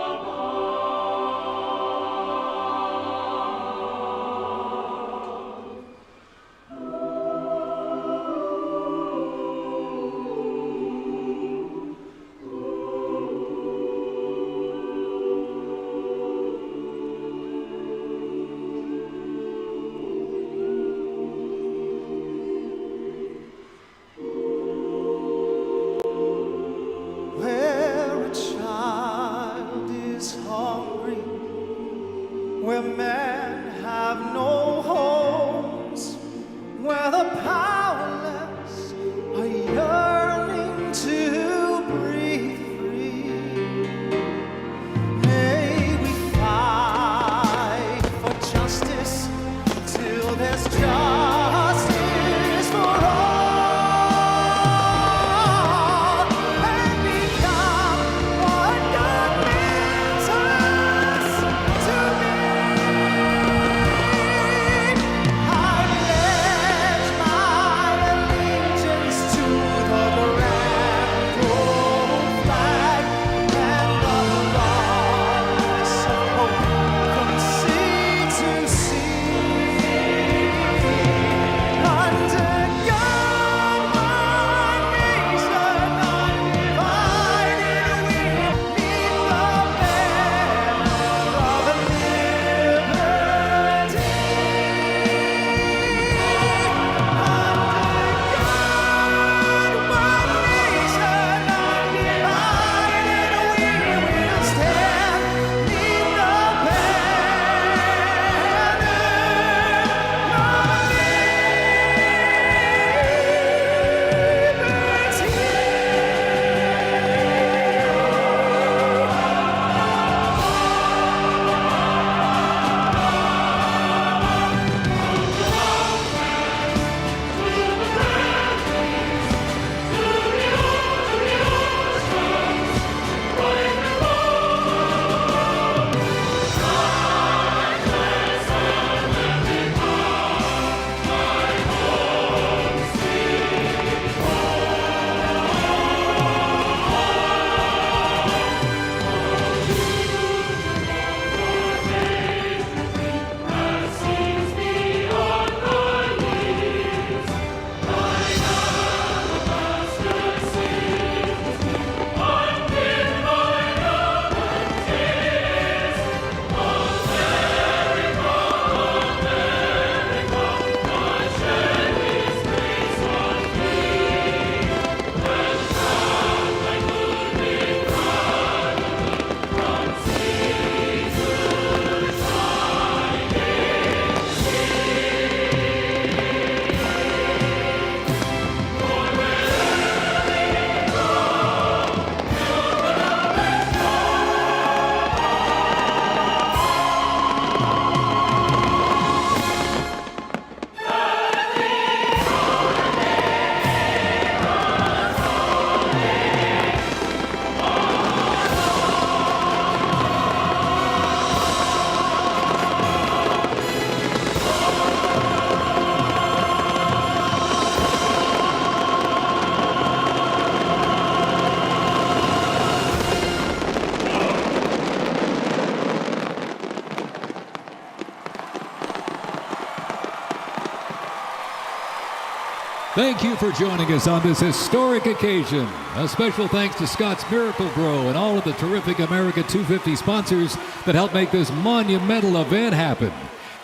Thank you for joining us on this historic occasion. A special thanks to Scott's Miracle Grow and all of the terrific America 250 sponsors that helped make this monumental event happen.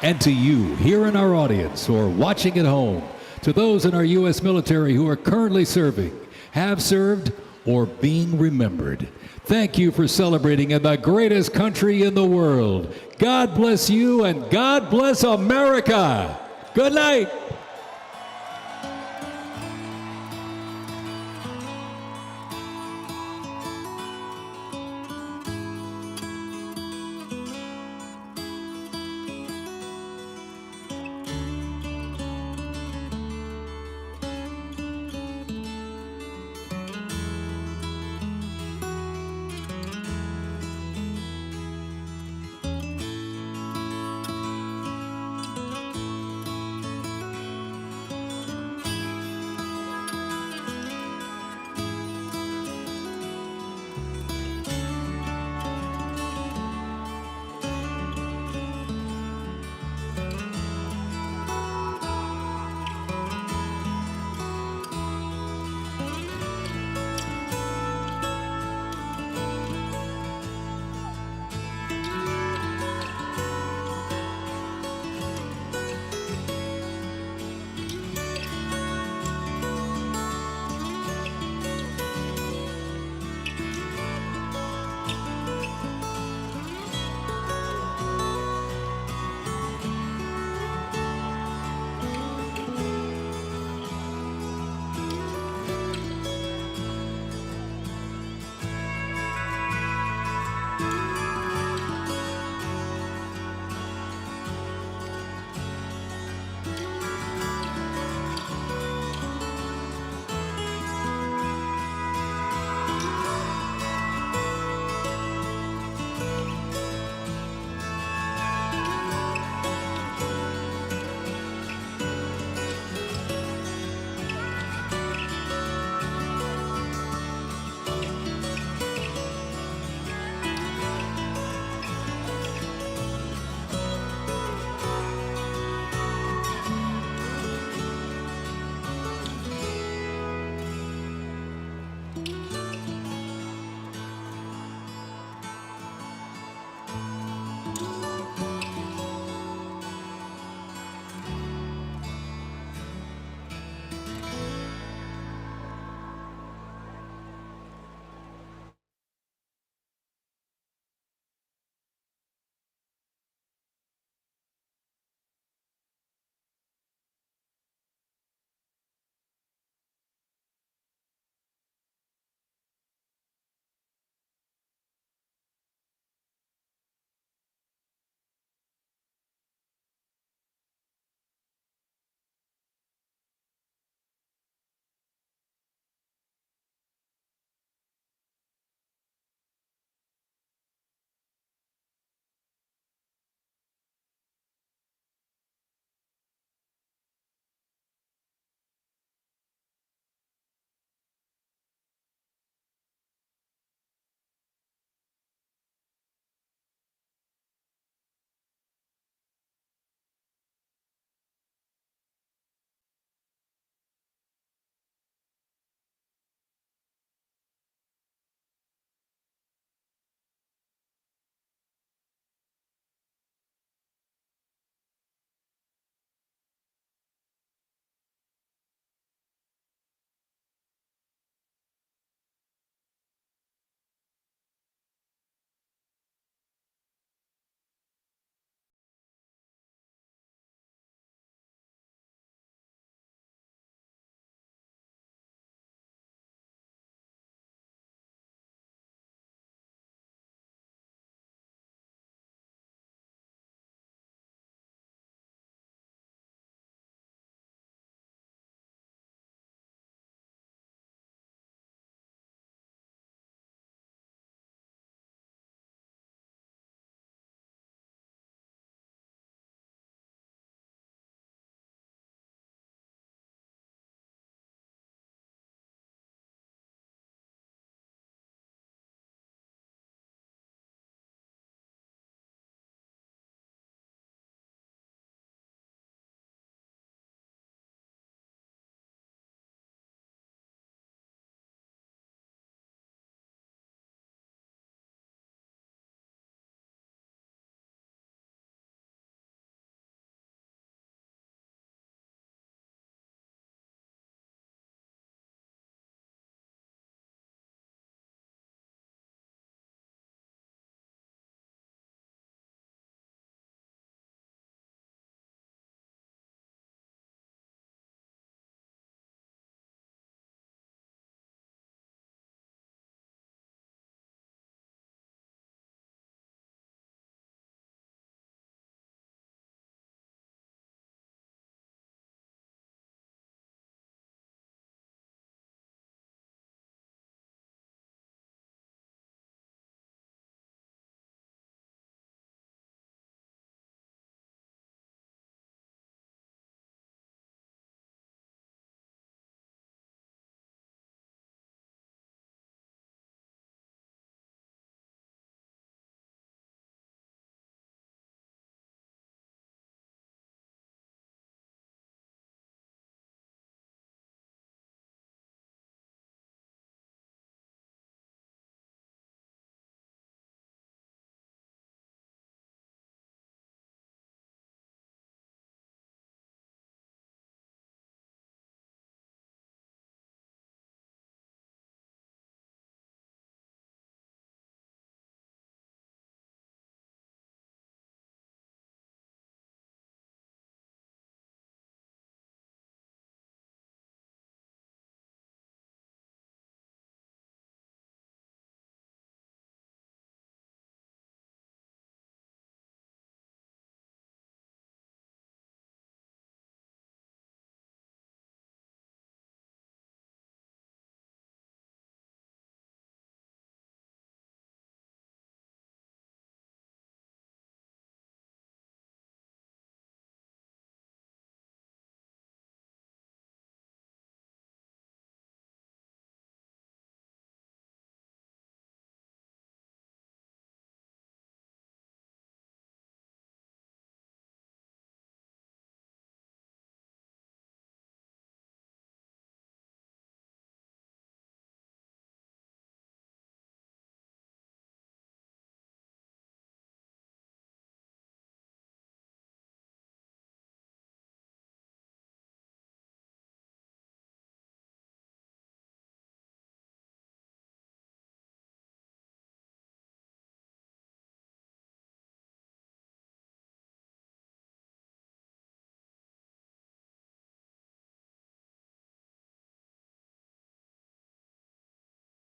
And to you here in our audience or watching at home, to those in our U.S. military who are currently serving, have served, or being remembered, thank you for celebrating in the greatest country in the world. God bless you and God bless America. Good night.